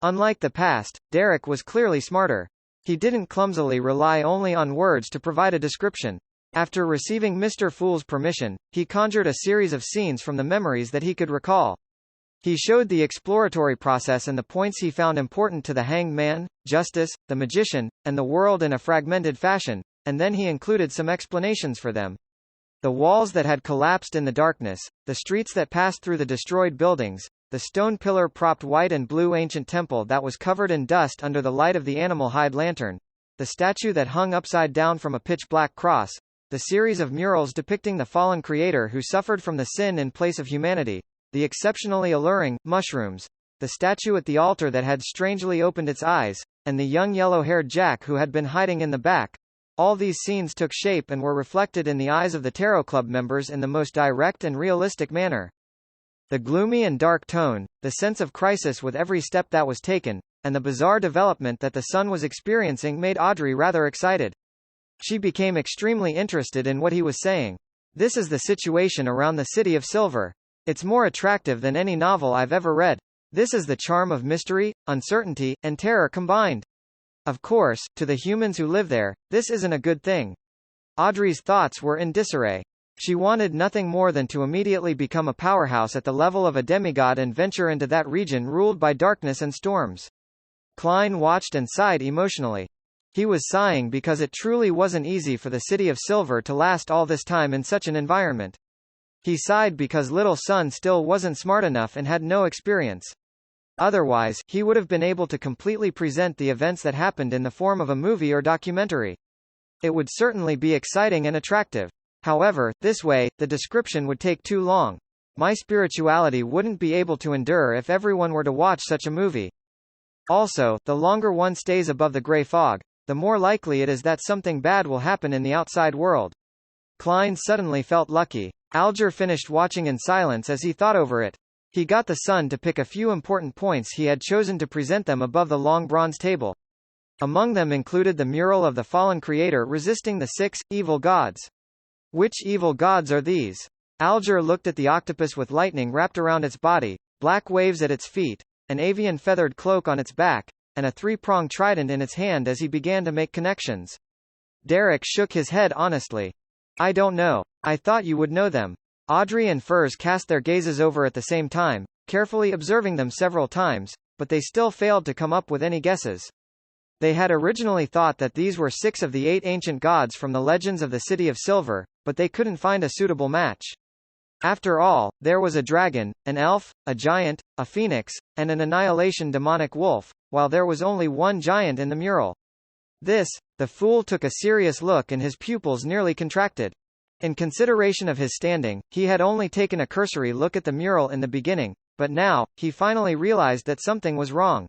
Unlike the past, Derek was clearly smarter. He didn't clumsily rely only on words to provide a description. After receiving Mr. Fool's permission, he conjured a series of scenes from the memories that he could recall. He showed the exploratory process and the points he found important to the Hanged Man, Justice, the Magician, and the world in a fragmented fashion, and then he included some explanations for them. The walls that had collapsed in the darkness, the streets that passed through the destroyed buildings, the stone pillar-propped white and blue ancient temple that was covered in dust under the light of the animal hide lantern, the statue that hung upside down from a pitch-black cross, the series of murals depicting the fallen creator who suffered from the sin in place of humanity, the exceptionally alluring mushrooms, the statue at the altar that had strangely opened its eyes, and the young yellow-haired Jack who had been hiding in the back. All these scenes took shape and were reflected in the eyes of the Tarot Club members in the most direct and realistic manner. The gloomy and dark tone, the sense of crisis with every step that was taken, and the bizarre development that the son was experiencing made Audrey rather excited. She became extremely interested in what he was saying. This is the situation around the City of Silver. It's more attractive than any novel I've ever read. This is the charm of mystery, uncertainty, and terror combined. Of course, to the humans who live there, this isn't a good thing. Audrey's thoughts were in disarray. She wanted nothing more than to immediately become a powerhouse at the level of a demigod and venture into that region ruled by darkness and storms. Klein watched and sighed emotionally. He was sighing because it truly wasn't easy for the City of Silver to last all this time in such an environment. He sighed because little son still wasn't smart enough and had no experience. Otherwise, he would have been able to completely present the events that happened in the form of a movie or documentary. It would certainly be exciting and attractive. However, this way, the description would take too long. My spirituality wouldn't be able to endure if everyone were to watch such a movie. Also, the longer one stays above the gray fog, the more likely it is that something bad will happen in the outside world. Klein suddenly felt lucky. Alger finished watching in silence as he thought over it. He got the son to pick a few important points he had chosen to present them above the long bronze table. Among them included the mural of the fallen creator resisting the 6 evil gods. Which evil gods are these? Alger looked at the octopus with lightning wrapped around its body, black waves at its feet, an avian feathered cloak on its back, and a 3-pronged trident in its hand as he began to make connections. Derek shook his head honestly. I don't know. I thought you would know them. Audrey and Furs cast their gazes over at the same time, carefully observing them several times, but they still failed to come up with any guesses. They had originally thought that these were 6 of the 8 ancient gods from the legends of the City of Silver, but they couldn't find a suitable match. After all, there was a dragon, an elf, a giant, a phoenix, and an annihilation demonic wolf, while there was only one giant in the mural. The fool took a serious look and his pupils nearly contracted. In consideration of his standing, he had only taken a cursory look at the mural in the beginning, but now, he finally realized that something was wrong.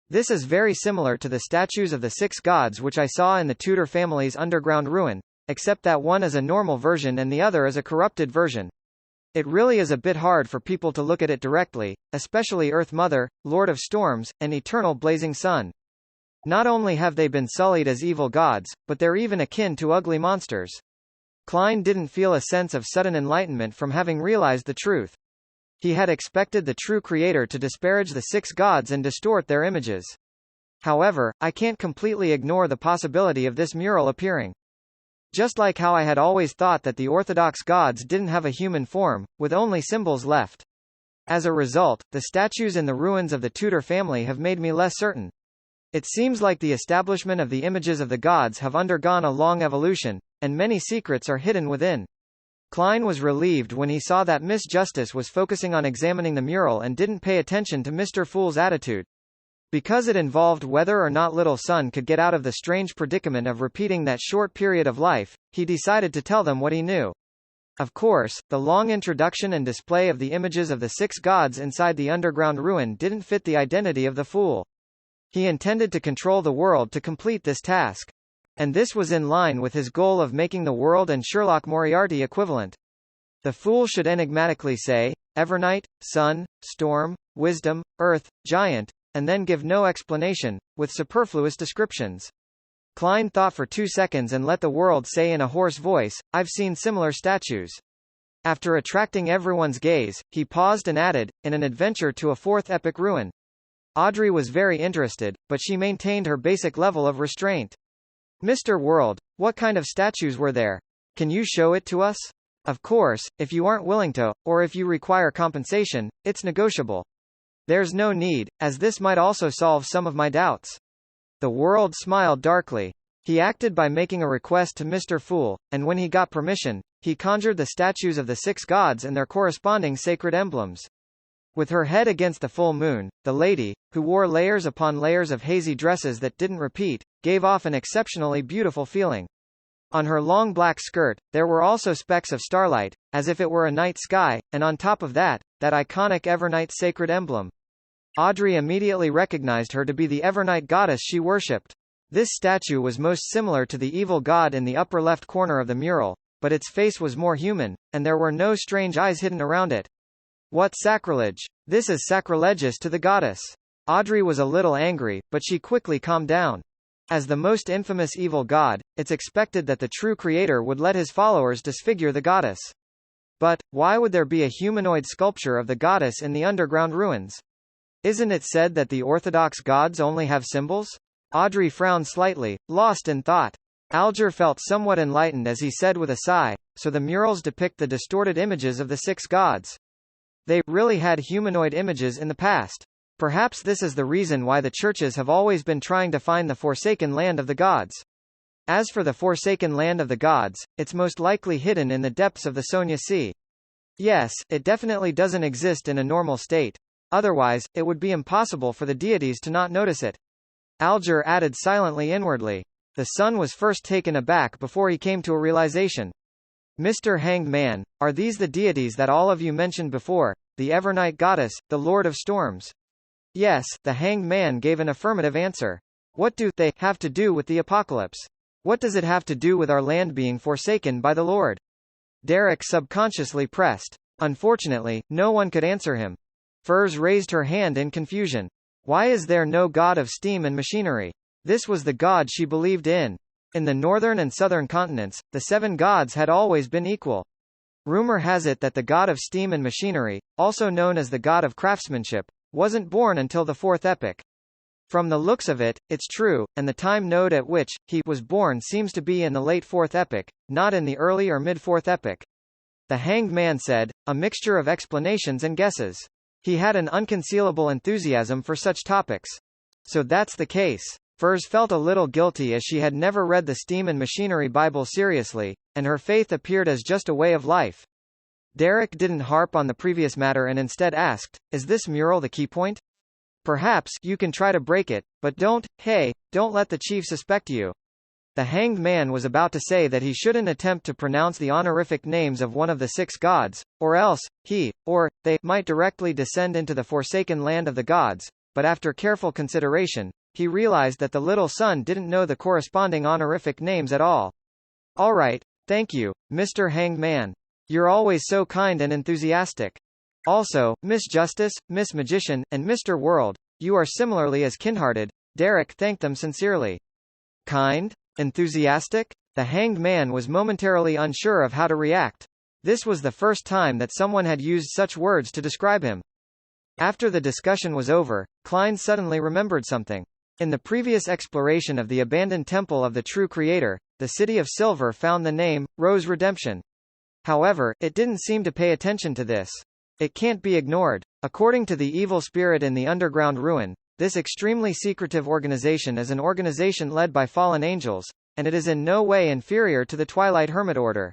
This is very similar to the statues of the 6 gods which I saw in the Tudor family's underground ruin, except that one is a normal version and the other is a corrupted version. It really is a bit hard for people to look at it directly, especially Earth Mother, Lord of Storms, and Eternal Blazing Sun. Not only have they been sullied as evil gods, but they're even akin to ugly monsters. Klein didn't feel a sense of sudden enlightenment from having realized the truth. He had expected the true creator to disparage the 6 gods and distort their images. However, I can't completely ignore the possibility of this mural appearing. Just like how I had always thought that the Orthodox gods didn't have a human form, with only symbols left. As a result, the statues in the ruins of the Tudor family have made me less certain. It seems like the establishment of the images of the gods have undergone a long evolution, and many secrets are hidden within. Klein was relieved when he saw that Miss Justice was focusing on examining the mural and didn't pay attention to Mr. Fool's attitude. Because it involved whether or not little son could get out of the strange predicament of repeating that short period of life, he decided to tell them what he knew. Of course, the long introduction and display of the images of the 6 gods inside the underground ruin didn't fit the identity of the fool. He intended to control the world to complete this task. And this was in line with his goal of making the world and Sherlock Moriarty equivalent. The fool should enigmatically say, Evernight, Sun, Storm, Wisdom, Earth, Giant, and then give no explanation, with superfluous descriptions. Klein thought for 2 seconds and let the world say in a hoarse voice, I've seen similar statues. After attracting everyone's gaze, he paused and added, in an adventure to a 4th epic ruin. Audrey was very interested, but she maintained her basic level of restraint. Mr. World, what kind of statues were there? Can you show it to us? Of course, if you aren't willing to, or if you require compensation, it's negotiable. There's no need, as this might also solve some of my doubts. The World smiled darkly. He acted by making a request to Mr. Fool, and when he got permission, he conjured the statues of the 6 gods and their corresponding sacred emblems. With her head against the full moon, the lady, who wore layers upon layers of hazy dresses that didn't repeat, gave off an exceptionally beautiful feeling. On her long black skirt, there were also specks of starlight, as if it were a night sky, and on top of that, that iconic Evernight sacred emblem. Audrey immediately recognized her to be the Evernight goddess she worshipped. This statue was most similar to the evil god in the upper left corner of the mural, but its face was more human, and there were no strange eyes hidden around it. What sacrilege! This is sacrilegious to the goddess. Audrey was a little angry, but she quickly calmed down. As the most infamous evil god, it's expected that the true creator would let his followers disfigure the goddess. But, why would there be a humanoid sculpture of the goddess in the underground ruins? Isn't it said that the Orthodox gods only have symbols? Audrey frowned slightly, lost in thought. Alger felt somewhat enlightened as he said with a sigh, so the murals depict the distorted images of the 6 gods. They really had humanoid images in the past. Perhaps this is the reason why the churches have always been trying to find the forsaken land of the gods. As for the forsaken land of the gods, it's most likely hidden in the depths of the Sonia Sea. Yes, it definitely doesn't exist in a normal state. Otherwise, it would be impossible for the deities to not notice it. Alger added silently inwardly. The son was first taken aback before he came to a realization. Mr. Hanged Man, are these the deities that all of you mentioned before, the Evernight goddess, the Lord of Storms? Yes, the Hanged Man gave an affirmative answer. What do they have to do with the apocalypse? What does it have to do with our land being forsaken by the Lord? Derek subconsciously pressed. Unfortunately, no one could answer him. Furs raised her hand in confusion. Why is there no god of steam and machinery? This was the god she believed in. In the northern and southern continents, the 7 gods had always been equal. Rumor has it that the god of steam and machinery, also known as the god of craftsmanship, wasn't born until the 4th epoch. From the looks of it, it's true, and the time node at which he was born seems to be in the late 4th epoch, not in the early or mid-4th epoch. The Hanged Man said, a mixture of explanations and guesses. He had an unconcealable enthusiasm for such topics. So that's the case. Furs felt a little guilty as she had never read the Steam and Machinery Bible seriously, and her faith appeared as just a way of life. Derek didn't harp on the previous matter and instead asked, is this mural the key point? Perhaps you can try to break it, but don't let the chief suspect you. The Hanged Man was about to say that he shouldn't attempt to pronounce the honorific names of one of the 6 gods, or else, he, or they, might directly descend into the forsaken land of the gods, but after careful consideration, he realized that the little son didn't know the corresponding honorific names at all. All right, thank you, Mr. Hanged Man. You're always so kind and enthusiastic. Also, Miss Justice, Miss Magician, and Mr. World, you are similarly as kindhearted. Derek thanked them sincerely. Kind? Enthusiastic? The Hanged Man was momentarily unsure of how to react. This was the first time that someone had used such words to describe him. After the discussion was over, Klein suddenly remembered something. In the previous exploration of the abandoned temple of the true creator, the City of Silver found the name, Rose Redemption. However, it didn't seem to pay attention to this. It can't be ignored. According to the evil spirit in the underground ruin, this extremely secretive organization is an organization led by fallen angels, and it is in no way inferior to the Twilight Hermit Order.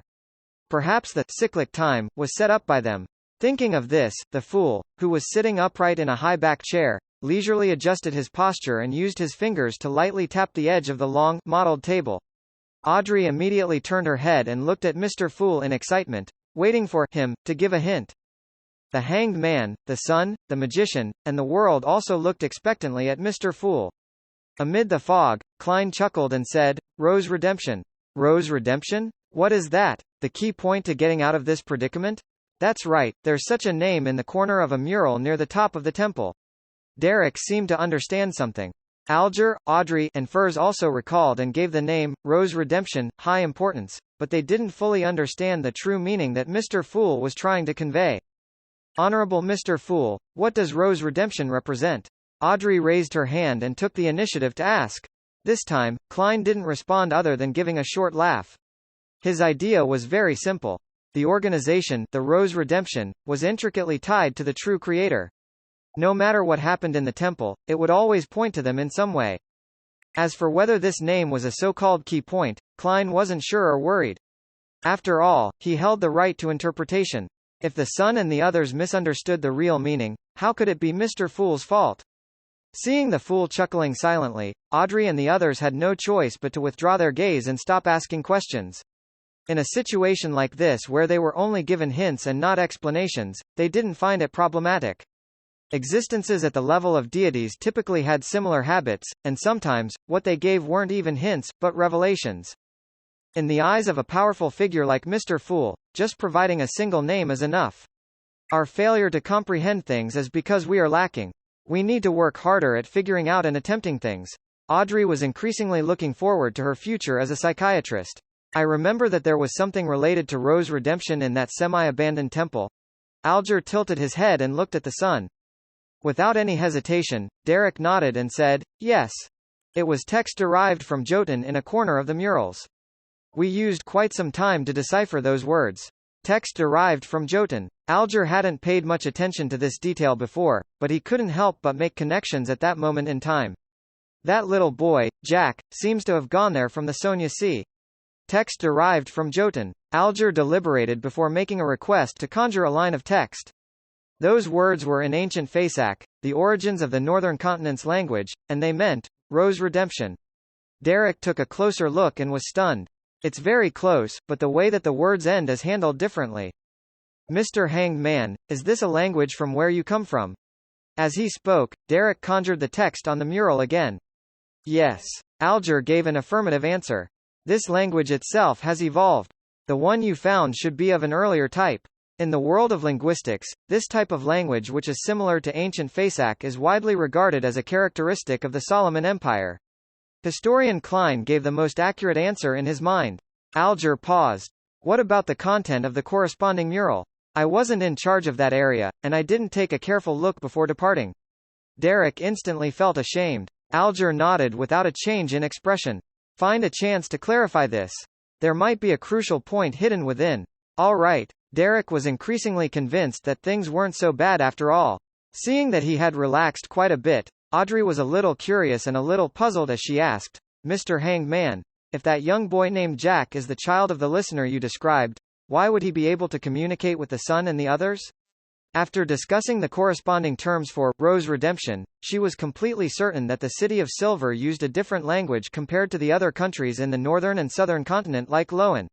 Perhaps the cyclic time was set up by them. Thinking of this, the fool, who was sitting upright in a high-back chair, leisurely adjusted his posture and used his fingers to lightly tap the edge of the long, mottled table. Audrey immediately turned her head and looked at Mr. Fool in excitement, waiting for him to give a hint. The Hanged Man, the Sun, the Magician, and the World also looked expectantly at Mr. Fool. Amid the fog, Klein chuckled and said, Rose Redemption. Rose Redemption? What is that? The key point to getting out of this predicament? That's right, there's such a name in the corner of a mural near the top of the temple. Derek seemed to understand something. Alger, Audrey, and Furs also recalled and gave the name, Rose Redemption, high importance, but they didn't fully understand the true meaning that Mr. Fool was trying to convey. Honorable Mr. Fool, what does Rose Redemption represent? Audrey raised her hand and took the initiative to ask. This time, Klein didn't respond other than giving a short laugh. His idea was very simple. The organization, the Rose Redemption, was intricately tied to the true creator. No matter what happened in the temple, it would always point to them in some way. As for whether this name was a so-called key point, Klein wasn't sure or worried. After all, he held the right to interpretation. If the Sun and the others misunderstood the real meaning, how could it be Mr. Fool's fault? Seeing the Fool chuckling silently, Audrey and the others had no choice but to withdraw their gaze and stop asking questions. In a situation like this where they were only given hints and not explanations, they didn't find it problematic. Existences at the level of deities typically had similar habits, and sometimes, what they gave weren't even hints, but revelations. In the eyes of a powerful figure like Mr. Fool, just providing a single name is enough. Our failure to comprehend things is because we are lacking. We need to work harder at figuring out and attempting things. Audrey was increasingly looking forward to her future as a psychiatrist. I remember that there was something related to Rose Redemption in that semi-abandoned temple. Alger tilted his head and looked at the sun. Without any hesitation, Derek nodded and said, yes. It was text derived from Jotun in a corner of the murals. We used quite some time to decipher those words. Text derived from Jotun. Alger hadn't paid much attention to this detail before, but he couldn't help but make connections at that moment in time. That little boy, Jack, seems to have gone there from the Sonia Sea. Text derived from Jotun. Alger deliberated before making a request to conjure a line of text. Those words were in ancient Phasak, the origins of the northern continent's language, and they meant, Rose Redemption. Derek took a closer look and was stunned. It's very close, but the way that the words end is handled differently. Mr. Hanged Man, is this a language from where you come from? As he spoke, Derek conjured the text on the mural again. Yes. Alger gave an affirmative answer. This language itself has evolved. The one you found should be of an earlier type. In the world of linguistics, this type of language which is similar to ancient Phasak is widely regarded as a characteristic of the Solomon Empire. Historian Klein gave the most accurate answer in his mind. Alger paused. What about the content of the corresponding mural? I wasn't in charge of that area, and I didn't take a careful look before departing. Derek instantly felt ashamed. Alger nodded without a change in expression. Find a chance to clarify this. There might be a crucial point hidden within. All right. Derek was increasingly convinced that things weren't so bad after all. Seeing that he had relaxed quite a bit, Audrey was a little curious and a little puzzled as she asked, Mr. Hanged Man, if that young boy named Jack is the child of the listener you described, why would he be able to communicate with the sun and the others? After discussing the corresponding terms for Rose Redemption, she was completely certain that the City of Silver used a different language compared to the other countries in the northern and southern continent like Loan.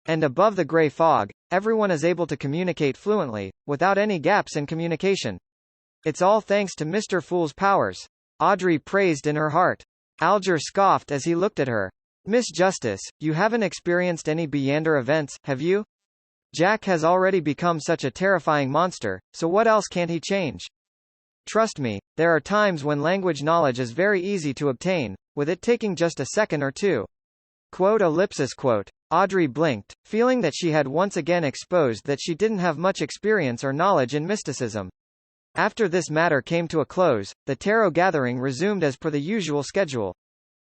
And above the grey fog, everyone is able to communicate fluently, without any gaps in communication. It's all thanks to Mr. Fool's powers. Audrey praised in her heart. Alger scoffed as he looked at her. Miss Justice, you haven't experienced any Beyonder events, have you? Jack has already become such a terrifying monster, so what else can't he change? Trust me, there are times when language knowledge is very easy to obtain, with it taking just a second or two. Quote. Audrey blinked, feeling that she had once again exposed that she didn't have much experience or knowledge in mysticism. After this matter came to a close, the tarot gathering resumed as per the usual schedule.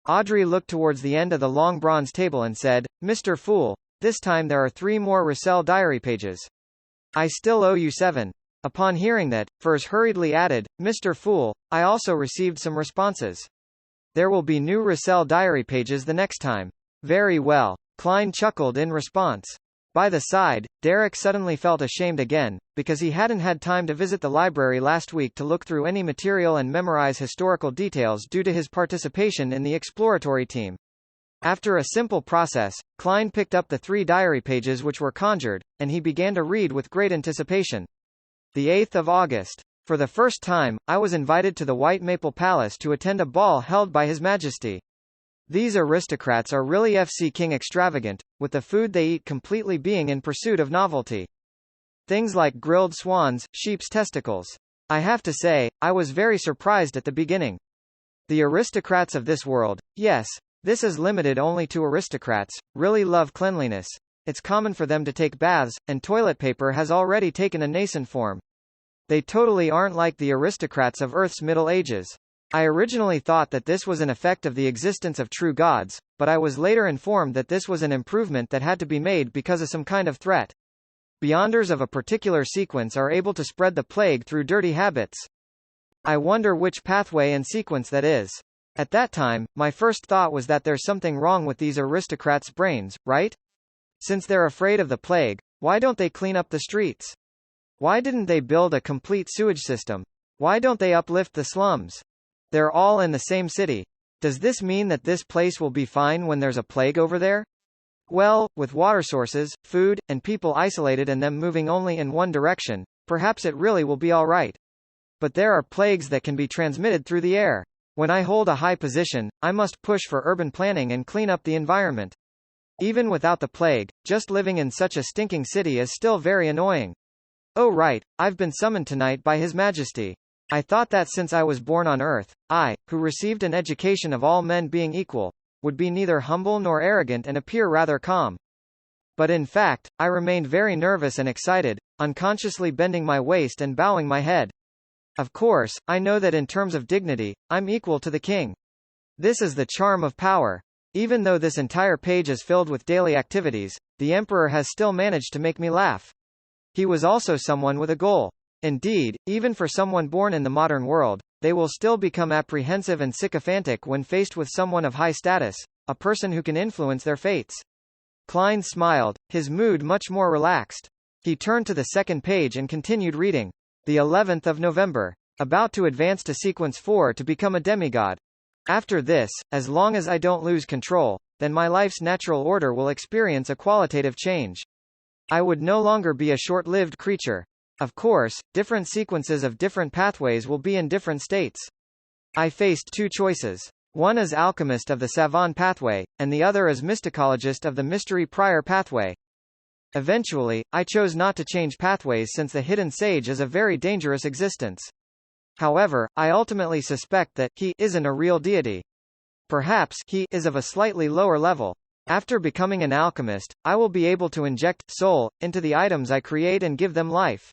Audrey looked towards the end of the long bronze table and said, Mr. Fool, this time there are 3 more Russell diary pages. I still owe you 7. Upon hearing that, Furs hurriedly added, Mr. Fool, I also received some responses. There will be new Russell diary pages the next time. Very well. Klein chuckled in response. By the side, Derek suddenly felt ashamed again, because he hadn't had time to visit the library last week to look through any material and memorize historical details due to his participation in the exploratory team. After a simple process, Klein picked up the 3 diary pages which were conjured, and he began to read with great anticipation. The 8th of August. For the first time, I was invited to the White Maple Palace to attend a ball held by His Majesty. These aristocrats are really FC King extravagant, with the food they eat completely being in pursuit of novelty. Things like grilled swans, sheep's testicles. I have to say, I was very surprised at the beginning. The aristocrats of this world, yes, this is limited only to aristocrats, really love cleanliness. It's common for them to take baths, and toilet paper has already taken a nascent form. They totally aren't like the aristocrats of Earth's Middle Ages. I originally thought that this was an effect of the existence of true gods, but I was later informed that this was an improvement that had to be made because of some kind of threat. Beyonders of a particular sequence are able to spread the plague through dirty habits. I wonder which pathway and sequence that is. At that time, my first thought was that there's something wrong with these aristocrats' brains, right? Since they're afraid of the plague, why don't they clean up the streets? Why didn't they build a complete sewage system? Why don't they uplift the slums? They're all in the same city. Does this mean that this place will be fine when there's a plague over there? Well, with water sources, food, and people isolated and them moving only in one direction, perhaps it really will be all right. But there are plagues that can be transmitted through the air. When I hold a high position, I must push for urban planning and clean up the environment. Even without the plague, just living in such a stinking city is still very annoying. Oh right, I've been summoned tonight by His Majesty. I thought that since I was born on earth, I, who received an education of all men being equal, would be neither humble nor arrogant and appear rather calm. But in fact, I remained very nervous and excited, unconsciously bending my waist and bowing my head. Of course, I know that in terms of dignity, I'm equal to the king. This is the charm of power. Even though this entire page is filled with daily activities, the emperor has still managed to make me laugh. He was also someone with a goal. Indeed, even for someone born in the modern world, they will still become apprehensive and sycophantic when faced with someone of high status, a person who can influence their fates. Klein smiled, his mood much more relaxed. He turned to the second page and continued reading. The 11th of November. About to advance to sequence 4 to become a demigod. After this, as long as I don't lose control, then my life's natural order will experience a qualitative change. I would no longer be a short-lived creature. Of course, different sequences of different pathways will be in different states. I faced two choices. One as alchemist of the Savant pathway, and the other as mysticologist of the Mystery Prior pathway. Eventually, I chose not to change pathways since the hidden sage is a very dangerous existence. However, I ultimately suspect that he isn't a real deity. Perhaps he is of a slightly lower level. After becoming an alchemist, I will be able to inject soul into the items I create and give them life.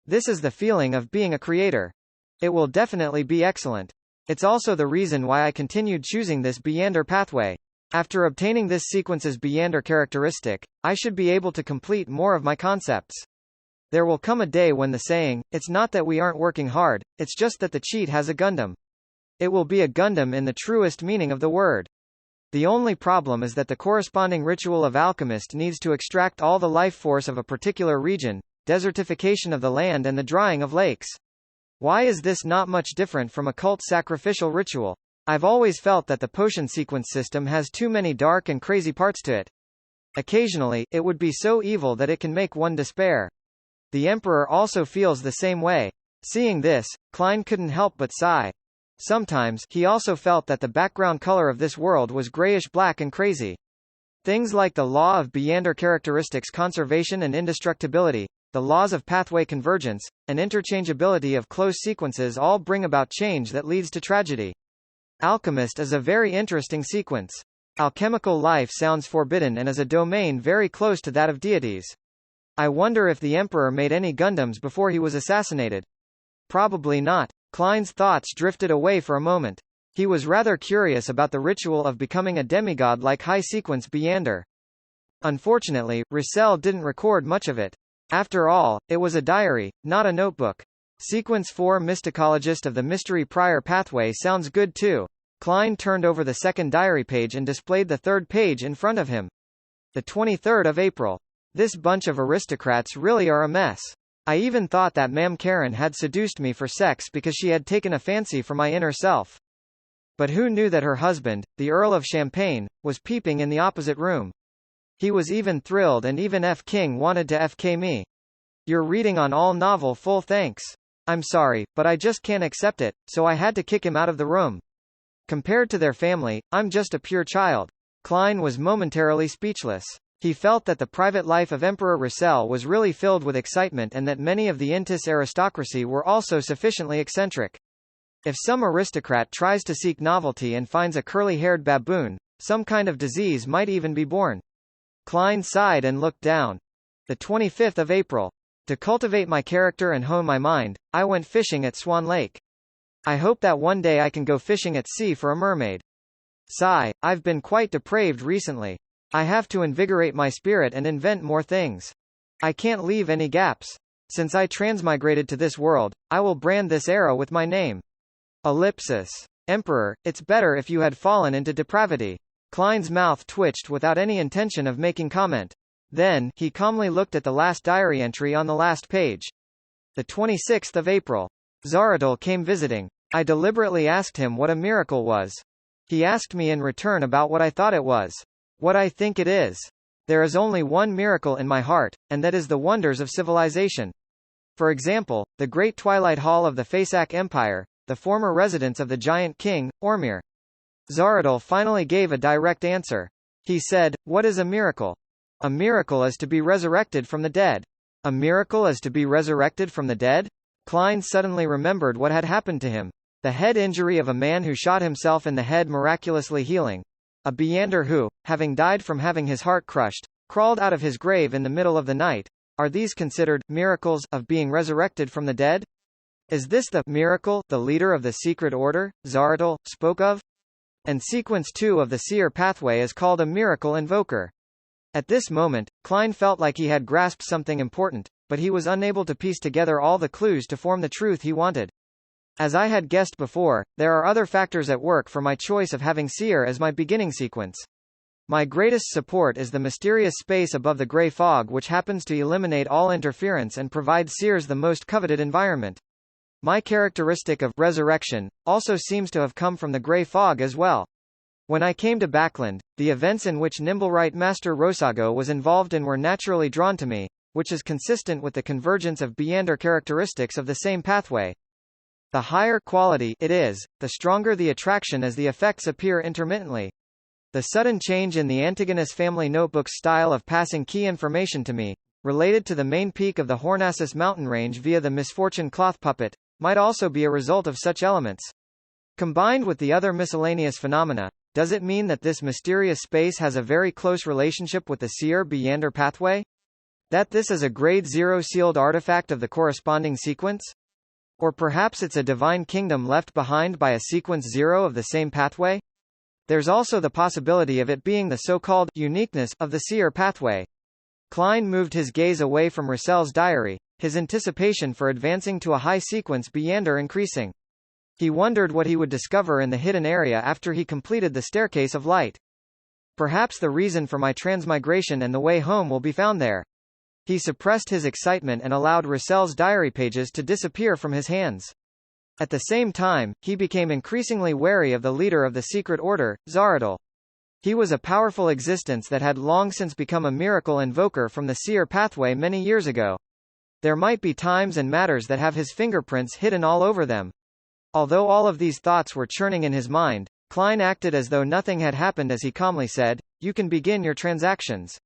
This is the feeling of being a creator. It will definitely be excellent. It's also the reason why I continued choosing this Byander pathway. After obtaining this sequence's Byander characteristic, I should be able to complete more of my concepts. There will come a day when the saying, "It's not that we aren't working hard, it's just that the cheat has a Gundam." It will be a Gundam in the truest meaning of the word. The only problem is that the corresponding ritual of alchemist needs to extract all the life force of a particular region, desertification of the land and the drying of lakes. Why is this not much different from a cult sacrificial ritual? I've always felt that the potion sequence system has too many dark and crazy parts to it. Occasionally, it would be so evil that it can make one despair. The Emperor also feels the same way. Seeing this, Klein couldn't help but sigh. Sometimes, he also felt that the background color of this world was grayish-black and crazy. Things like the law of Byander characteristics conservation and indestructibility, the laws of pathway convergence, and interchangeability of close sequences all bring about change that leads to tragedy. Alchemist is a very interesting sequence. Alchemical life sounds forbidden and is a domain very close to that of deities. I wonder if the Emperor made any Gundams before he was assassinated. Probably not. Klein's thoughts drifted away for a moment. He was rather curious about the ritual of becoming a demigod like high-sequence Byander. Unfortunately, Roussel didn't record much of it. After all, it was a diary, not a notebook. Sequence 4 Mysticologist of the Mystery Prior pathway sounds good too. Klein turned over the second diary page and displayed the third page in front of him. The 23rd of April. This bunch of aristocrats really are a mess. I even thought that Mam Karen had seduced me for sex because she had taken a fancy for my inner self. But who knew that her husband, the Earl of Champagne, was peeping in the opposite room? He was even thrilled and even F. King wanted to FK me. You're reading on all novel full thanks. I'm sorry, but I just can't accept it, so I had to kick him out of the room. Compared to their family, I'm just a pure child. Klein was momentarily speechless. He felt that the private life of Emperor Roussel was really filled with excitement and that many of the Intis aristocracy were also sufficiently eccentric. If some aristocrat tries to seek novelty and finds a curly-haired baboon, some kind of disease might even be born. Klein sighed and looked down. The 25th of April. To cultivate my character and hone my mind, I went fishing at Swan Lake. I hope that one day I can go fishing at sea for a mermaid. Sigh, I've been quite depraved recently. I have to invigorate my spirit and invent more things. I can't leave any gaps. Since I transmigrated to this world, I will brand this era with my name. Ellipsis. Emperor, it's better if you had fallen into depravity. Klein's mouth twitched without any intention of making comment. Then, he calmly looked at the last diary entry on the last page. The 26th of April. Zaratul came visiting. I deliberately asked him what a miracle was. He asked me in return about what I thought it was. What I think it is. There is only one miracle in my heart, and that is the wonders of civilization. For example, the great Twilight Hall of the Fasak Empire, the former residence of the giant king, Ormir. Zaratul finally gave a direct answer. He said, "What is a miracle? A miracle is to be resurrected from the dead." A miracle is to be resurrected from the dead? Klein suddenly remembered what had happened to him. The head injury of a man who shot himself in the head miraculously healing. A Beander who, having died from having his heart crushed, crawled out of his grave in the middle of the night. Are these considered miracles of being resurrected from the dead? Is this the miracle the leader of the secret order, Zaratul, spoke of? And sequence 2 of the seer pathway is called a miracle invoker. At this moment, Klein felt like he had grasped something important, but he was unable to piece together all the clues to form the truth he wanted. As I had guessed before, there are other factors at work for my choice of having seer as my beginning sequence. My greatest support is the mysterious space above the gray fog which happens to eliminate all interference and provide seers the most coveted environment. My characteristic of resurrection also seems to have come from the gray fog as well. When I came to Backland, the events in which Nimblewright Master Rosago was involved in were naturally drawn to me, which is consistent with the convergence of Beander characteristics of the same pathway. The higher quality it is, the stronger the attraction as the effects appear intermittently. The sudden change in the Antigonus family notebook's style of passing key information to me, related to the main peak of the Hornassus mountain range via the Misfortune cloth puppet, might also be a result of such elements. Combined with the other miscellaneous phenomena, does it mean that this mysterious space has a very close relationship with the seer Beander pathway? That this is a grade 0 sealed artifact of the corresponding sequence? Or perhaps it's a divine kingdom left behind by a sequence 0 of the same pathway? There's also the possibility of it being the so-called uniqueness of the seer pathway. Klein moved his gaze away from Russell's diary, his anticipation for advancing to a high sequence Beander increasing. He wondered what he would discover in the hidden area after he completed the staircase of light. Perhaps the reason for my transmigration and the way home will be found there. He suppressed his excitement and allowed Russell's diary pages to disappear from his hands. At the same time, he became increasingly wary of the leader of the secret order, Zaratul. He was a powerful existence that had long since become a miracle invoker from the seer pathway many years ago. There might be times and matters that have his fingerprints hidden all over them. Although all of these thoughts were churning in his mind, Klein acted as though nothing had happened as he calmly said, "You can begin your transactions."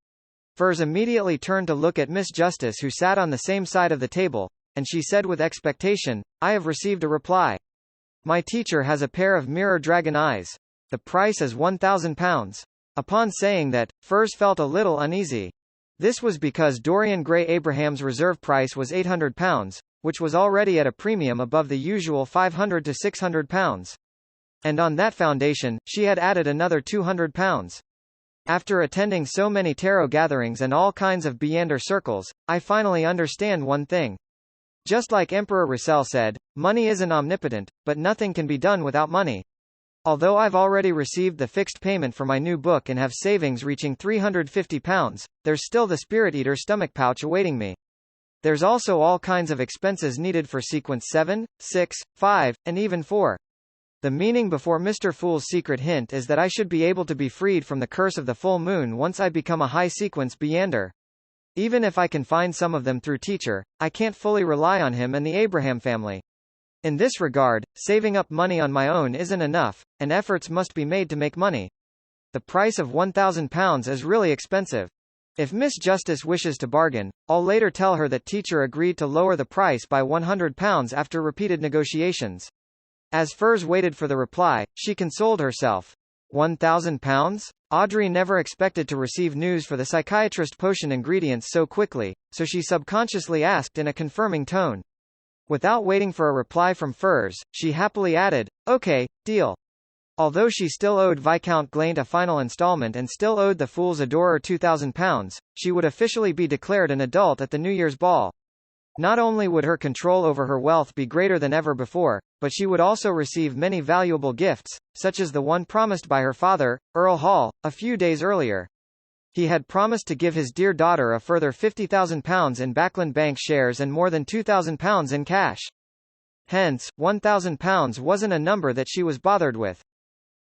Furs immediately turned to look at Miss Justice who sat on the same side of the table, and she said with expectation, "I have received a reply. My teacher has a pair of mirror dragon eyes. The price is £1,000. Upon saying that, Furs felt a little uneasy. This was because Dorian Gray Abraham's reserve price was £800, which was already at a premium above the usual £500 to £600. And on that foundation, she had added another £200. After attending so many tarot gatherings and all kinds of Beander circles, I finally understand one thing. Just like Emperor Russell said, money isn't omnipotent, but nothing can be done without money. Although I've already received the fixed payment for my new book and have savings reaching £350, there's still the Spirit Eater stomach pouch awaiting me. There's also all kinds of expenses needed for sequence 7, 6, 5, and even 4. The meaning before Mr. Fool's secret hint is that I should be able to be freed from the curse of the full moon once I become a high sequence Beander. Even if I can find some of them through teacher, I can't fully rely on him and the Abraham family. In this regard, saving up money on my own isn't enough, and efforts must be made to make money. The price of £1,000 is really expensive. If Miss Justice wishes to bargain, I'll later tell her that teacher agreed to lower the price by £100 after repeated negotiations. As Furs waited for the reply, she consoled herself. £1,000? Audrey never expected to receive news for the psychiatrist potion ingredients so quickly, so she subconsciously asked in a confirming tone. Without waiting for a reply from Furs, she happily added, "Okay, deal." Although she still owed Viscount Glaint a final installment and still owed the Fool's Adorer £2,000, she would officially be declared an adult at the New Year's ball. Not only would her control over her wealth be greater than ever before, but she would also receive many valuable gifts, such as the one promised by her father, Earl Hall, a few days earlier. He had promised to give his dear daughter a further £50,000 in Backland Bank shares and more than £2,000 in cash. Hence, £1,000 wasn't a number that she was bothered with.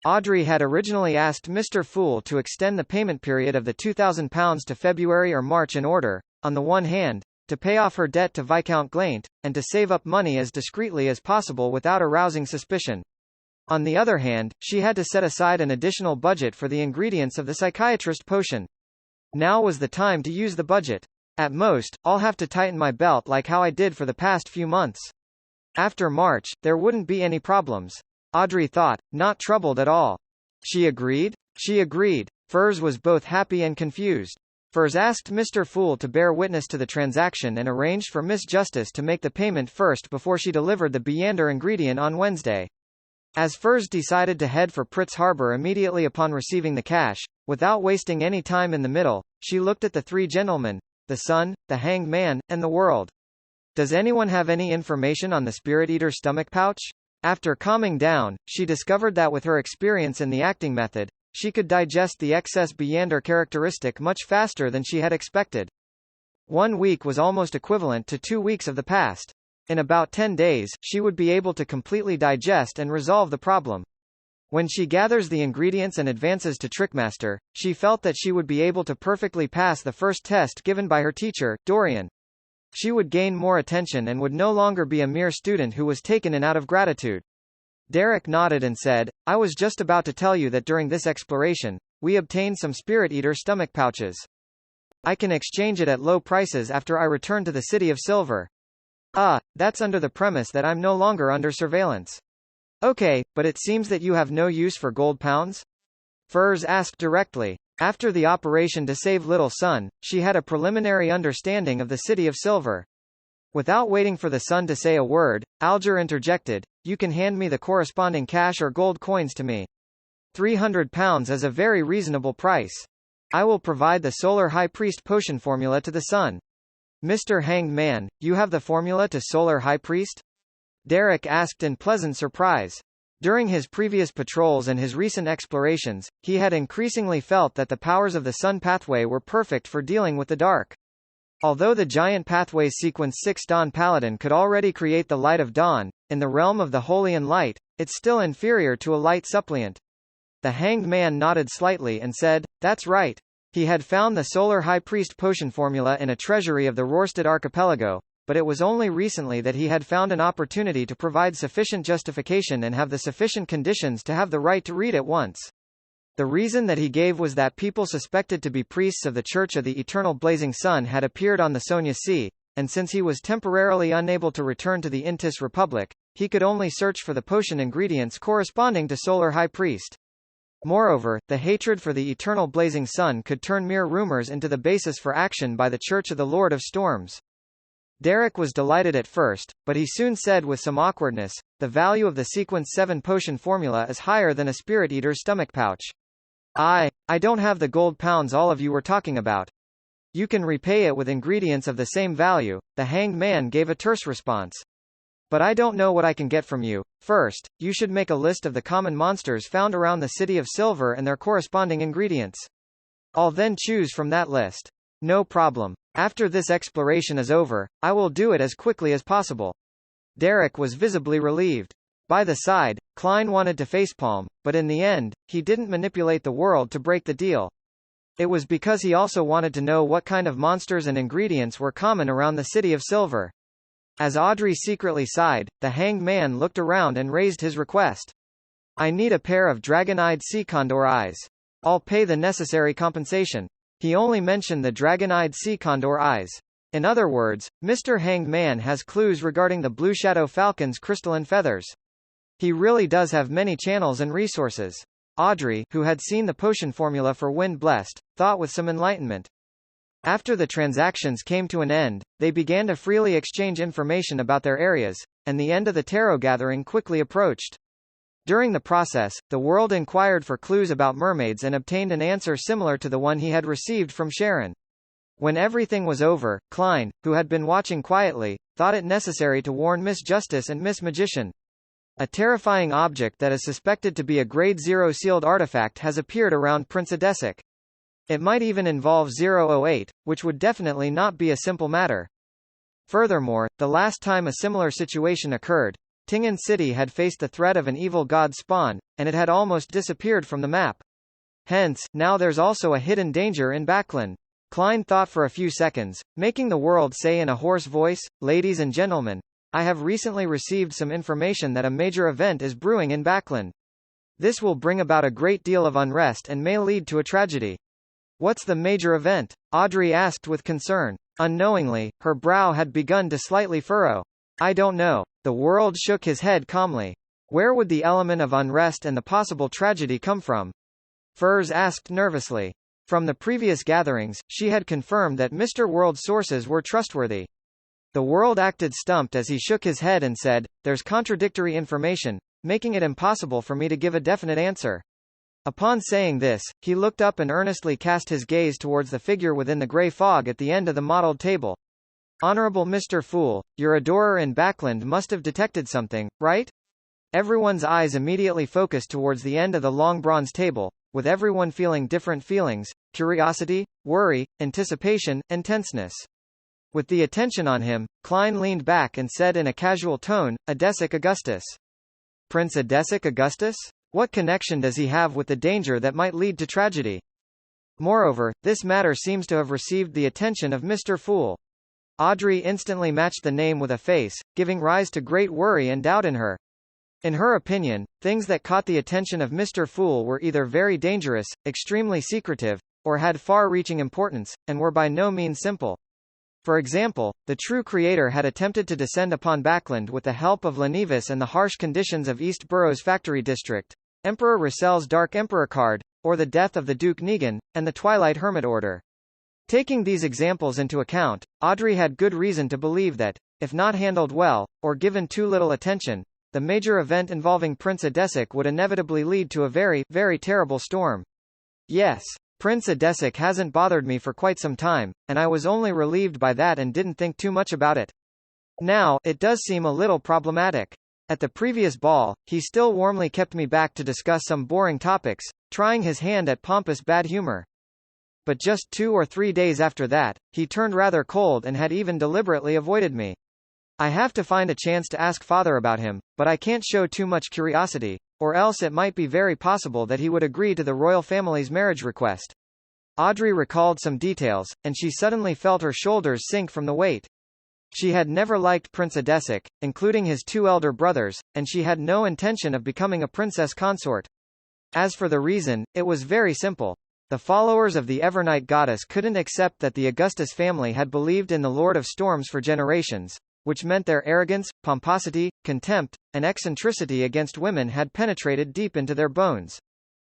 Audrey had originally asked Mr. Fool to extend the payment period of the £2,000 to February or March in order, on the one hand, to pay off her debt to Viscount Glaint, and to save up money as discreetly as possible without arousing suspicion. On the other hand, she had to set aside an additional budget for the ingredients of the psychiatrist potion. Now was the time to use the budget. At most, I'll have to tighten my belt like how I did for the past few months. After March, there wouldn't be any problems. Audrey thought, not troubled at all. She agreed? She agreed. Furs was both happy and confused. Furs asked Mr. Fool to bear witness to the transaction and arranged for Miss Justice to make the payment first before she delivered the Beander ingredient on Wednesday. As Furs decided to head for Pritz Harbor immediately upon receiving the cash, without wasting any time in the middle, she looked at the three gentlemen, the Sun, the Hanged Man, and the World. Does anyone have any information on the Spirit Eater stomach pouch? After calming down, she discovered that with her experience in the acting method, she could digest the excess Beander characteristic much faster than she had expected. 1 week was almost equivalent to 2 weeks of the past. In about 10 days, she would be able to completely digest and resolve the problem. When she gathers the ingredients and advances to Trickmaster, she felt that she would be able to perfectly pass the first test given by her teacher, Dorian. She would gain more attention and would no longer be a mere student who was taken in out of gratitude. Derek nodded and said, I was just about to tell you that during this exploration, we obtained some Spirit Eater stomach pouches. I can exchange it at low prices after I return to the City of Silver. That's under the premise that I'm no longer under surveillance. Okay, but it seems that you have no use for gold pounds? Furs asked directly. After the operation to save Little Sun, she had a preliminary understanding of the City of Silver. Without waiting for the Sun to say a word, Alger interjected, you can hand me the corresponding cash or gold coins to me. £300 is a very reasonable price. I will provide the Solar High Priest potion formula to the Sun. Mr. Hanged Man, you have the formula to Solar High Priest? Derek asked in pleasant surprise. During his previous patrols and his recent explorations, he had increasingly felt that the powers of the Sun pathway were perfect for dealing with the dark. Although the Giant Pathways Sequence 6 Dawn Paladin could already create the Light of Dawn, in the realm of the Holy and Light, it's still inferior to a Light Suppliant. The Hanged Man nodded slightly and said, that's right. He had found the Solar High Priest potion formula in a treasury of the Rorstad Archipelago, but it was only recently that he had found an opportunity to provide sufficient justification and have the sufficient conditions to have the right to read it once. The reason that he gave was that people suspected to be priests of the Church of the Eternal Blazing Sun had appeared on the Sonia Sea, and since he was temporarily unable to return to the Intis Republic, he could only search for the potion ingredients corresponding to Solar High Priest. Moreover, the hatred for the Eternal Blazing Sun could turn mere rumors into the basis for action by the Church of the Lord of Storms. Derek was delighted at first, but he soon said with some awkwardness, the value of the Sequence 7 potion formula is higher than a Spirit Eater's stomach pouch. I don't have the gold pounds all of you were talking about. You can repay it with ingredients of the same value, the Hanged Man gave a terse response. But I don't know what I can get from you. First, you should make a list of the common monsters found around the City of Silver and their corresponding ingredients. I'll then choose from that list. No problem. After this exploration is over, I will do it as quickly as possible. Derek was visibly relieved. By the side, Klein wanted to facepalm, but in the end, he didn't manipulate the world to break the deal. It was because he also wanted to know what kind of monsters and ingredients were common around the City of Silver. As Audrey secretly sighed, the Hanged Man looked around and raised his request. I need a pair of dragon-eyed sea condor eyes. I'll pay the necessary compensation. He only mentioned the dragon-eyed sea condor eyes. In other words, Mr. Hanged Man has clues regarding the Blue Shadow Falcon's crystalline feathers. He really does have many channels and resources. Audrey, who had seen the potion formula for Wind Blessed, thought with some enlightenment. After the transactions came to an end, they began to freely exchange information about their areas, and the end of the tarot gathering quickly approached. During the process, the World inquired for clues about mermaids and obtained an answer similar to the one he had received from Sharon. When everything was over, Klein, who had been watching quietly, thought it necessary to warn Miss Justice and Miss Magician. A terrifying object that is suspected to be a Grade 0 sealed artifact has appeared around Prince Adesic. It might even involve 008, which would definitely not be a simple matter. Furthermore, the last time a similar situation occurred, Tingen City had faced the threat of an evil god spawn, and it had almost disappeared from the map. Hence, now there's also a hidden danger in Backlund. Klein thought for a few seconds, making the World say in a hoarse voice, "Ladies and gentlemen, I have recently received some information that a major event is brewing in Backlund. This will bring about a great deal of unrest and may lead to a tragedy." "What's the major event?" Audrey asked with concern. Unknowingly, her brow had begun to slightly furrow. "I don't know." The World shook his head calmly. "Where would the element of unrest and the possible tragedy come from?" Furs asked nervously. From the previous gatherings, she had confirmed that Mr. World's sources were trustworthy. The World acted stumped as he shook his head and said, "There's contradictory information, making it impossible for me to give a definite answer." Upon saying this, he looked up and earnestly cast his gaze towards the figure within the grey fog at the end of the mottled table. "Honorable Mr. Fool, your adorer in Backlund must have detected something, right?" Everyone's eyes immediately focused towards the end of the long bronze table, with everyone feeling different feelings: curiosity, worry, anticipation, and tenseness. With the attention on him, Klein leaned back and said in a casual tone, "Adesic Augustus." "Prince Adesic Augustus? What connection does he have with the danger that might lead to tragedy? Moreover, this matter seems to have received the attention of Mr. Fool." Audrey instantly matched the name with a face, giving rise to great worry and doubt in her. In her opinion, things that caught the attention of Mr. Fool were either very dangerous, extremely secretive, or had far-reaching importance, and were by no means simple. For example, the true creator had attempted to descend upon Backlund with the help of Lenivus and the harsh conditions of East Borough's factory district, Emperor Russell's Dark Emperor card, or the death of the Duke Negan, and the Twilight Hermit Order. Taking these examples into account, Audrey had good reason to believe that, if not handled well, or given too little attention, the major event involving Prince Adesic would inevitably lead to a very, very terrible storm. Yes, Prince Adesic hasn't bothered me for quite some time, and I was only relieved by that and didn't think too much about it. Now, it does seem a little problematic. At the previous ball, he still warmly kept me back to discuss some boring topics, trying his hand at pompous bad humor. But just 2 or 3 days after that, he turned rather cold and had even deliberately avoided me. I have to find a chance to ask father about him, but I can't show too much curiosity, or else it might be very possible that he would agree to the royal family's marriage request. Audrey recalled some details, and she suddenly felt her shoulders sink from the weight. She had never liked Prince Adesic, including his 2 elder brothers, and she had no intention of becoming a princess consort. As for the reason, it was very simple. The followers of the Evernight goddess couldn't accept that the Augustus family had believed in the Lord of Storms for generations, which meant their arrogance, pomposity, contempt, and eccentricity against women had penetrated deep into their bones.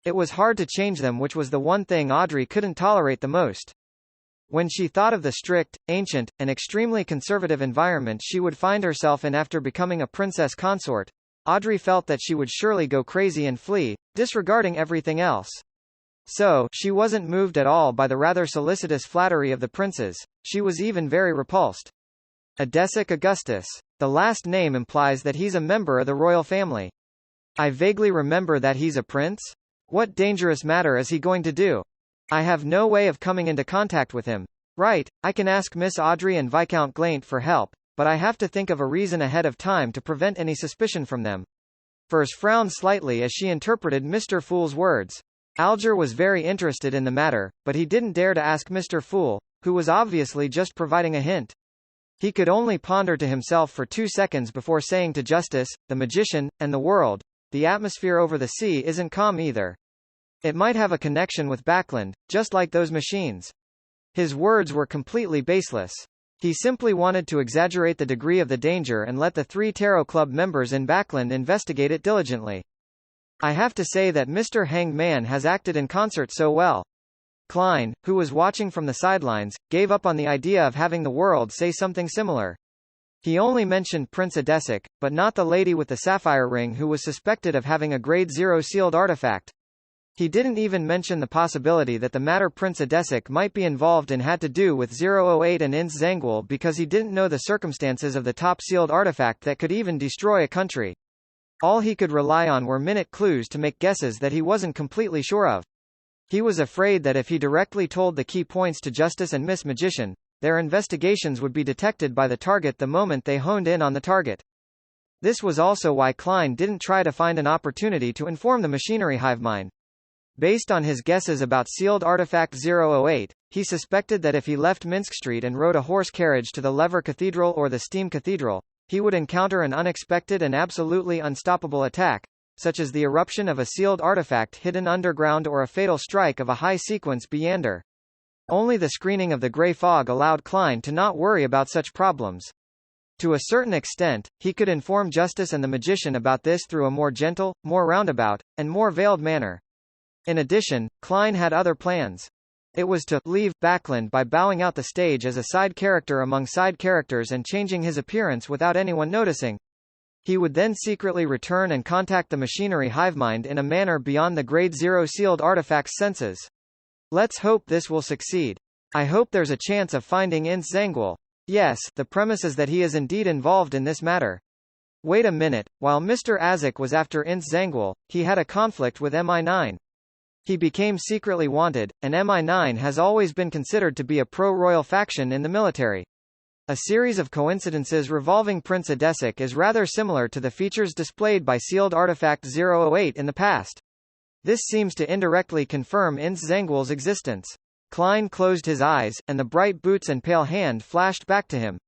It was hard to change them, which was the one thing Audrey couldn't tolerate the most. When she thought of the strict, ancient, and extremely conservative environment she would find herself in after becoming a princess consort, Audrey felt that she would surely go crazy and flee, disregarding everything else. So, she wasn't moved at all by the rather solicitous flattery of the princes. She was even very repulsed. Adesic Augustus. The last name implies that he's a member of the royal family. I vaguely remember that he's a prince? What dangerous matter is he going to do? I have no way of coming into contact with him. Right, I can ask Miss Audrey and Viscount Glaint for help, but I have to think of a reason ahead of time to prevent any suspicion from them. Furs frowned slightly as she interpreted Mr. Fool's words. Alger was very interested in the matter, but he didn't dare to ask Mr. Fool, who was obviously just providing a hint. He could only ponder to himself for 2 seconds before saying to Justice, the Magician, and the World, "The atmosphere over the sea isn't calm either. It might have a connection with Backlund, just like those machines." His words were completely baseless. He simply wanted to exaggerate the degree of the danger and let the 3 Tarot Club members in Backlund investigate it diligently. I have to say that Mr. Hanged Man has acted in concert so well. Klein, who was watching from the sidelines, gave up on the idea of having the world say something similar. He only mentioned Prince Adesic, but not the lady with the sapphire ring who was suspected of having a Grade 0 sealed artifact. He didn't even mention the possibility that the matter Prince Adesic might be involved in had to do with 008 and Ince Zangul because he didn't know the circumstances of the top sealed artifact that could even destroy a country. All he could rely on were minute clues to make guesses that he wasn't completely sure of. He was afraid that if he directly told the key points to Justice and Miss Magician, their investigations would be detected by the target the moment they honed in on the target. This was also why Klein didn't try to find an opportunity to inform the machinery hivemind. Based on his guesses about sealed artifact 008, he suspected that if he left Minsk Street and rode a horse carriage to the Lever Cathedral or the Steam Cathedral, he would encounter an unexpected and absolutely unstoppable attack, such as the eruption of a sealed artifact hidden underground or a fatal strike of a high-sequence Beyonder. Only the screening of the grey fog allowed Klein to not worry about such problems. To a certain extent, he could inform Justice and the Magician about this through a more gentle, more roundabout, and more veiled manner. In addition, Klein had other plans. It was to leave Backlund by bowing out the stage as a side character among side characters and changing his appearance without anyone noticing. He would then secretly return and contact the machinery hivemind in a manner beyond the Grade 0 sealed artifact's senses. Let's hope this will succeed. I hope there's a chance of finding Ince Zangul. Yes, the premise is that he is indeed involved in this matter. Wait a minute, while Mr. Azik was after Ince Zangul, he had a conflict with MI9. He became secretly wanted, and MI9 has always been considered to be a pro-royal faction in the military. A series of coincidences revolving Prince Adesic is rather similar to the features displayed by sealed artifact 008 in the past. This seems to indirectly confirm Ince Zangul's existence. Klein closed his eyes, and the bright boots and pale hand flashed back to him.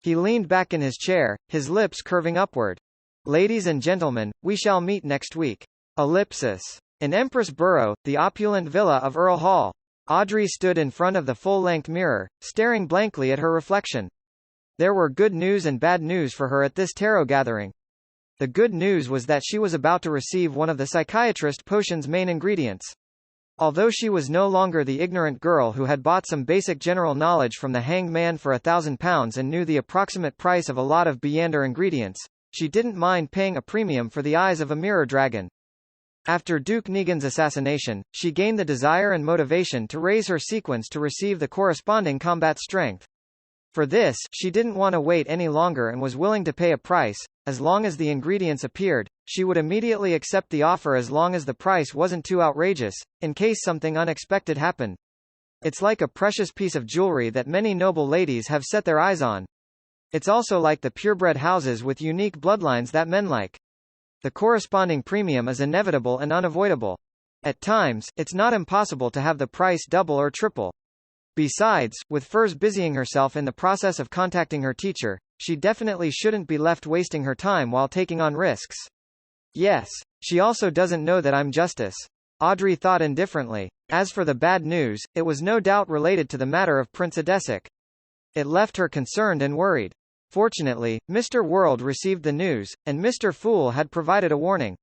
He leaned back in his chair, his lips curving upward. Ladies and gentlemen, we shall meet next week. Ellipsis. In Empress Borough, the opulent villa of Earl Hall. Audrey stood in front of the full-length mirror, staring blankly at her reflection. There were good news and bad news for her at this tarot gathering. The good news was that she was about to receive one of the psychiatrist potion's main ingredients. Although she was no longer the ignorant girl who had bought some basic general knowledge from the hanged man for £1,000 and knew the approximate price of a lot of Beyonder ingredients, she didn't mind paying a premium for the eyes of a mirror dragon. After Duke Negan's assassination, she gained the desire and motivation to raise her sequence to receive the corresponding combat strength. For this, she didn't want to wait any longer and was willing to pay a price. As long as the ingredients appeared, she would immediately accept the offer as long as the price wasn't too outrageous, in case something unexpected happened. It's like a precious piece of jewelry that many noble ladies have set their eyes on. It's also like the purebred houses with unique bloodlines that men like. The corresponding premium is inevitable and unavoidable. At times, it's not impossible to have the price double or triple. Besides, with Furs busying herself in the process of contacting her teacher, she definitely shouldn't be left wasting her time while taking on risks. Yes. She also doesn't know that I'm Justice. Audrey thought indifferently. As for the bad news, it was no doubt related to the matter of Prince Adesic. It left her concerned and worried. Fortunately, Mr. World received the news, and Mr. Fool had provided a warning.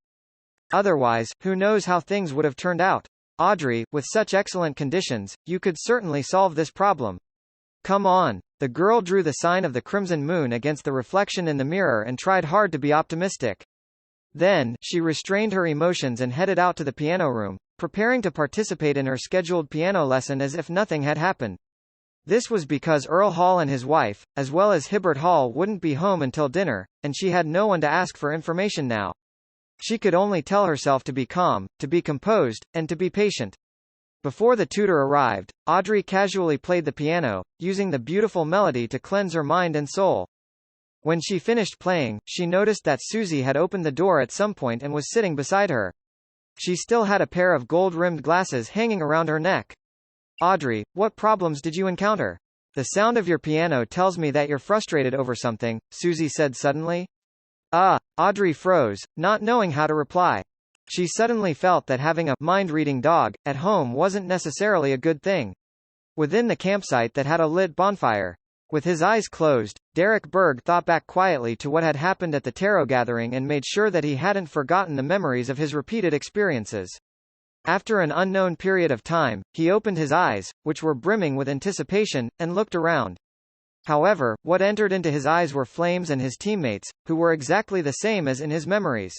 Otherwise, who knows how things would have turned out. Audrey, with such excellent conditions, you could certainly solve this problem. Come on. The girl drew the sign of the crimson moon against the reflection in the mirror and tried hard to be optimistic. Then, she restrained her emotions and headed out to the piano room, preparing to participate in her scheduled piano lesson as if nothing had happened. This was because Earl Hall and his wife, as well as Hibbert Hall, wouldn't be home until dinner, and she had no one to ask for information now. She could only tell herself to be calm, to be composed, and to be patient. Before the tutor arrived, Audrey casually played the piano, using the beautiful melody to cleanse her mind and soul. When she finished playing, she noticed that Susie had opened the door at some point and was sitting beside her. She still had a pair of gold-rimmed glasses hanging around her neck. Audrey, what problems did you encounter? The sound of your piano tells me that you're frustrated over something, Susie said suddenly. Audrey froze, not knowing how to reply. She suddenly felt that having a mind-reading dog at home wasn't necessarily a good thing. Within the campsite that had a lit bonfire. With his eyes closed, Derek Berg thought back quietly to what had happened at the tarot gathering and made sure that he hadn't forgotten the memories of his repeated experiences. After an unknown period of time, he opened his eyes, which were brimming with anticipation, and looked around. However, what entered into his eyes were Flames and his teammates, who were exactly the same as in his memories.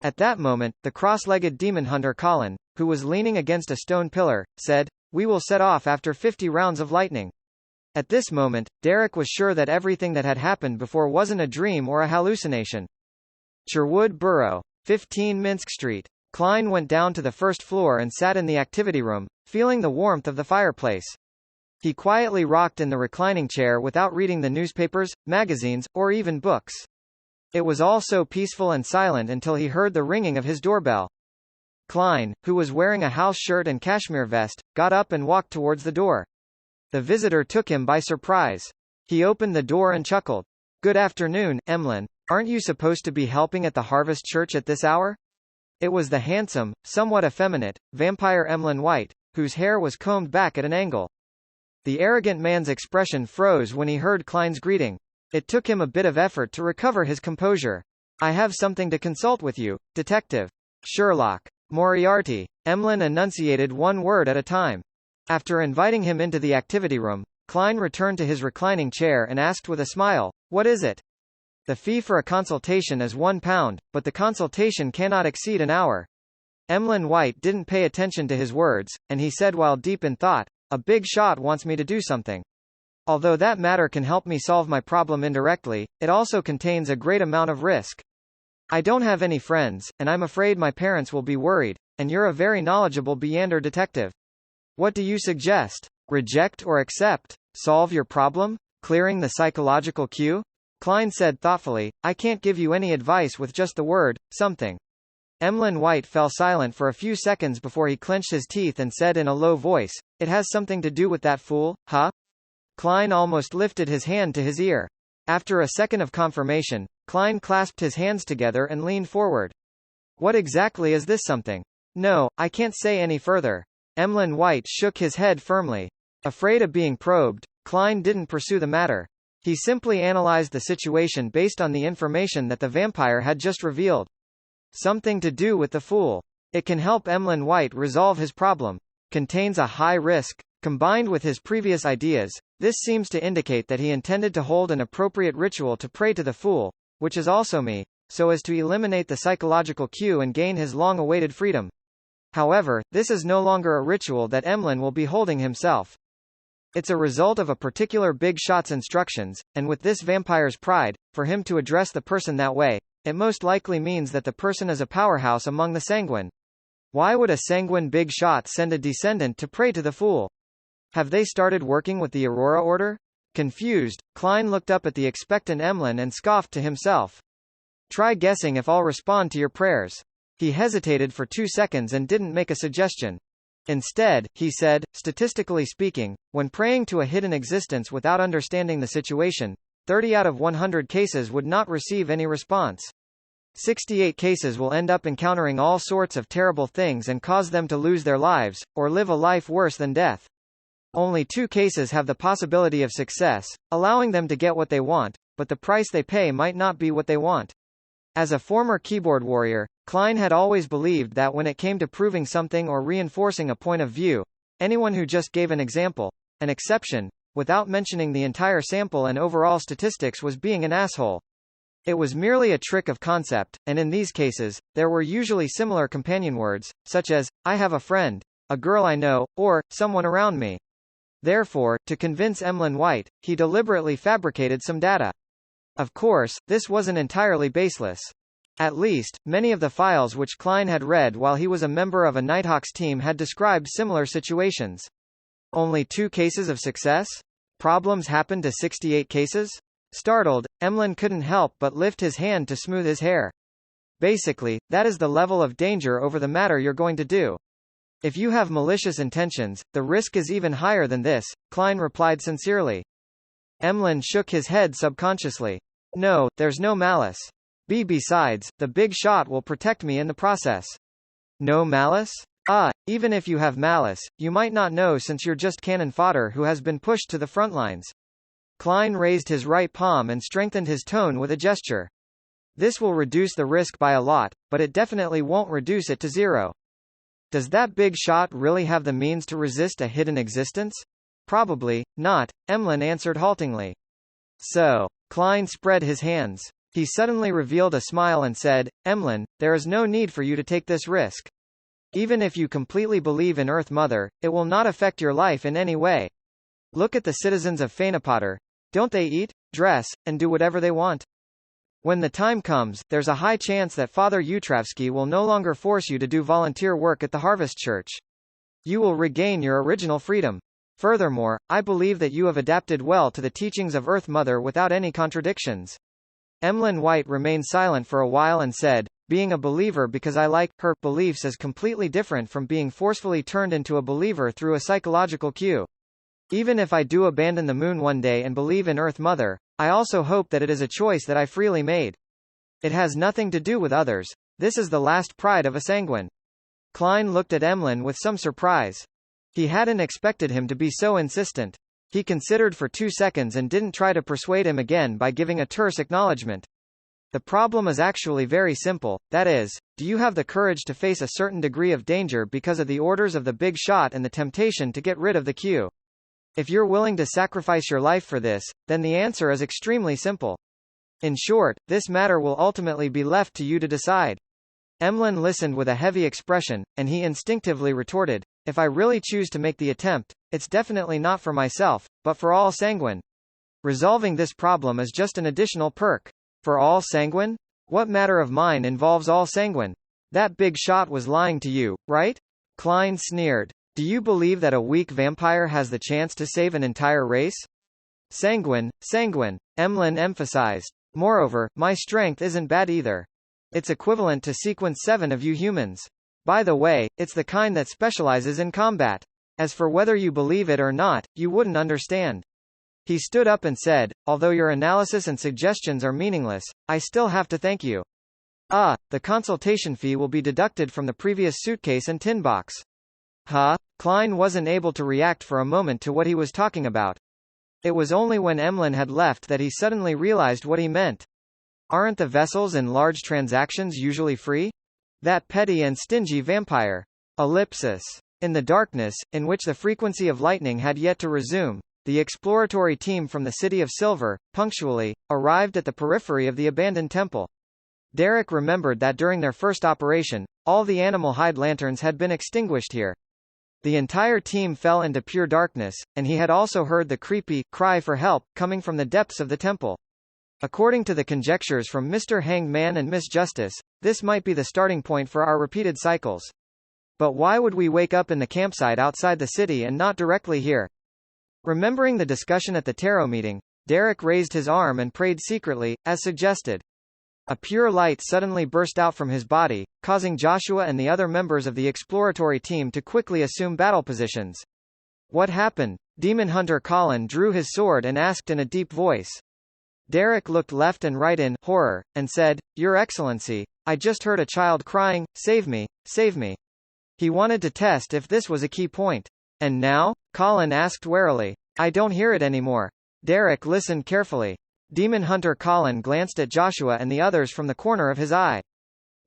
At that moment, the cross-legged demon hunter Colin, who was leaning against a stone pillar, said, "We will set off after 50 rounds of lightning." At this moment, Derek was sure that everything that had happened before wasn't a dream or a hallucination. Sherwood Borough, 15 Minsk Street. Klein went down to the first floor and sat in the activity room, feeling the warmth of the fireplace. He quietly rocked in the reclining chair without reading the newspapers, magazines, or even books. It was all so peaceful and silent until he heard the ringing of his doorbell. Klein, who was wearing a house shirt and cashmere vest, got up and walked towards the door. The visitor took him by surprise. He opened the door and chuckled. "Good afternoon, Emlyn. Aren't you supposed to be helping at the Harvest Church at this hour?" It was the handsome, somewhat effeminate, vampire Emlyn White, whose hair was combed back at an angle. The arrogant man's expression froze when he heard Klein's greeting. It took him a bit of effort to recover his composure. "I have something to consult with you, Detective Sherlock Moriarty." Emlyn enunciated one word at a time. After inviting him into the activity room, Klein returned to his reclining chair and asked with a smile, "What is it?" "The fee for a consultation is £1, but the consultation cannot exceed an hour." Emlyn White didn't pay attention to his words, and he said while deep in thought, "A big shot wants me to do something. Although that matter can help me solve my problem indirectly, it also contains a great amount of risk. I don't have any friends, and I'm afraid my parents will be worried, and you're a very knowledgeable Beander detective. What do you suggest? Reject or accept? Solve your problem? Clearing the psychological cue?" Klein said thoughtfully, "I can't give you any advice with just the word, something." Emlyn White fell silent for a few seconds before he clenched his teeth and said in a low voice, "It has something to do with that fool, huh?" Klein almost lifted his hand to his ear. After a second of confirmation, Klein clasped his hands together and leaned forward. "What exactly is this something?" "No, I can't say any further." Emlyn White shook his head firmly. Afraid of being probed, Klein didn't pursue the matter. He simply analyzed the situation based on the information that the vampire had just revealed. Something to do with the fool. It can help Emlyn White resolve his problem. Contains a high risk. Combined with his previous ideas, this seems to indicate that he intended to hold an appropriate ritual to pray to the fool, which is also me, so as to eliminate the psychological cue and gain his long-awaited freedom. However, this is no longer a ritual that Emlyn will be holding himself. It's a result of a particular big shot's instructions, and with this vampire's pride, for him to address the person that way, it most likely means that the person is a powerhouse among the sanguine. Why would a sanguine big shot send a descendant to pray to the fool? Have they started working with the Aurora Order? Confused, Klein looked up at the expectant Emlyn and scoffed to himself. "Try guessing if I'll respond to your prayers." He hesitated for 2 seconds and didn't make a suggestion. Instead, he said, "Statistically speaking, when praying to a hidden existence without understanding the situation, 30 out of 100 cases would not receive any response. 68 cases will end up encountering all sorts of terrible things and cause them to lose their lives, or live a life worse than death. Only 2 cases have the possibility of success, allowing them to get what they want, but the price they pay might not be what they want." As a former keyboard warrior, Klein had always believed that when it came to proving something or reinforcing a point of view, anyone who just gave an example, an exception, without mentioning the entire sample and overall statistics was being an asshole. It was merely a trick of concept, and in these cases, there were usually similar companion words, such as, "I have a friend," "a girl I know," or, "someone around me." Therefore, to convince Emlyn White, he deliberately fabricated some data. Of course, this wasn't entirely baseless. At least, many of the files which Klein had read while he was a member of a Nighthawks team had described similar situations. Only 2 cases of success? Problems happened to 68 cases? Startled, Emlyn couldn't help but lift his hand to smooth his hair. Basically, that is the level of danger over the matter you're going to do. If you have malicious intentions, the risk is even higher than this, Klein replied sincerely. Emlyn shook his head subconsciously. "No, there's no malice. Besides, the big shot will protect me in the process." "No malice? Even if you have malice, you might not know since you're just cannon fodder who has been pushed to the front lines." Klein raised his right palm and strengthened his tone with a gesture. "This will reduce the risk by a lot, but it definitely won't reduce it to 0. Does that big shot really have the means to resist a hidden existence? Probably not, Emlyn answered haltingly. So, Klein spread his hands. He suddenly revealed a smile and said, Emlyn, there is no need for you to take this risk. Even if you completely believe in Earth Mother, it will not affect your life in any way. Look at the citizens of Fainapotter. Don't they eat, dress, and do whatever they want? When the time comes, there's a high chance that Father Utravsky will no longer force you to do volunteer work at the Harvest Church. You will regain your original freedom. Furthermore, I believe that you have adapted well to the teachings of Earth Mother without any contradictions. Emlyn White remained silent for a while and said, being a believer because I like her beliefs is completely different from being forcefully turned into a believer through a psychological cue. Even if I do abandon the moon one day and believe in Earth Mother, I also hope that it is a choice that I freely made. It has nothing to do with others. This is the last pride of a sanguine. Klein looked at Emlyn with some surprise. He hadn't expected him to be so insistent. He considered for 2 seconds and didn't try to persuade him again by giving a terse acknowledgement. The problem is actually very simple, that is, do you have the courage to face a certain degree of danger because of the orders of the big shot and the temptation to get rid of the queue? If you're willing to sacrifice your life for this, then the answer is extremely simple. In short, this matter will ultimately be left to you to decide. Emlyn listened with a heavy expression, and he instinctively retorted, if I really choose to make the attempt, it's definitely not for myself, but for all sanguine. Resolving this problem is just an additional perk. For all sanguine? What matter of mine involves all sanguine? That big shot was lying to you, right? Klein sneered. Do you believe that a weak vampire has the chance to save an entire race? Sanguine, sanguine, Emlyn emphasized. Moreover, my strength isn't bad either. It's equivalent to sequence 7 of you humans. By the way, it's the kind that specializes in combat. As for whether you believe it or not, you wouldn't understand. He stood up and said, although your analysis and suggestions are meaningless, I still have to thank you. The consultation fee will be deducted from the previous suitcase and tin box. Huh? Klein wasn't able to react for a moment to what he was talking about. It was only when Emlyn had left that he suddenly realized what he meant. Aren't the vessels and large transactions usually free? That petty and stingy vampire. Ellipsis. In the darkness, in which the frequency of lightning had yet to resume, the exploratory team from the City of Silver, punctually, arrived at the periphery of the abandoned temple. Derek remembered that during their first operation, all the animal hide lanterns had been extinguished here. The entire team fell into pure darkness, and he had also heard the creepy cry for help coming from the depths of the temple. According to the conjectures from Mr. Hanged Man and Miss Justice, this might be the starting point for our repeated cycles. But why would we wake up in the campsite outside the city and not directly here? Remembering the discussion at the tarot meeting, Derek raised his arm and prayed secretly, as suggested. A pure light suddenly burst out from his body, causing Joshua and the other members of the exploratory team to quickly assume battle positions. What happened? Demon Hunter Colin drew his sword and asked in a deep voice. Derek looked left and right in horror, and said, Your Excellency, I just heard a child crying, save me, save me. He wanted to test if this was a key point. And now? Colin asked warily. I don't hear it anymore. Derek listened carefully. Demon Hunter Colin glanced at Joshua and the others from the corner of his eye.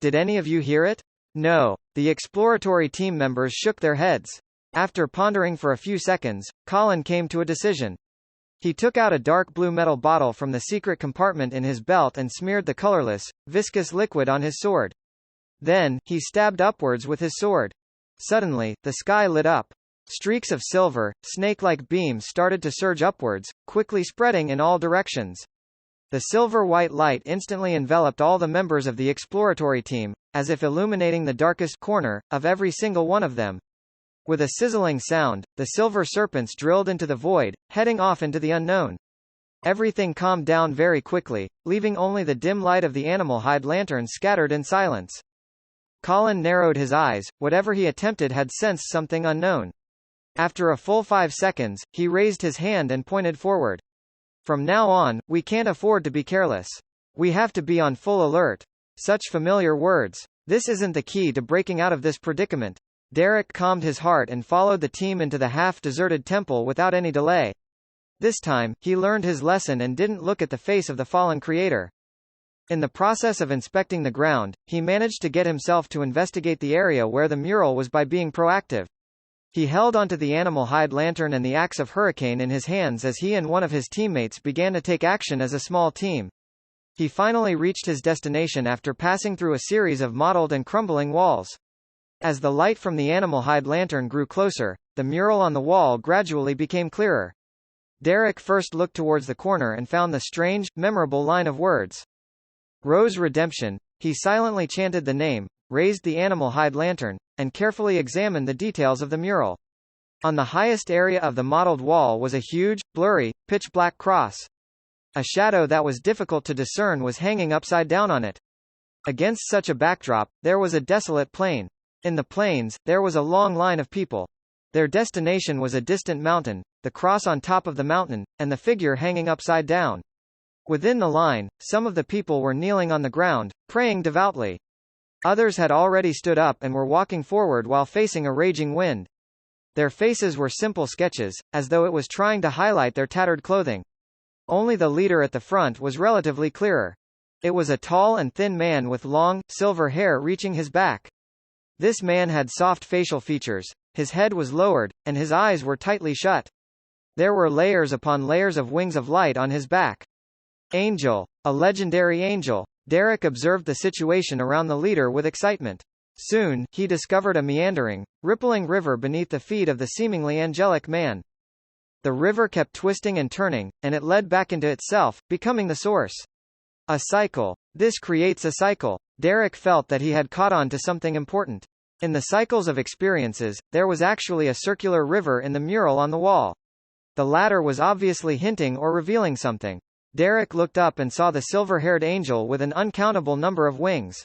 Did any of you hear it? No. The exploratory team members shook their heads. After pondering for a few seconds, Colin came to a decision. He took out a dark blue metal bottle from the secret compartment in his belt and smeared the colorless, viscous liquid on his sword. Then, he stabbed upwards with his sword. Suddenly, the sky lit up. Streaks of silver, snake-like beams started to surge upwards, quickly spreading in all directions. The silver-white light instantly enveloped all the members of the exploratory team, as if illuminating the darkest corner of every single one of them. With a sizzling sound, the silver serpents drilled into the void, heading off into the unknown. Everything calmed down very quickly, leaving only the dim light of the animal hide lantern scattered in silence. Colin narrowed his eyes. Whatever he attempted had sensed something unknown. After a full 5 seconds, he raised his hand and pointed forward. From now on, we can't afford to be careless. We have to be on full alert. Such familiar words. This isn't the key to breaking out of this predicament. Derek calmed his heart and followed the team into the half-deserted temple without any delay. This time, he learned his lesson and didn't look at the face of the fallen creator. In the process of inspecting the ground, he managed to get himself to investigate the area where the mural was by being proactive. He held onto the animal hide lantern and the axe of Hurricane in his hands as he and one of his teammates began to take action as a small team. He finally reached his destination after passing through a series of mottled and crumbling walls. As the light from the animal hide lantern grew closer, the mural on the wall gradually became clearer. Derek first looked towards the corner and found the strange, memorable line of words. Rose Redemption. He silently chanted the name, raised the animal hide lantern, and carefully examined the details of the mural. On the highest area of the mottled wall was a huge, blurry, pitch-black cross. A shadow that was difficult to discern was hanging upside down on it. Against such a backdrop, there was a desolate plain. In the plains, there was a long line of people. Their destination was a distant mountain, the cross on top of the mountain, and the figure hanging upside down. Within the line, some of the people were kneeling on the ground, praying devoutly. Others had already stood up and were walking forward while facing a raging wind. Their faces were simple sketches, as though it was trying to highlight their tattered clothing. Only the leader at the front was relatively clearer. It was a tall and thin man with long, silver hair reaching his back. This man had soft facial features, his head was lowered, and his eyes were tightly shut. There were layers upon layers of wings of light on his back. Angel. A legendary angel. Derek observed the situation around the leader with excitement. Soon, he discovered a meandering, rippling river beneath the feet of the seemingly angelic man. The river kept twisting and turning, and it led back into itself, becoming the source. A cycle. This creates a cycle. Derek felt that he had caught on to something important. In the cycles of experiences, there was actually a circular river in the mural on the wall. The latter was obviously hinting or revealing something. Derek looked up and saw the silver-haired angel with an uncountable number of wings.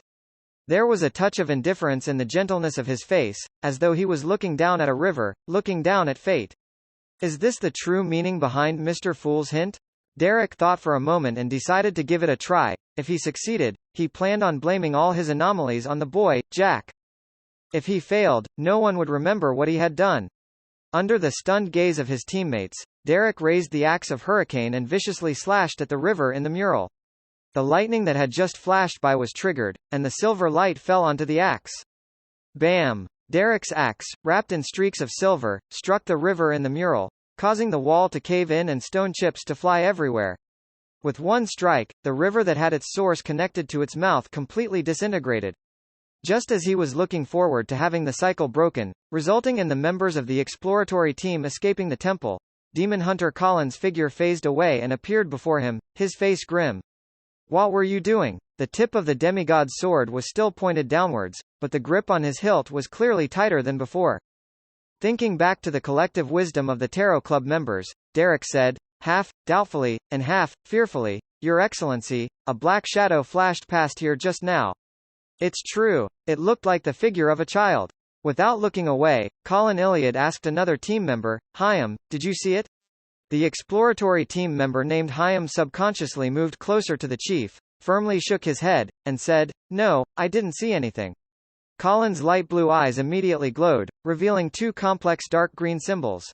There was a touch of indifference in the gentleness of his face, as though he was looking down at a river, looking down at fate. Is this the true meaning behind Mr. Fool's hint? Derek thought for a moment and decided to give it a try. If he succeeded, he planned on blaming all his anomalies on the boy, Jack. If he failed, no one would remember what he had done. Under the stunned gaze of his teammates, Derek raised the axe of Hurricane and viciously slashed at the river in the mural. The lightning that had just flashed by was triggered, and the silver light fell onto the axe. Bam! Derek's axe, wrapped in streaks of silver, struck the river in the mural, causing the wall to cave in and stone chips to fly everywhere. With one strike, the river that had its source connected to its mouth completely disintegrated. Just as he was looking forward to having the cycle broken, resulting in the members of the exploratory team escaping the temple, Demon Hunter Colin's figure phased away and appeared before him, his face grim. What were you doing? The tip of the demigod's sword was still pointed downwards, but the grip on his hilt was clearly tighter than before. Thinking back to the collective wisdom of the Tarot Club members, Derek said, half doubtfully, and half fearfully, "Your Excellency, a black shadow flashed past here just now." It's true. It looked like the figure of a child. Without looking away, Colin Iliad asked another team member, Hyam, did you see it? The exploratory team member named Hyam subconsciously moved closer to the chief, firmly shook his head, and said, No, I didn't see anything. Colin's light blue eyes immediately glowed, revealing two complex dark green symbols.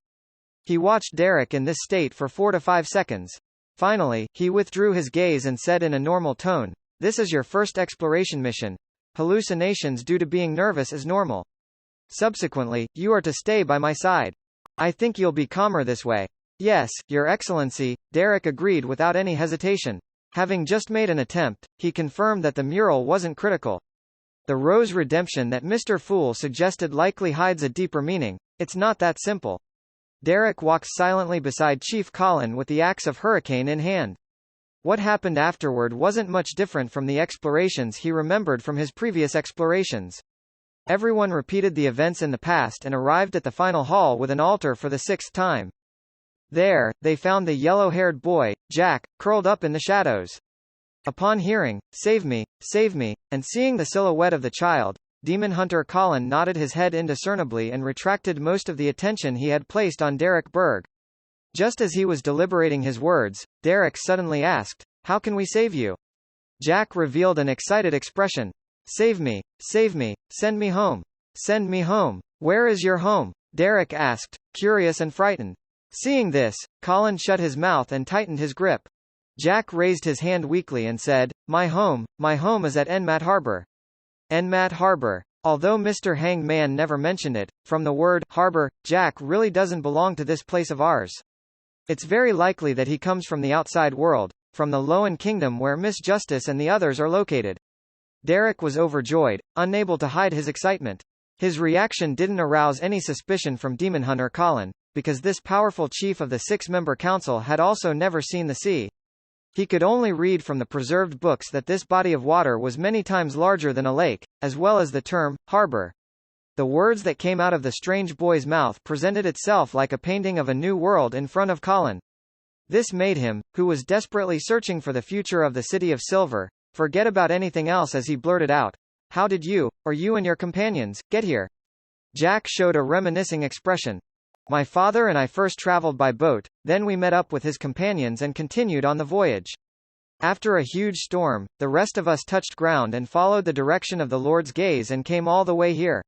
He watched Derek in this state for 4 to 5 seconds. Finally, he withdrew his gaze and said in a normal tone, This is your first exploration mission. Hallucinations due to being nervous is normal. Subsequently, you are to stay by my side. I think you'll be calmer this way. Yes, Your Excellency, Derek agreed without any hesitation. Having just made an attempt, he confirmed that the mural wasn't critical. The Rose Redemption that Mr. Fool suggested likely hides a deeper meaning. It's not that simple. Derek walked silently beside Chief Colin with the axe of Hurricane in hand. What happened afterward wasn't much different from the explorations he remembered from his previous explorations. Everyone repeated the events in the past and arrived at the final hall with an altar for the 6th time. There, they found the yellow-haired boy, Jack, curled up in the shadows. Upon hearing, save me, and seeing the silhouette of the child, Demon Hunter Colin nodded his head indiscernibly and retracted most of the attention he had placed on Derek Berg. Just as he was deliberating his words, Derek suddenly asked, How can we save you? Jack revealed an excited expression. Save me, send me home. Send me home. Where is your home? Derek asked, curious and frightened. Seeing this, Colin shut his mouth and tightened his grip. Jack raised his hand weakly and said, my home is at Enmat Harbor. Enmat Harbor. Although Mr. Hanged Man never mentioned it, from the word harbor, Jack really doesn't belong to this place of ours. It's very likely that he comes from the outside world, from the Lowen Kingdom where Miss Justice and the others are located. Derek was overjoyed, unable to hide his excitement. His reaction didn't arouse any suspicion from Demon Hunter Colin, because this powerful chief of the six-member council had also never seen the sea. He could only read from the preserved books that this body of water was many times larger than a lake, as well as the term, harbor. The words that came out of the strange boy's mouth presented itself like a painting of a new world in front of Colin. This made him, who was desperately searching for the future of the City of Silver, forget about anything else as he blurted out, how did you, or you and your companions, get here? Jack showed a reminiscing expression. My father and I first traveled by boat, then we met up with his companions and continued on the voyage. After a huge storm, the rest of us touched ground and followed the direction of the Lord's gaze and came all the way here.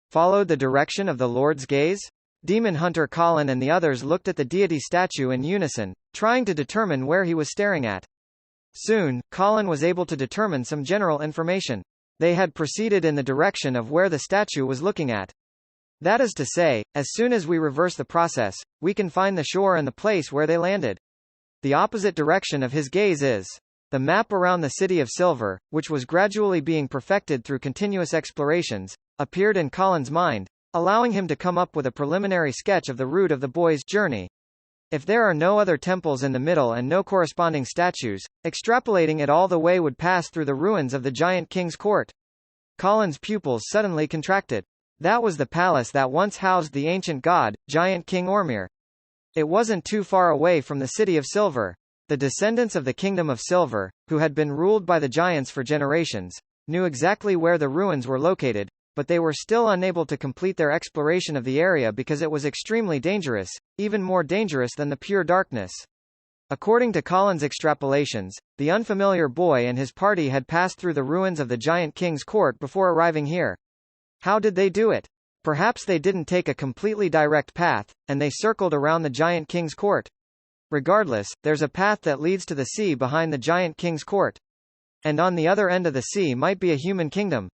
Followed the direction of the Lord's gaze? Demon Hunter Colin and the others looked at the deity statue in unison, trying to determine where he was staring at. Soon, Colin was able to determine some general information. They had proceeded in the direction of where the statue was looking at. That is to say, as soon as we reverse the process, we can find the shore and the place where they landed. The opposite direction of his gaze is. The map around the City of Silver, which was gradually being perfected through continuous explorations, appeared in Colin's mind, allowing him to come up with a preliminary sketch of the route of the boy's journey. If there are no other temples in the middle and no corresponding statues, extrapolating it all the way would pass through the ruins of the Giant King's court. Colin's pupils suddenly contracted. That was the palace that once housed the ancient god, Giant King Ormir. It wasn't too far away from the City of Silver. The descendants of the Kingdom of Silver, who had been ruled by the giants for generations, knew exactly where the ruins were located, but they were still unable to complete their exploration of the area because it was extremely dangerous, even more dangerous than the pure darkness. According to Colin's extrapolations, the unfamiliar boy and his party had passed through the ruins of the Giant King's court before arriving here. How did they do it? Perhaps they didn't take a completely direct path, and they circled around the Giant King's court. Regardless, there's a path that leads to the sea behind the Giant King's court. And on the other end of the sea might be a human kingdom.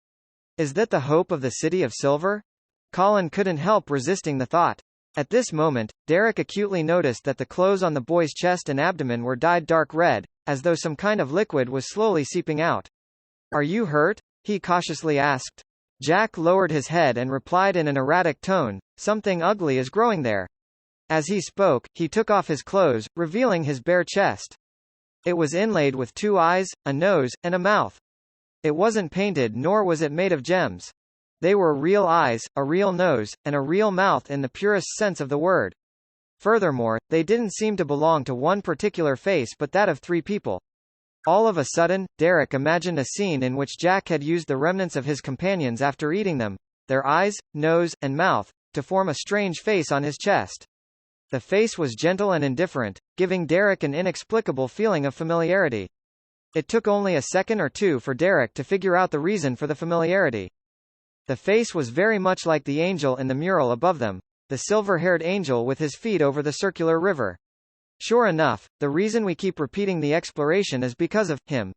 Is that the hope of the City of Silver? Colin couldn't help resisting the thought. At this moment, Derek acutely noticed that the clothes on the boy's chest and abdomen were dyed dark red, as though some kind of liquid was slowly seeping out. Are you hurt? He cautiously asked. Jack lowered his head and replied in an erratic tone, something ugly is growing there. As he spoke, he took off his clothes, revealing his bare chest. It was inlaid with 2 eyes, a nose, and a mouth. It wasn't painted nor was it made of gems. They were real eyes, a real nose, and a real mouth in the purest sense of the word. Furthermore, they didn't seem to belong to one particular face but that of 3 people. All of a sudden, Derek imagined a scene in which Jack had used the remnants of his companions after eating them, their eyes, nose, and mouth, to form a strange face on his chest. The face was gentle and indifferent, giving Derek an inexplicable feeling of familiarity. It took only a second or two for Derek to figure out the reason for the familiarity. The face was very much like the angel in the mural above them, the silver-haired angel with his feet over the circular river. Sure enough, the reason we keep repeating the exploration is because of him.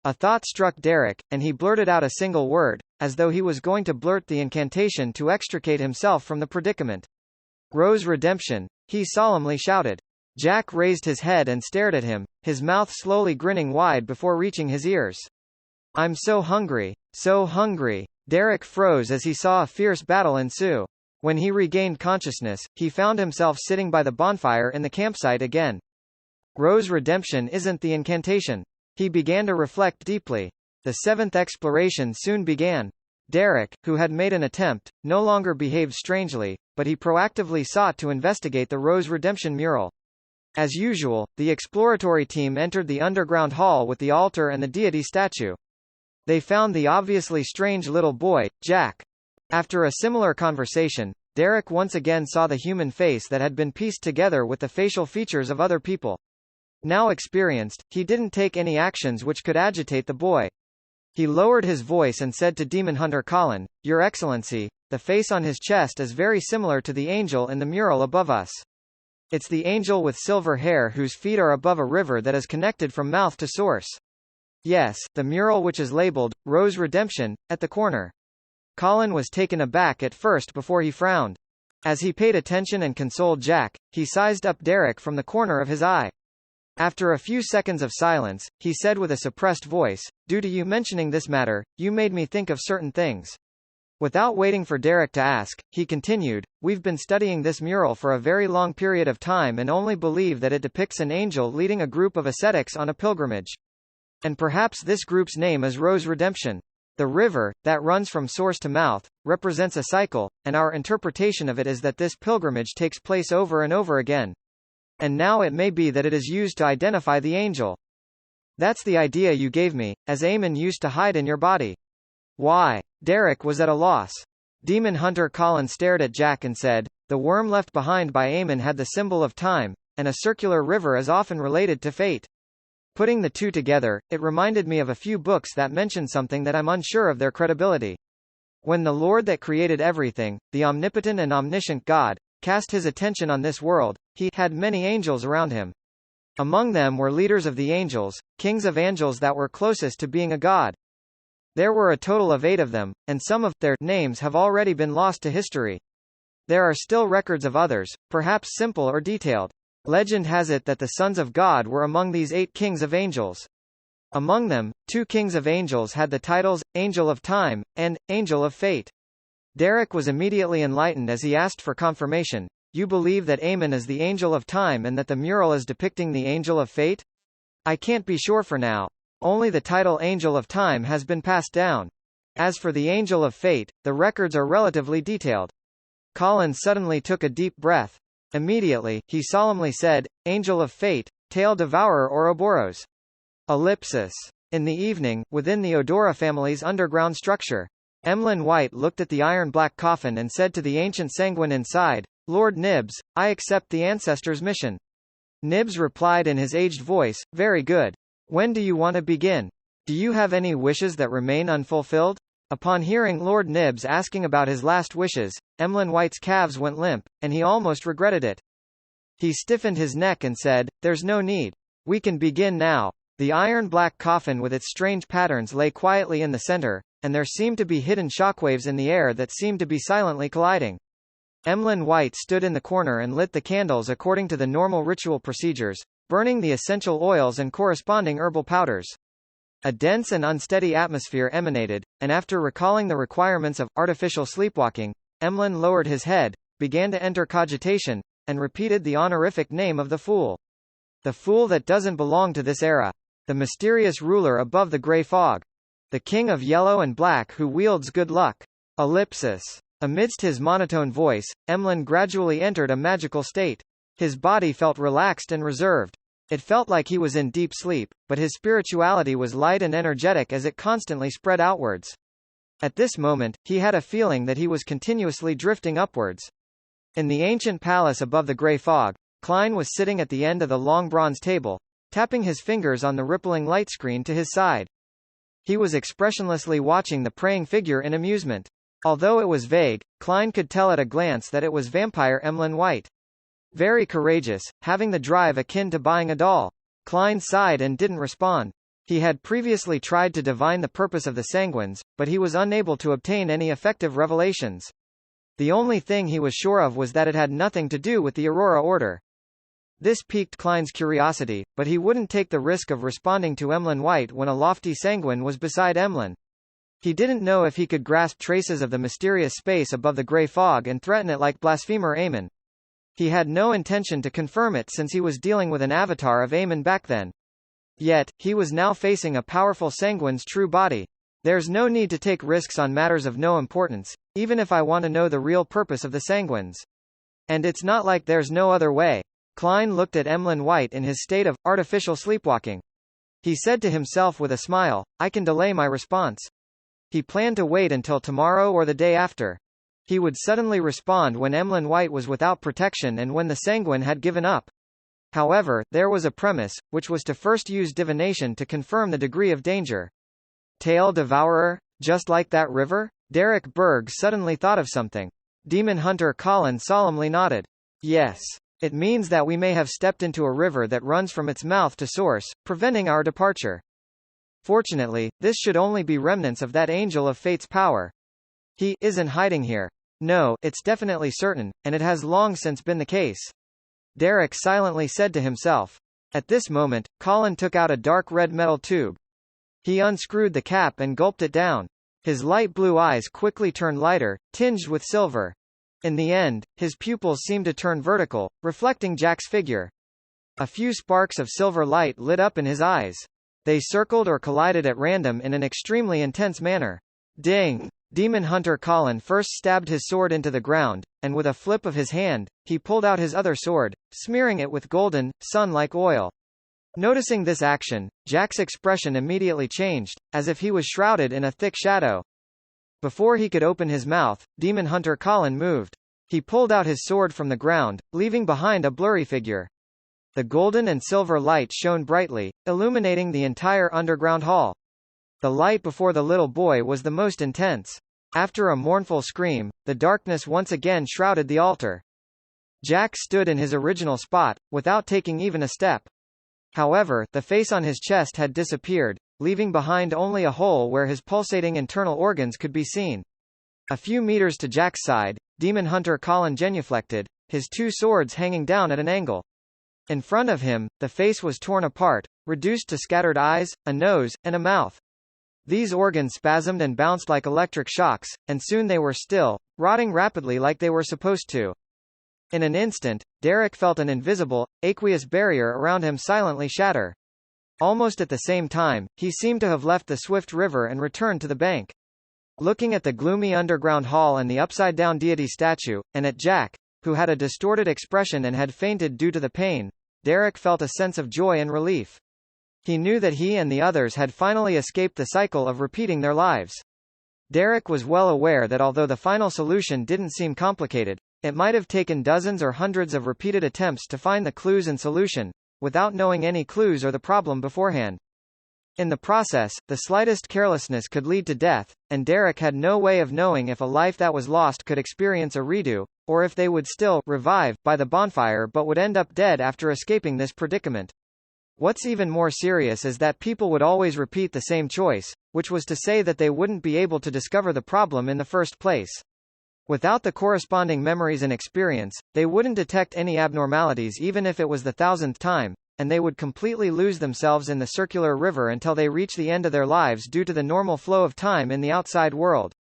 A thought struck Derek, and he blurted out a single word, as though he was going to blurt the incantation to extricate himself from the predicament. Rose Redemption, he solemnly shouted. Jack raised his head and stared at him, his mouth slowly grinning wide before reaching his ears. I'm so hungry, so hungry. Derek froze as he saw a fierce battle ensue. When he regained consciousness, he found himself sitting by the bonfire in the campsite again. Rose Redemption isn't the incantation. He began to reflect deeply. The 7th exploration soon began. Derek, who had made an attempt, no longer behaved strangely, but he proactively sought to investigate the Rose Redemption mural. As usual, the exploratory team entered the underground hall with the altar and the deity statue. They found the obviously strange little boy, Jack. After a similar conversation, Derek once again saw the human face that had been pieced together with the facial features of other people. Now experienced, he didn't take any actions which could agitate the boy. He lowered his voice and said to Demon Hunter Colin, Your Excellency, the face on his chest is very similar to the angel in the mural above us. It's the angel with silver hair whose feet are above a river that is connected from mouth to source. Yes, the mural which is labeled, Rose Redemption, at the corner. Colin was taken aback at first before he frowned. As he paid attention and consoled Jack, he sized up Derek from the corner of his eye. After a few seconds of silence, he said with a suppressed voice, "Due to you mentioning this matter, you made me think of certain things." Without waiting for Derek to ask, he continued, "We've been studying this mural for a very long period of time and only believe that it depicts an angel leading a group of ascetics on a pilgrimage. And perhaps this group's name is Rose Redemption. The river, that runs from source to mouth, represents a cycle, and our interpretation of it is that this pilgrimage takes place over and over again. And now it may be that it is used to identify the angel. That's the idea you gave me, as Aemon used to hide in your body." "Why?" Derek was at a loss. Demon Hunter Colin stared at Jack and said, "The worm left behind by Aemon had the symbol of time, and a circular river is often related to fate. Putting the two together, it reminded me of a few books that mention something that I'm unsure of their credibility. When the Lord that created everything, the omnipotent and omniscient God, cast his attention on this world, he had many angels around him. Among them were leaders of the angels, kings of angels that were closest to being a god. There were a total of 8 of them, and some of their names have already been lost to history. There are still records of others, perhaps simple or detailed. Legend has it that the sons of God were among these 8 kings of angels. Among them, 2 kings of angels had the titles, Angel of Time, and Angel of Fate." Derek was immediately enlightened as he asked for confirmation. "You believe that Aemon is the Angel of Time and that the mural is depicting the Angel of Fate?" "I can't be sure for now. Only the title Angel of Time has been passed down. As for the Angel of Fate, the records are relatively detailed." Colin suddenly took a deep breath. Immediately, he solemnly said, "Angel of Fate, Tail Devourer or Ouroboros." Ellipsis. In the evening, within the Odora family's underground structure, Emlyn White looked at the iron-black coffin and said to the ancient sanguine inside, "Lord Nibs, I accept the ancestors' mission." Nibs replied in his aged voice, "Very good. When do you want to begin? Do you have any wishes that remain unfulfilled?" Upon hearing Lord Nibs asking about his last wishes, Emlyn White's calves went limp, and he almost regretted it. He stiffened his neck and said, "There's no need. We can begin now." The iron-black coffin with its strange patterns lay quietly in the center, and there seemed to be hidden shockwaves in the air that seemed to be silently colliding. Emlyn White stood in the corner and lit the candles according to the normal ritual procedures, burning the essential oils and corresponding herbal powders. A dense and unsteady atmosphere emanated, and after recalling the requirements of artificial sleepwalking, Emlyn lowered his head, began to enter cogitation, and repeated the honorific name of the Fool. The Fool that doesn't belong to this era. The mysterious ruler above the grey fog. The king of yellow and black who wields good luck. Ellipsis. Amidst his monotone voice, Emlyn gradually entered a magical state. His body felt relaxed and reserved. It felt like he was in deep sleep, but his spirituality was light and energetic as it constantly spread outwards. At this moment, he had a feeling that he was continuously drifting upwards. In the ancient palace above the grey fog, Klein was sitting at the end of the long bronze table, tapping his fingers on the rippling light screen to his side. He was expressionlessly watching the praying figure in amusement. Although it was vague, Klein could tell at a glance that it was vampire Emlyn White. Very courageous, having the drive akin to buying a doll. Klein sighed and didn't respond. He had previously tried to divine the purpose of the Sanguines, but he was unable to obtain any effective revelations. The only thing he was sure of was that it had nothing to do with the Aurora Order. This piqued Klein's curiosity, but he wouldn't take the risk of responding to Emlyn White when a lofty Sanguine was beside Emlyn. He didn't know if he could grasp traces of the mysterious space above the grey fog and threaten it like blasphemer Aemon. He had no intention to confirm it since he was dealing with an avatar of Aemon back then. Yet, he was now facing a powerful Sanguine's true body. There's no need to take risks on matters of no importance, even if I want to know the real purpose of the Sanguines. And it's not like there's no other way. Klein looked at Emlyn White in his state of artificial sleepwalking. He said to himself with a smile, "I can delay my response." He planned to wait until tomorrow or the day after. He would suddenly respond when Emlyn White was without protection and when the Sanguine had given up. However, there was a premise, which was to first use divination to confirm the degree of danger. Tail Devourer? Just like that river? Derek Berg suddenly thought of something. Demon Hunter Colin solemnly nodded. Yes. It means that we may have stepped into a river that runs from its mouth to source, preventing our departure. Fortunately, this should only be remnants of that angel of fate's power. He isn't hiding here. No, it's definitely certain, and it has long since been the case. Derek silently said to himself. At this moment, Colin took out a dark red metal tube. He unscrewed the cap and gulped it down. His light blue eyes quickly turned lighter, tinged with silver. In the end, his pupils seemed to turn vertical, reflecting Jack's figure. A few sparks of silver light lit up in his eyes. They circled or collided at random in an extremely intense manner. Ding! Demon Hunter Colin first stabbed his sword into the ground, and with a flip of his hand, he pulled out his other sword, smearing it with golden, sun-like oil. Noticing this action, Jack's expression immediately changed, as if he was shrouded in a thick shadow. Before he could open his mouth, Demon Hunter Colin moved. He pulled out his sword from the ground, leaving behind a blurry figure. The golden and silver light shone brightly, illuminating the entire underground hall. The light before the little boy was the most intense. After a mournful scream, the darkness once again shrouded the altar. Jack stood in his original spot, without taking even a step. However, the face on his chest had disappeared, leaving behind only a hole where his pulsating internal organs could be seen. A few meters to Jack's side, Demon Hunter Colin genuflected, his two swords hanging down at an angle. In front of him, the face was torn apart, reduced to scattered eyes, a nose, and a mouth. These organs spasmed and bounced like electric shocks, and soon they were still, rotting rapidly like they were supposed to. In an instant, Derek felt an invisible, aqueous barrier around him silently shatter. Almost at the same time, he seemed to have left the swift river and returned to the bank. Looking at the gloomy underground hall and the upside-down deity statue, and at Jack, who had a distorted expression and had fainted due to the pain, Derek felt a sense of joy and relief. He knew that he and the others had finally escaped the cycle of repeating their lives. Derek was well aware that although the final solution didn't seem complicated, it might have taken dozens or hundreds of repeated attempts to find the clues and solution, without knowing any clues or the problem beforehand. In the process, the slightest carelessness could lead to death, and Derek had no way of knowing if a life that was lost could experience a redo, or if they would still revive by the bonfire but would end up dead after escaping this predicament. What's even more serious is that people would always repeat the same choice, which was to say that they wouldn't be able to discover the problem in the first place. Without the corresponding memories and experience, they wouldn't detect any abnormalities even if it was the 1000th time, and they would completely lose themselves in the circular river until they reach the end of their lives due to the normal flow of time in the outside world.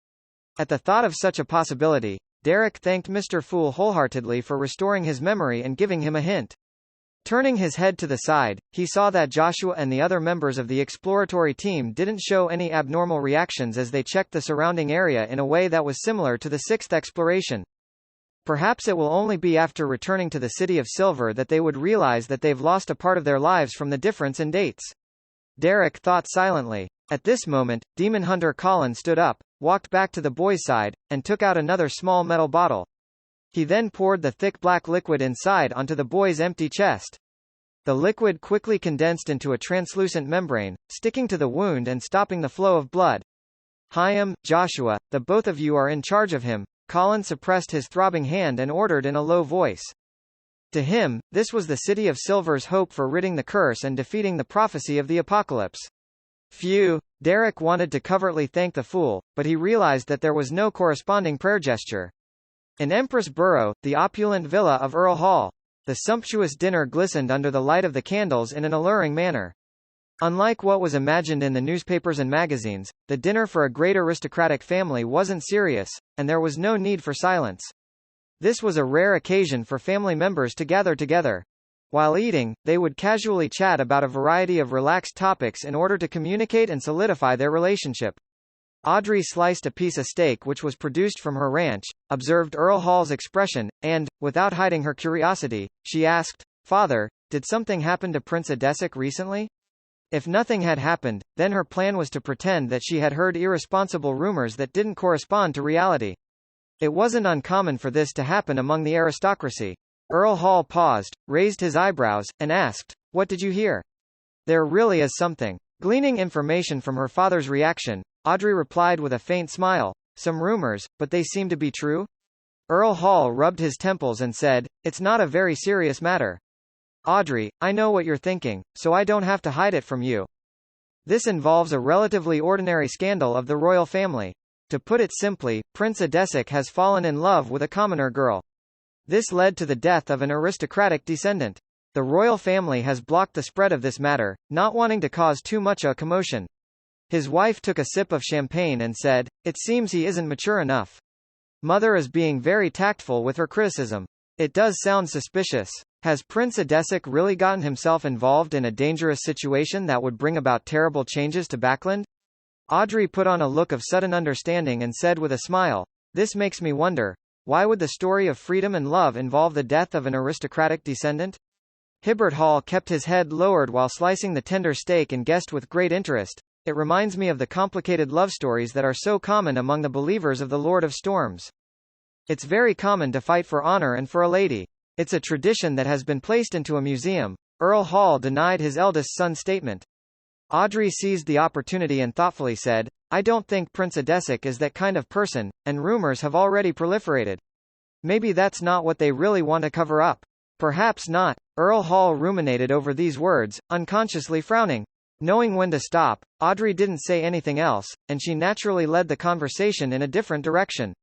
At the thought of such a possibility, Derek thanked Mr. Fool wholeheartedly for restoring his memory and giving him a hint. Turning his head to the side, he saw that Joshua and the other members of the exploratory team didn't show any abnormal reactions as they checked the surrounding area in a way that was similar to the sixth exploration. Perhaps it will only be after returning to the City of Silver that they would realize that they've lost a part of their lives from the difference in dates. Derek thought silently. At this moment, Demon Hunter Colin stood up, walked back to the boy's side, and took out another small metal bottle. He then poured the thick black liquid inside onto the boy's empty chest. The liquid quickly condensed into a translucent membrane, sticking to the wound and stopping the flow of blood. Hyam, Joshua, the both of you are in charge of him. Colin suppressed his throbbing hand and ordered in a low voice. To him, this was the City of Silver's hope for ridding the curse and defeating the prophecy of the apocalypse. Phew! Derek wanted to covertly thank the fool, but he realized that there was no corresponding prayer gesture. In Empress Borough, the opulent villa of Earl Hall, the sumptuous dinner glistened under the light of the candles in an alluring manner. Unlike what was imagined in the newspapers and magazines, the dinner for a great aristocratic family wasn't serious, and there was no need for silence. This was a rare occasion for family members to gather together. While eating, they would casually chat about a variety of relaxed topics in order to communicate and solidify their relationship. Audrey sliced a piece of steak which was produced from her ranch, observed Earl Hall's expression, and, without hiding her curiosity, she asked, "Father, did something happen to Prince Adesic recently?" If nothing had happened, then her plan was to pretend that she had heard irresponsible rumors that didn't correspond to reality. It wasn't uncommon for this to happen among the aristocracy. Earl Hall paused, raised his eyebrows, and asked, "What did you hear?" "There really is something." Gleaning information from her father's reaction, Audrey replied with a faint smile, "Some rumors, but they seem to be true?" Earl Hall rubbed his temples and said, "It's not a very serious matter. Audrey, I know what you're thinking, so I don't have to hide it from you. This involves a relatively ordinary scandal of the royal family. To put it simply, Prince Adesic has fallen in love with a commoner girl. This led to the death of an aristocratic descendant. The royal family has blocked the spread of this matter, not wanting to cause too much a commotion." His wife took a sip of champagne and said, "It seems he isn't mature enough. Mother is being very tactful with her criticism. It does sound suspicious. Has Prince Adesic really gotten himself involved in a dangerous situation that would bring about terrible changes to Backland?" Audrey put on a look of sudden understanding and said with a smile, "This makes me wonder. Why would the story of freedom and love involve the death of an aristocratic descendant?" Hibbert Hall kept his head lowered while slicing the tender steak and guessed with great interest, "It reminds me of the complicated love stories that are so common among the believers of the Lord of Storms. It's very common to fight for honor and for a lady. It's a tradition that has been placed into a museum." Earl Hall denied his eldest son's statement. Audrey seized the opportunity and thoughtfully said, "I don't think Prince Adesic is that kind of person, and rumors have already proliferated. Maybe that's not what they really want to cover up." "Perhaps not." Earl Hall ruminated over these words, unconsciously frowning. Knowing when to stop, Audrey didn't say anything else, and she naturally led the conversation in a different direction.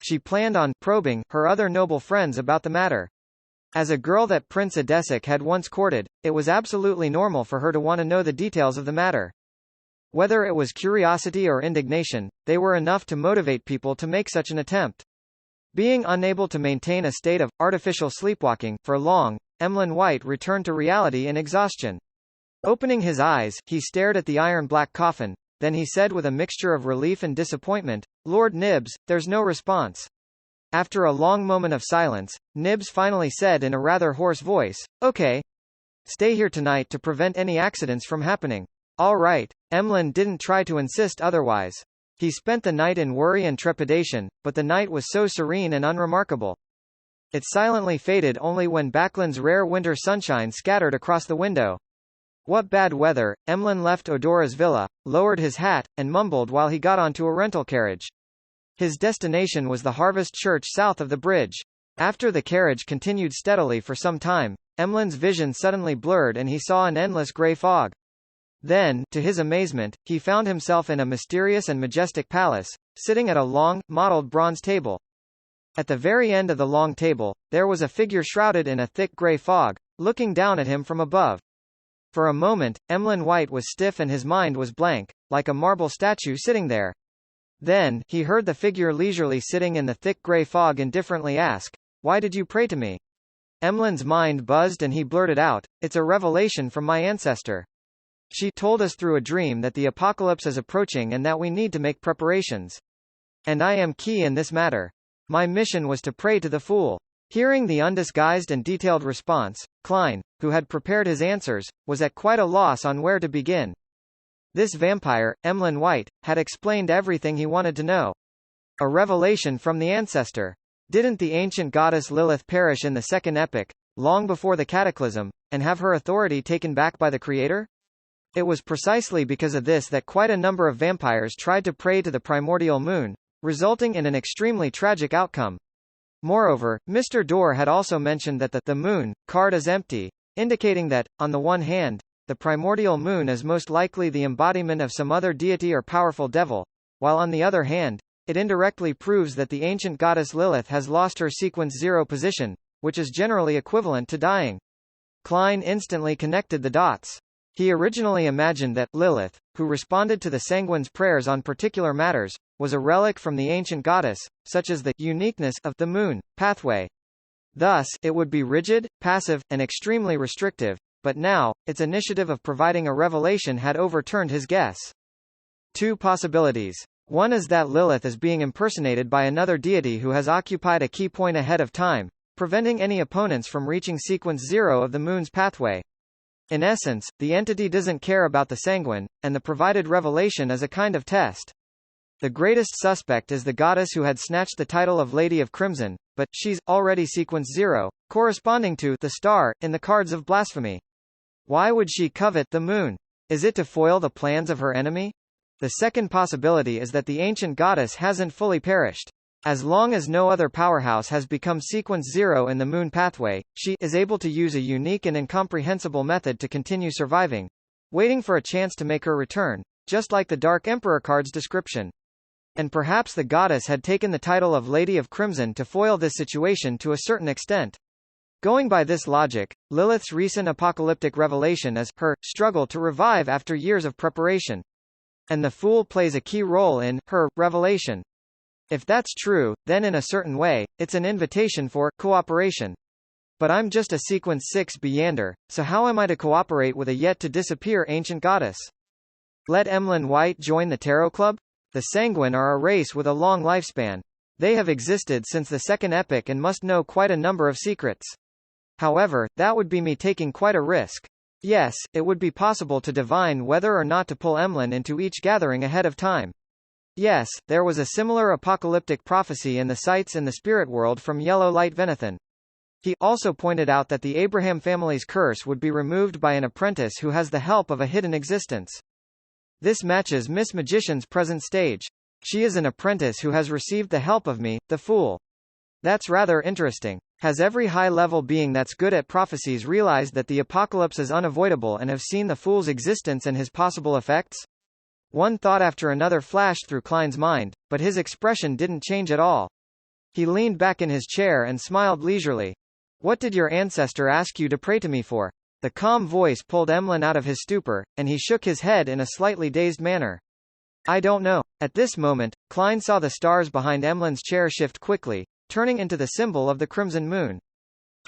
She planned on probing her other noble friends about the matter. As a girl that Prince Adesic had once courted, it was absolutely normal for her to want to know the details of the matter. Whether it was curiosity or indignation, they were enough to motivate people to make such an attempt. Being unable to maintain a state of artificial sleepwalking for long, Emlyn White returned to reality in exhaustion. Opening his eyes, he stared at the iron-black coffin, then he said with a mixture of relief and disappointment, "Lord Nibs, there's no response." After a long moment of silence, Nibs finally said in a rather hoarse voice, "Okay. Stay here tonight to prevent any accidents from happening." "All right." Emlyn didn't try to insist otherwise. He spent the night in worry and trepidation, but the night was so serene and unremarkable. It silently faded only when Backland's rare winter sunshine scattered across the window. What bad weather. Emlyn left Odora's villa, lowered his hat, and mumbled while he got onto a rental carriage. His destination was the Harvest Church south of the bridge. After the carriage continued steadily for some time, Emlyn's vision suddenly blurred and he saw an endless grey fog. Then, to his amazement, he found himself in a mysterious and majestic palace, sitting at a long, mottled bronze table. At the very end of the long table, there was a figure shrouded in a thick grey fog, looking down at him from above. For a moment, Emlyn White was stiff and his mind was blank, like a marble statue sitting there. Then, he heard the figure leisurely sitting in the thick grey fog indifferently ask, "Why did you pray to me?" Emlyn's mind buzzed and he blurted out, "It's a revelation from my ancestor. She told us through a dream that the apocalypse is approaching and that we need to make preparations. And I am key in this matter. My mission was to pray to the fool." Hearing the undisguised and detailed response, Klein, who had prepared his answers, was at quite a loss on where to begin. This vampire, Emlyn White, had explained everything he wanted to know. A revelation from the ancestor. Didn't the ancient goddess Lilith perish in the second epoch, long before the cataclysm, and have her authority taken back by the creator? It was precisely because of this that quite a number of vampires tried to pray to the primordial moon, resulting in an extremely tragic outcome. Moreover, Mr. Dorr had also mentioned that the moon card is empty, indicating that, on the one hand, the primordial moon is most likely the embodiment of some other deity or powerful devil, while on the other hand, it indirectly proves that the ancient goddess Lilith has lost her sequence 0 position, which is generally equivalent to dying. Klein instantly connected the dots. He originally imagined that Lilith, who responded to the Sanguine's prayers on particular matters, was a relic from the ancient goddess, such as the uniqueness of the moon pathway. Thus, it would be rigid, passive, and extremely restrictive, but now, its initiative of providing a revelation had overturned his guess. Two possibilities. One is that Lilith is being impersonated by another deity who has occupied a key point ahead of time, preventing any opponents from reaching sequence 0 of the moon's pathway. In essence, the entity doesn't care about the Sanguine, and the provided revelation is a kind of test. The greatest suspect is the goddess who had snatched the title of Lady of Crimson, but she's already sequence 0, corresponding to the star in the cards of blasphemy. Why would she covet the moon? Is it to foil the plans of her enemy? The second possibility is that the ancient goddess hasn't fully perished. As long as no other powerhouse has become sequence 0 in the Moon pathway, she is able to use a unique and incomprehensible method to continue surviving, waiting for a chance to make her return, just like the Dark Emperor card's description. And perhaps the goddess had taken the title of Lady of Crimson to foil this situation to a certain extent. Going by this logic, Lilith's recent apocalyptic revelation is her struggle to revive after years of preparation. And the Fool plays a key role in her revelation. If that's true, then in a certain way, it's an invitation for cooperation. But I'm just a sequence 6 Beyonder, so how am I to cooperate with a yet-to-disappear ancient goddess? Let Emlyn White join the Tarot Club? The Sanguine are a race with a long lifespan. They have existed since the Second Epoch and must know quite a number of secrets. However, that would be me taking quite a risk. Yes, it would be possible to divine whether or not to pull Emlyn into each gathering ahead of time. Yes, there was a similar apocalyptic prophecy in the sites in the spirit world from Yellow Light Venathan. He also pointed out that the Abraham family's curse would be removed by an apprentice who has the help of a hidden existence. This matches Miss Magician's present stage. She is an apprentice who has received the help of me, the Fool. That's rather interesting. Has every high-level being that's good at prophecies realized that the apocalypse is unavoidable and have seen the Fool's existence and his possible effects? One thought after another flashed through Klein's mind, but his expression didn't change at all. He leaned back in his chair and smiled leisurely. What did your ancestor ask you to pray to me for? The calm voice pulled Emlyn out of his stupor, and he shook his head in a slightly dazed manner. I don't know. At this moment, Klein saw the stars behind Emlyn's chair shift quickly, turning into the symbol of the crimson moon.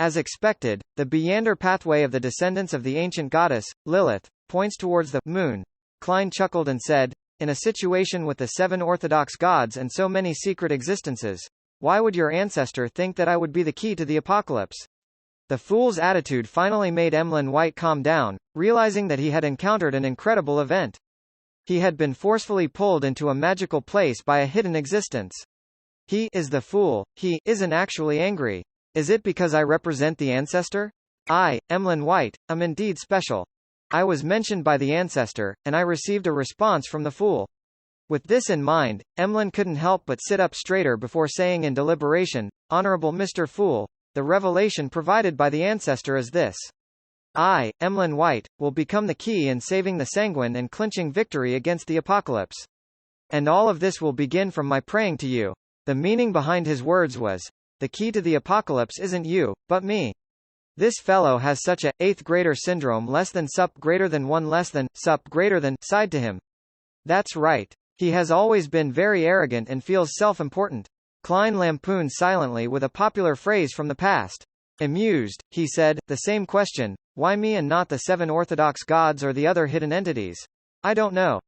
As expected, the Beyonder pathway of the descendants of the ancient goddess, Lilith, points towards the moon. Klein chuckled and said, in a situation with the 7 orthodox gods and so many secret existences, why would your ancestor think that I would be the key to the apocalypse? The Fool's attitude finally made Emlyn White calm down, realizing that he had encountered an incredible event. He had been forcefully pulled into a magical place by a hidden existence. He is the Fool. He isn't actually angry. Is it because I represent the ancestor? I, Emlyn White, am indeed special. I was mentioned by the ancestor, and I received a response from the Fool. With this in mind, Emlyn couldn't help but sit up straighter before saying in deliberation, Honorable Mr. Fool, the revelation provided by the ancestor is this. I, Emlyn White, will become the key in saving the Sanguine and clinching victory against the apocalypse. And all of this will begin from my praying to you. The meaning behind his words was, the key to the apocalypse isn't you, but me. This fellow has such a 8th grader syndrome less than sup greater than 1 less than sup greater than side to him. That's right. He has always been very arrogant and feels self-important. Klein lampooned silently with a popular phrase from the past. Amused, he said, the same question, why me and not the 7 orthodox gods or the other hidden entities? I don't know.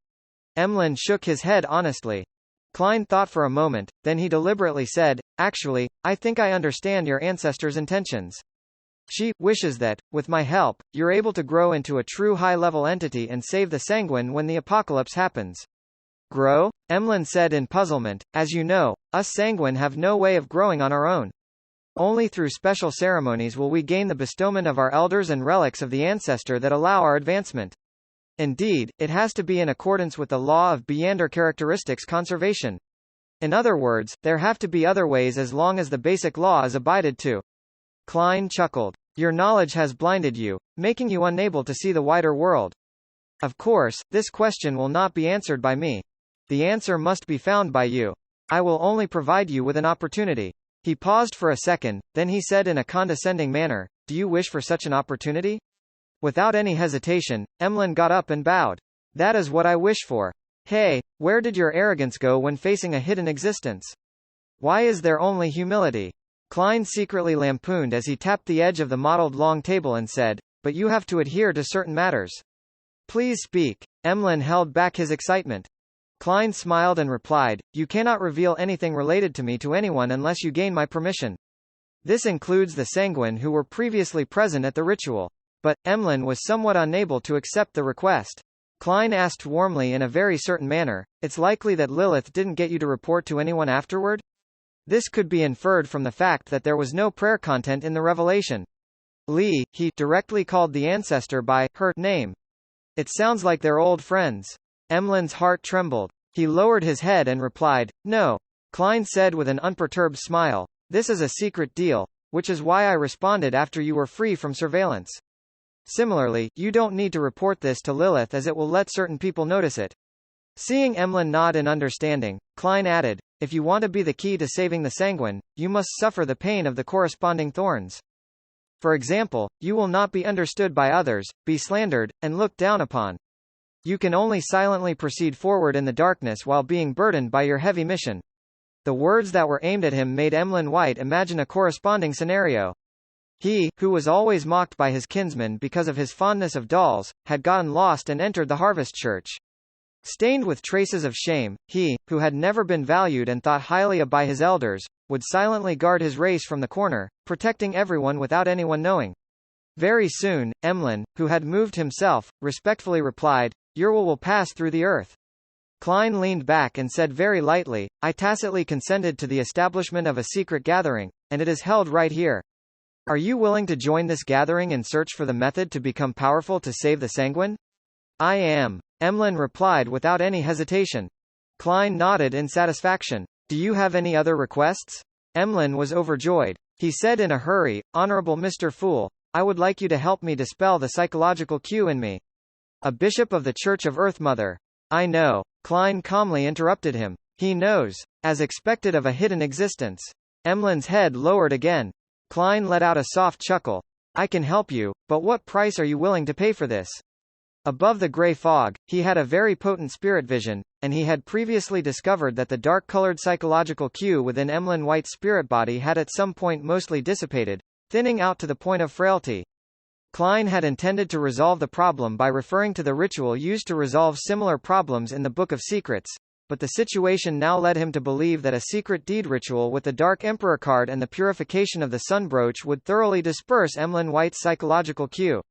Emlyn shook his head honestly. Klein thought for a moment, then he deliberately said, actually, I think I understand your ancestor's intentions. She wishes that, with my help, you're able to grow into a true high-level entity and save the Sanguine when the apocalypse happens. Grow? Emlyn said in puzzlement, as you know, us Sanguine have no way of growing on our own. Only through special ceremonies will we gain the bestowment of our elders and relics of the ancestor that allow our advancement. Indeed, it has to be in accordance with the law of Beyonder characteristics conservation. In other words, there have to be other ways as long as the basic law is abided to. Klein chuckled. Your knowledge has blinded you, making you unable to see the wider world. Of course, this question will not be answered by me. The answer must be found by you. I will only provide you with an opportunity. He paused for a second, then he said in a condescending manner, do you wish for such an opportunity? Without any hesitation, Emlyn got up and bowed. That is what I wish for. Hey, where did your arrogance go when facing a hidden existence? Why is there only humility? Klein secretly lampooned as he tapped the edge of the mottled long table and said, but you have to adhere to certain matters. Please speak. Emlyn held back his excitement. Klein smiled and replied, you cannot reveal anything related to me to anyone unless you gain my permission. This includes the Sanguine who were previously present at the ritual. But, Emlyn was somewhat unable to accept the request. Klein asked warmly in a very certain manner, it's likely that Lilith didn't get you to report to anyone afterward? This could be inferred from the fact that there was no prayer content in the revelation. Lee, he directly called the ancestor by her name. It sounds like they're old friends. Emlyn's heart trembled. He lowered his head and replied, no. Klein said with an unperturbed smile. This is a secret deal, which is why I responded after you were free from surveillance. Similarly, you don't need to report this to Lilith as it will let certain people notice it. Seeing Emlyn nod in understanding, Klein added, if you want to be the key to saving the Sanguine, you must suffer the pain of the corresponding thorns. For example, you will not be understood by others, be slandered, and looked down upon. You can only silently proceed forward in the darkness while being burdened by your heavy mission. The words that were aimed at him made Emlyn White imagine a corresponding scenario. He, who was always mocked by his kinsmen because of his fondness of dolls, had gotten lost and entered the Harvest Church. Stained with traces of shame, he, who had never been valued and thought highly of by his elders, would silently guard his race from the corner, protecting everyone without anyone knowing. Very soon, Emlyn, who had moved himself, respectfully replied, Your will pass through the earth. Klein leaned back and said very lightly, I tacitly consented to the establishment of a secret gathering, and it is held right here. Are you willing to join this gathering and search for the method to become powerful to save the Sanguine? I am. Emlyn replied without any hesitation. Klein nodded in satisfaction. Do you have any other requests? Emlyn was overjoyed. He said in a hurry, Honorable Mr. Fool, I would like you to help me dispel the psychological cue in me. A bishop of the Church of Earth Mother. I know. Klein calmly interrupted him. He knows. As expected of a hidden existence. Emlyn's head lowered again. Klein let out a soft chuckle. I can help you, but what price are you willing to pay for this? Above the grey fog, he had a very potent spirit vision, and he had previously discovered that the dark-colored psychological cue within Emlyn White's spirit body had at some point mostly dissipated, thinning out to the point of frailty. Klein had intended to resolve the problem by referring to the ritual used to resolve similar problems in the Book of Secrets, but the situation now led him to believe that a secret deed ritual with the Dark Emperor card and the purification of the Sun Brooch would thoroughly disperse Emlyn White's psychological cue.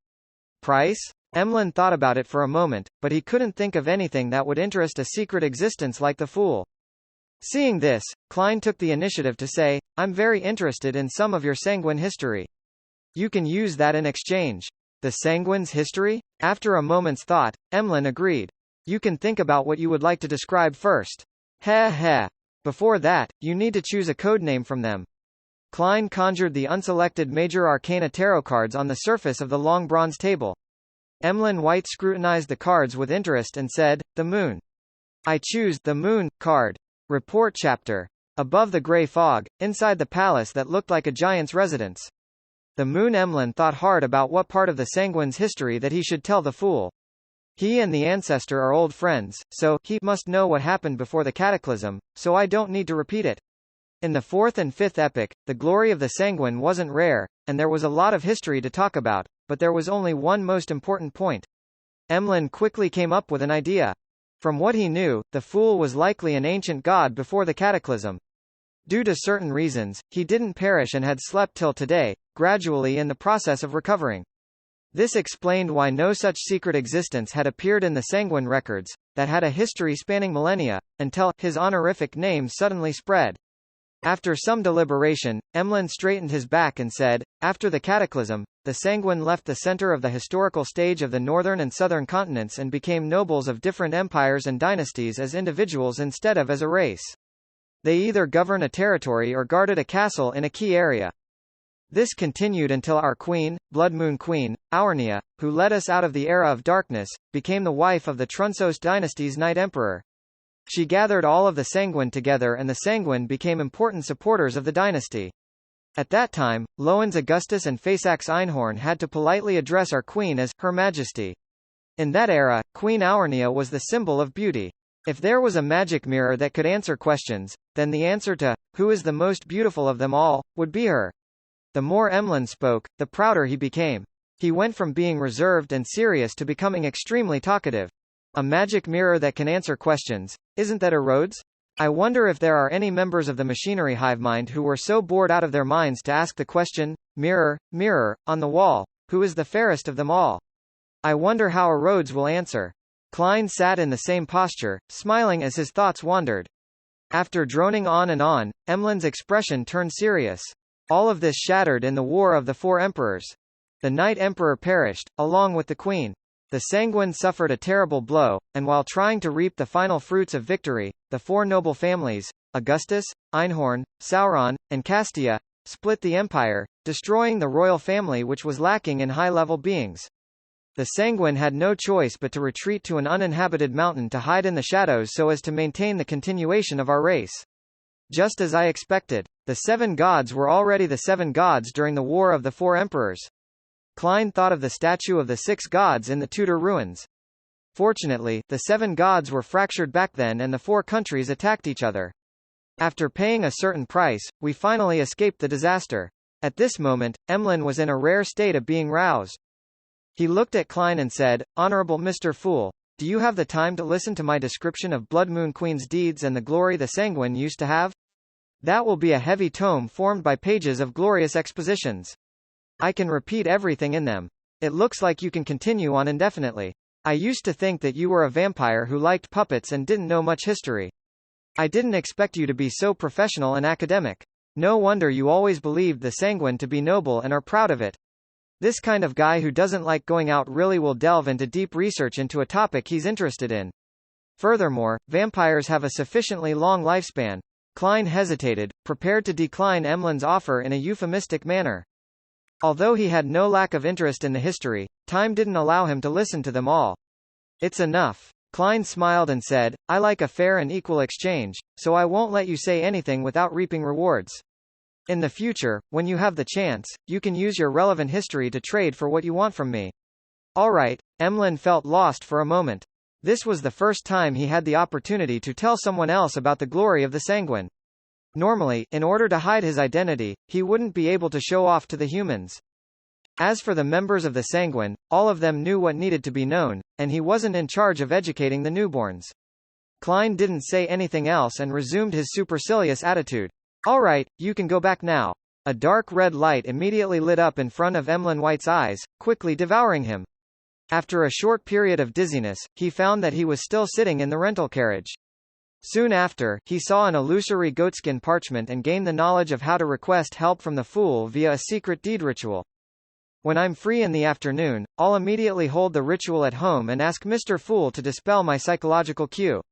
Price? Emlyn thought about it for a moment, but he couldn't think of anything that would interest a secret existence like the Fool. Seeing this, Klein took the initiative to say, I'm very interested in some of your Sanguine history. You can use that in exchange. The Sanguine's history? After a moment's thought, Emlyn agreed. You can think about what you would like to describe first. Heh heh. Before that, you need to choose a codename from them. Klein conjured the unselected Major Arcana tarot cards on the surface of the long bronze table. Emlyn White scrutinized the cards with interest and said, The Moon. I choose the Moon card. Report chapter. Above the grey fog, inside the palace that looked like a giant's residence. The Moon. Emlyn thought hard about what part of the Sanguine's history that he should tell the Fool. He and the ancestor are old friends, so he must know what happened before the cataclysm, so I don't need to repeat it. In the 4th and 5th epoch, the glory of the Sanguine wasn't rare, and there was a lot of history to talk about, but there was only one most important point. Emlyn quickly came up with an idea. From what he knew, the Fool was likely an ancient god before the cataclysm. Due to certain reasons, he didn't perish and had slept till today, gradually in the process of recovering. This explained why no such secret existence had appeared in the Sanguine records, that had a history spanning millennia, until his honorific name suddenly spread. After some deliberation, Emlyn straightened his back and said, After the cataclysm, the Sanguine left the center of the historical stage of the northern and southern continents and became nobles of different empires and dynasties as individuals instead of as a race. They either governed a territory or guarded a castle in a key area. This continued until our queen, Blood Moon Queen, Aurnia, who led us out of the era of darkness, became the wife of the Trunsos dynasty's Night Emperor. She gathered all of the Sanguine together and the Sanguine became important supporters of the dynasty. At that time, Loans Augustus and Phasax Einhorn had to politely address our queen as Her Majesty. In that era, Queen Aurnia was the symbol of beauty. If there was a magic mirror that could answer questions, then the answer to, who is the most beautiful of them all, would be her. The more Emlyn spoke, the prouder he became. He went from being reserved and serious to becoming extremely talkative. A magic mirror that can answer questions, isn't that a Rhodes? I wonder if there are any members of the machinery hivemind who were so bored out of their minds to ask the question, Mirror, mirror, on the wall, who is the fairest of them all? I wonder how a Rhodes will answer. Klein sat in the same posture, smiling as his thoughts wandered. After droning on and on, Emlyn's expression turned serious. All of this shattered in the War of the Four Emperors. The Night Emperor perished, along with the Queen. The Sanguine suffered a terrible blow, and while trying to reap the final fruits of victory, the four noble families, Augustus, Einhorn, Sauron, and Castia, split the empire, destroying the royal family which was lacking in high-level beings. The Sanguine had no choice but to retreat to an uninhabited mountain to hide in the shadows so as to maintain the continuation of our race. Just as I expected, the seven gods were already the seven gods during the War of the Four Emperors. Klein thought of the statue of the six gods in the Tudor ruins. Fortunately, the seven gods were fractured back then and the four countries attacked each other. After paying a certain price, we finally escaped the disaster. At this moment, Emlyn was in a rare state of being roused. He looked at Klein and said, "Honorable Mr. Fool, do you have the time to listen to my description of Blood Moon Queen's deeds and the glory the Sanguine used to have? That will be a heavy tome formed by pages of glorious expositions. I can repeat everything in them. It looks like you can continue on indefinitely. I used to think that you were a vampire who liked puppets and didn't know much history. I didn't expect you to be so professional and academic. No wonder you always believed the Sanguine to be noble and are proud of it. This kind of guy who doesn't like going out really will delve into deep research into a topic he's interested in. Furthermore, vampires have a sufficiently long lifespan." Klein hesitated, prepared to decline Emlyn's offer in a euphemistic manner. Although he had no lack of interest in the history, time didn't allow him to listen to them all. "It's enough." Klein smiled and said, "I like a fair and equal exchange, so I won't let you say anything without reaping rewards. In the future, when you have the chance, you can use your relevant history to trade for what you want from me." All right. Emlyn felt lost for a moment. This was the first time he had the opportunity to tell someone else about the glory of the Sanguine. Normally, in order to hide his identity, he wouldn't be able to show off to the humans. As for the members of the Sanguine, all of them knew what needed to be known, and he wasn't in charge of educating the newborns. Klein didn't say anything else and resumed his supercilious attitude. "All right, you can go back now." A dark red light immediately lit up in front of Emlyn White's eyes, quickly devouring him. After a short period of dizziness, he found that he was still sitting in the rental carriage. Soon after, he saw an illusory goatskin parchment and gained the knowledge of how to request help from the Fool via a secret deed ritual. "When I'm free in the afternoon, I'll immediately hold the ritual at home and ask Mr. Fool to dispel my psychological cue."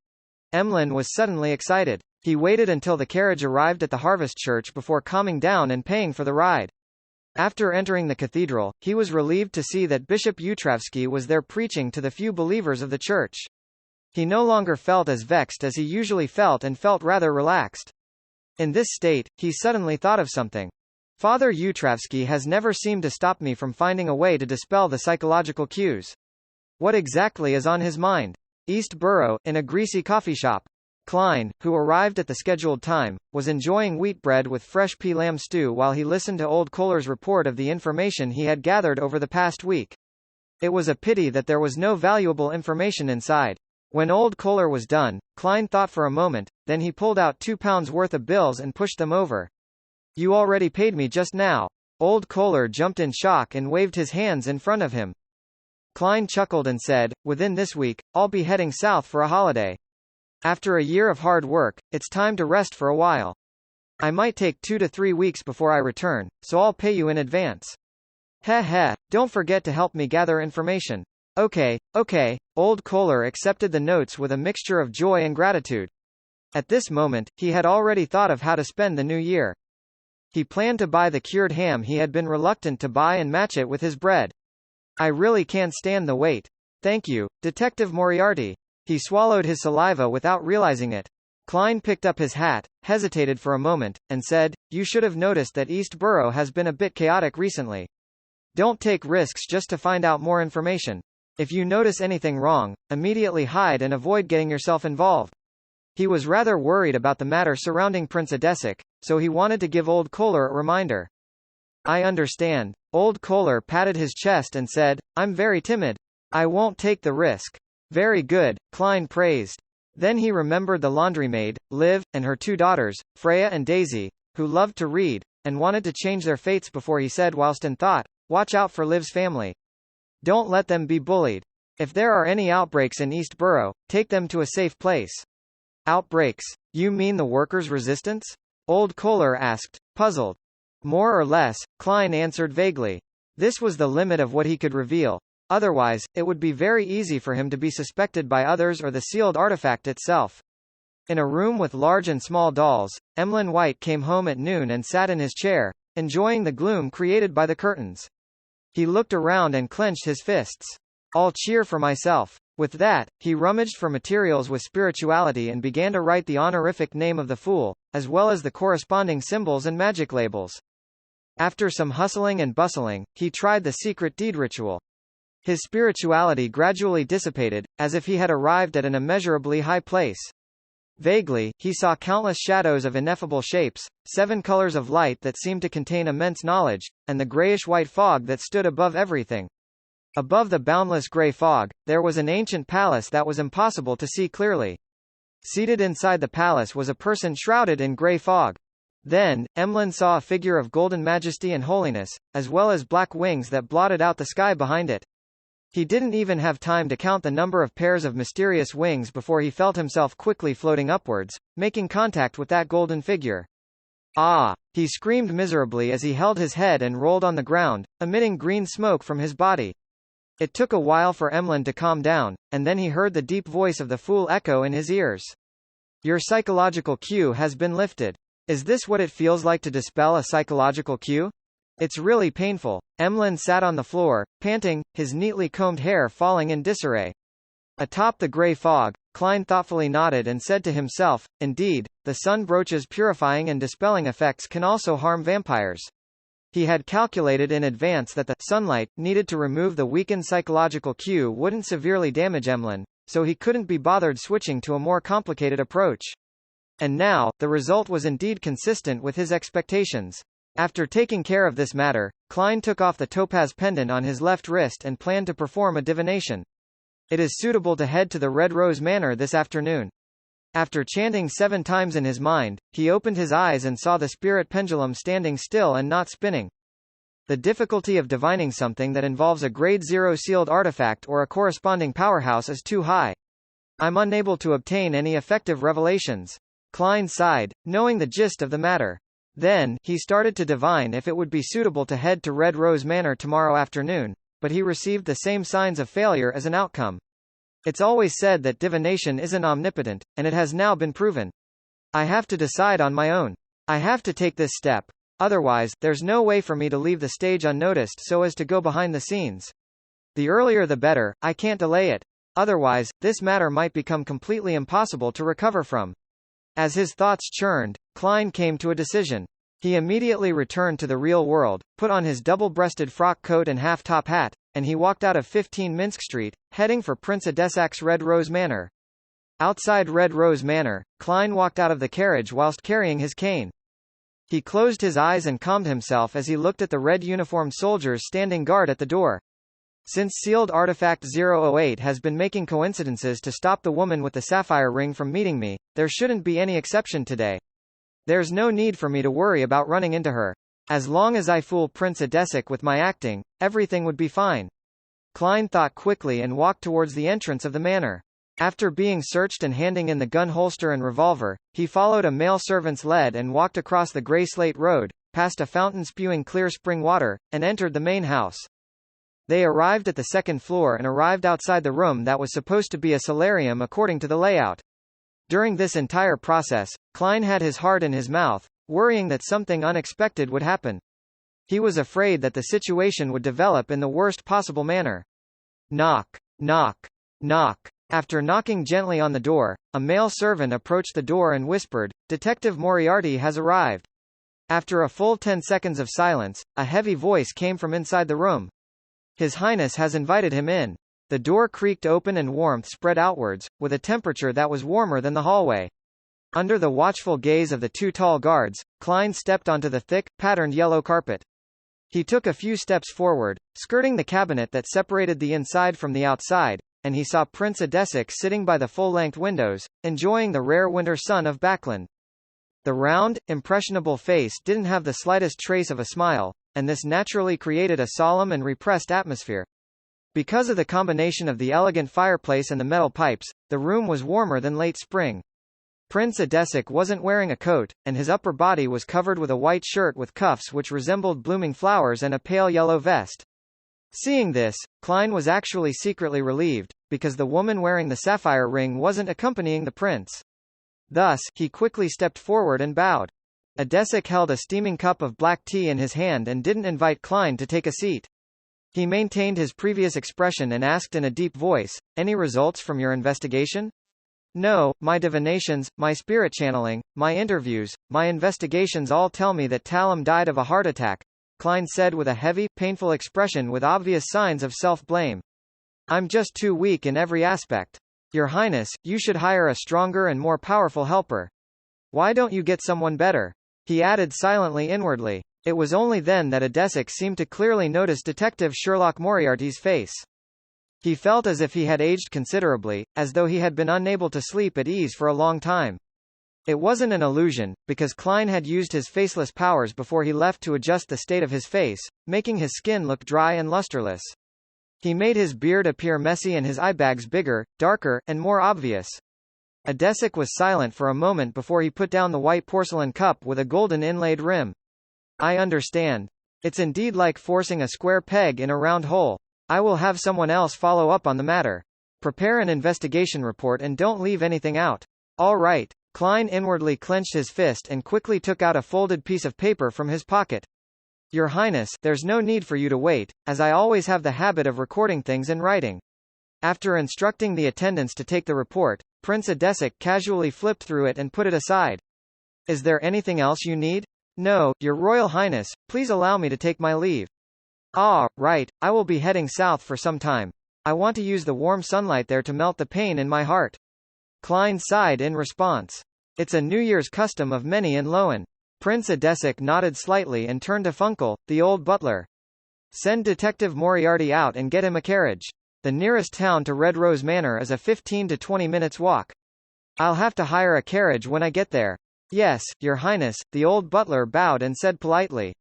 Emlyn was suddenly excited. He waited until the carriage arrived at the Harvest Church before calming down and paying for the ride. After entering the cathedral, he was relieved to see that Bishop Utravsky was there preaching to the few believers of the church. He no longer felt as vexed as he usually felt and felt rather relaxed. In this state, he suddenly thought of something. Father Utravsky has never seemed to stop me from finding a way to dispel the psychological cues. What exactly is on his mind? East Borough, in a greasy coffee shop. Klein, who arrived at the scheduled time, was enjoying wheat bread with fresh pea lamb stew while he listened to Old Kohler's report of the information he had gathered over the past week. It was a pity that there was no valuable information inside. When Old Kohler was done, Klein thought for a moment, then he pulled out £2 worth of bills and pushed them over. "You already paid me just now." Old Kohler jumped in shock and waved his hands in front of him. Klein chuckled and said, "Within this week, I'll be heading south for a holiday. After a year of hard work, it's time to rest for a while. I might take 2 to 3 weeks before I return, so I'll pay you in advance." Heh, don't forget to help me gather information." Okay. Old Kohler accepted the notes with a mixture of joy and gratitude. At this moment, he had already thought of how to spend the new year. He planned to buy the cured ham he had been reluctant to buy and match it with his bread. "I really can't stand the wait. Thank you, Detective Moriarty." He swallowed his saliva without realizing it. Klein picked up his hat, hesitated for a moment, and said, "You should have noticed that East Borough has been a bit chaotic recently. Don't take risks just to find out more information. If you notice anything wrong, immediately hide and avoid getting yourself involved." He was rather worried about the matter surrounding Prince Adesic, so he wanted to give Old Kohler a reminder. "I understand." Old Kohler patted his chest and said, "I'm very timid. I won't take the risk." "Very good," Klein praised. Then he remembered the laundrymaid, Liv, and her 2 daughters, Freya and Daisy, who loved to read, and wanted to change their fates before he said whilst in thought, "Watch out for Liv's family. Don't let them be bullied. If there are any outbreaks in East Borough, take them to a safe place." "Outbreaks? You mean the workers' resistance?" Old Kohler asked, puzzled. "More or less," Klein answered vaguely. This was the limit of what he could reveal. Otherwise, it would be very easy for him to be suspected by others or the sealed artifact itself. In a room with large and small dolls, Emlyn White came home at noon and sat in his chair, enjoying the gloom created by the curtains. He looked around and clenched his fists. All cheer for myself. With that, he rummaged for materials with spirituality and began to write the honorific name of the Fool, as well as the corresponding symbols and magic labels. After some hustling and bustling, he tried the secret deed ritual. His spirituality gradually dissipated, as if he had arrived at an immeasurably high place. Vaguely, he saw countless shadows of ineffable shapes, 7 colors of light that seemed to contain immense knowledge, and the grayish-white fog that stood above everything. Above the boundless gray fog, there was an ancient palace that was impossible to see clearly. Seated inside the palace was a person shrouded in gray fog. Then, Emlyn saw a figure of golden majesty and holiness, as well as black wings that blotted out the sky behind it. He didn't even have time to count the number of pairs of mysterious wings before he felt himself quickly floating upwards, making contact with that golden figure. Ah! He screamed miserably as he held his head and rolled on the ground, emitting green smoke from his body. It took a while for Emlyn to calm down, and then he heard the deep voice of the Fool echo in his ears. Your psychological cue has been lifted. Is this what it feels like to dispel a psychological cue? It's really painful. Emlyn sat on the floor, panting, his neatly combed hair falling in disarray. Atop the grey fog, Klein thoughtfully nodded and said to himself, indeed, the sun brooch's purifying and dispelling effects can also harm vampires. He had calculated in advance that the sunlight needed to remove the weakened psychological cue wouldn't severely damage Emlyn, so he couldn't be bothered switching to a more complicated approach. And now, the result was indeed consistent with his expectations. After taking care of this matter, Klein took off the topaz pendant on his left wrist and planned to perform a divination. It is suitable to head to the Red Rose Manor this afternoon. After chanting 7 times in his mind, he opened his eyes and saw the spirit pendulum standing still and not spinning. The difficulty of divining something that involves a Grade 0 sealed artifact or a corresponding powerhouse is too high. I'm unable to obtain any effective revelations. Klein sighed, knowing the gist of the matter. Then, he started to divine if it would be suitable to head to Red Rose Manor tomorrow afternoon, but he received the same signs of failure as an outcome. It's always said that divination isn't omnipotent, and it has now been proven. I have to decide on my own. I have to take this step. Otherwise, there's no way for me to leave the stage unnoticed so as to go behind the scenes. The earlier the better, I can't delay it. Otherwise, this matter might become completely impossible to recover from. As his thoughts churned, Klein came to a decision. He immediately returned to the real world, put on his double-breasted frock coat and half-top hat, and he walked out of 15 Minsk Street, heading for Prince Adesak's Red Rose Manor. Outside Red Rose Manor, Klein walked out of the carriage whilst carrying his cane. He closed his eyes and calmed himself as he looked at the red-uniformed soldiers standing guard at the door. Since sealed artifact 008 has been making coincidences to stop the woman with the sapphire ring from meeting me, there shouldn't be any exception today. There's no need for me to worry about running into her. As long as I fool Prince Adesak with my acting, everything would be fine. Klein thought quickly and walked towards the entrance of the manor. After being searched and handing in the gun holster and revolver, he followed a male servant's lead and walked across the grey slate road, past a fountain spewing clear spring water, and entered the main house. They arrived at the second floor and arrived outside the room that was supposed to be a solarium according to the layout. During this entire process, Klein had his heart in his mouth, worrying that something unexpected would happen. He was afraid that the situation would develop in the worst possible manner. Knock, knock, knock. After knocking gently on the door, a male servant approached the door and whispered, "Detective Moriarty has arrived." After a full 10 seconds of silence, a heavy voice came from inside the room. "His Highness has invited him in." The door creaked open and warmth spread outwards, with a temperature that was warmer than the hallway. Under the watchful gaze of the 2 tall guards, Klein stepped onto the thick, patterned yellow carpet. He took a few steps forward, skirting the cabinet that separated the inside from the outside, and he saw Prince Adesak sitting by the full-length windows, enjoying the rare winter sun of Backland. The round, impressionable face didn't have the slightest trace of a smile, and this naturally created a solemn and repressed atmosphere. Because of the combination of the elegant fireplace and the metal pipes, the room was warmer than late spring. Prince Adesak wasn't wearing a coat, and his upper body was covered with a white shirt with cuffs which resembled blooming flowers and a pale yellow vest. Seeing this, Klein was actually secretly relieved, because the woman wearing the sapphire ring wasn't accompanying the prince. Thus, he quickly stepped forward and bowed. Adesic held a steaming cup of black tea in his hand and didn't invite Klein to take a seat. He maintained his previous expression and asked in a deep voice, "Any results from your investigation?" "No, my divinations, my spirit channeling, my interviews, my investigations all tell me that Talum died of a heart attack," Klein said with a heavy, painful expression with obvious signs of self-blame. "I'm just too weak in every aspect. Your Highness, you should hire a stronger and more powerful helper. Why don't you get someone better?" He added silently inwardly. It was only then that Adesic seemed to clearly notice Detective Sherlock Moriarty's face. He felt as if he had aged considerably, as though he had been unable to sleep at ease for a long time. It wasn't an illusion, because Klein had used his faceless powers before he left to adjust the state of his face, making his skin look dry and lusterless. He made his beard appear messy and his eyebags bigger, darker, and more obvious. Adesic was silent for a moment before he put down the white porcelain cup with a golden inlaid rim. "I understand. It's indeed like forcing a square peg in a round hole. I will have someone else follow up on the matter. Prepare an investigation report and don't leave anything out." "All right." Klein inwardly clenched his fist and quickly took out a folded piece of paper from his pocket. "Your Highness, there's no need for you to wait, as I always have the habit of recording things in writing." After instructing the attendants to take the report, Prince Adesic casually flipped through it and put it aside. "Is there anything else you need?" "No, Your Royal Highness, please allow me to take my leave." "Ah, right, I will be heading south for some time. I want to use the warm sunlight there to melt the pain in my heart." Klein sighed in response. "It's a New Year's custom of many in Lowen." Prince Adesic nodded slightly and turned to Funkel, the old butler. "Send Detective Moriarty out and get him a carriage. The nearest town to Red Rose Manor is a 15 to 20 minutes walk." "I'll have to hire a carriage when I get there." "Yes, Your Highness," the old butler bowed and said politely.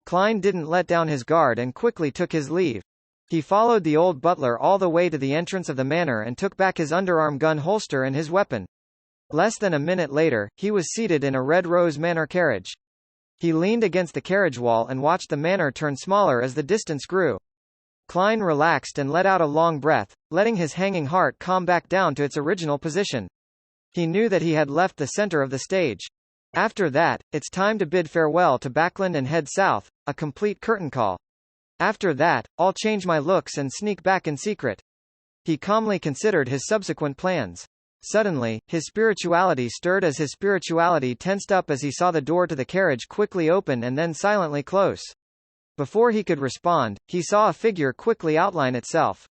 Klein didn't let down his guard and quickly took his leave. He followed the old butler all the way to the entrance of the manor and took back his underarm gun holster and his weapon. Less than a minute later, he was seated in a Red Rose Manor carriage. He leaned against the carriage wall and watched the manor turn smaller as the distance grew. Klein relaxed and let out a long breath, letting his hanging heart calm back down to its original position. He knew that he had left the center of the stage. After that, it's time to bid farewell to Backland and head south, a complete curtain call. After that, I'll change my looks and sneak back in secret. He calmly considered his subsequent plans. Suddenly, his spirituality stirred as his spirituality tensed up as he saw the door to the carriage quickly open and then silently close. Before he could respond, he saw a figure quickly outline itself.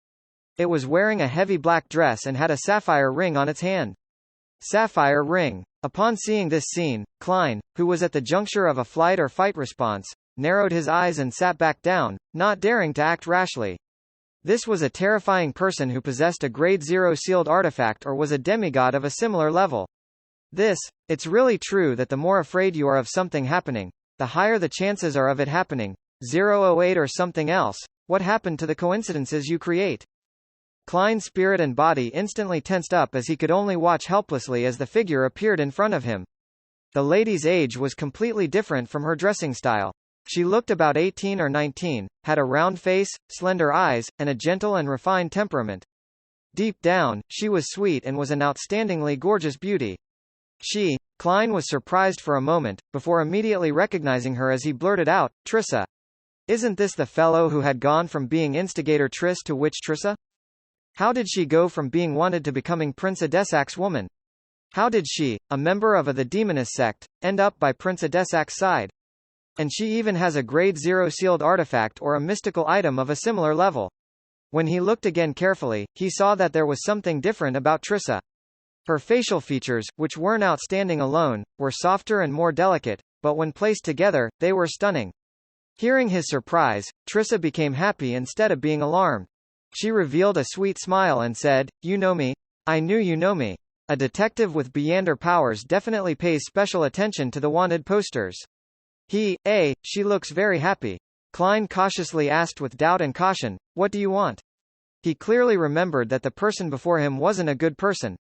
It was wearing a heavy black dress and had a sapphire ring on its hand. Sapphire ring. Upon seeing this scene, Klein, who was at the juncture of a flight or fight response, narrowed his eyes and sat back down, not daring to act rashly. This was a terrifying person who possessed a Grade 0 sealed artifact or was a demigod of a similar level. It's really true that the more afraid you are of something happening, the higher the chances are of it happening. 008 or something else. What happened to the coincidences you create? Klein's spirit and body instantly tensed up as he could only watch helplessly as the figure appeared in front of him. The lady's age was completely different from her dressing style. She looked about 18 or 19, had a round face, slender eyes, and a gentle and refined temperament. Deep down, she was sweet and was an outstandingly gorgeous beauty. Klein was surprised for a moment, before immediately recognizing her as he blurted out, "Trissa. Isn't this the fellow who had gone from being instigator Triss to witch Trissa? How did she go from being wanted to becoming Prince Adesac's woman? How did she, a member of the Demoness sect, end up by Prince Adesac's side? And she even has a Grade 0 sealed artifact or a mystical item of a similar level." When he looked again carefully, he saw that there was something different about Trissa. Her facial features, which weren't outstanding alone, were softer and more delicate, but when placed together, they were stunning. Hearing his surprise, Trissa became happy instead of being alarmed. She revealed a sweet smile and said, "You know me? I knew you know me. A detective with Beyonder powers definitely pays special attention to the wanted posters." She looks very happy. Klein cautiously asked with doubt and caution, "What do you want?" He clearly remembered that the person before him wasn't a good person.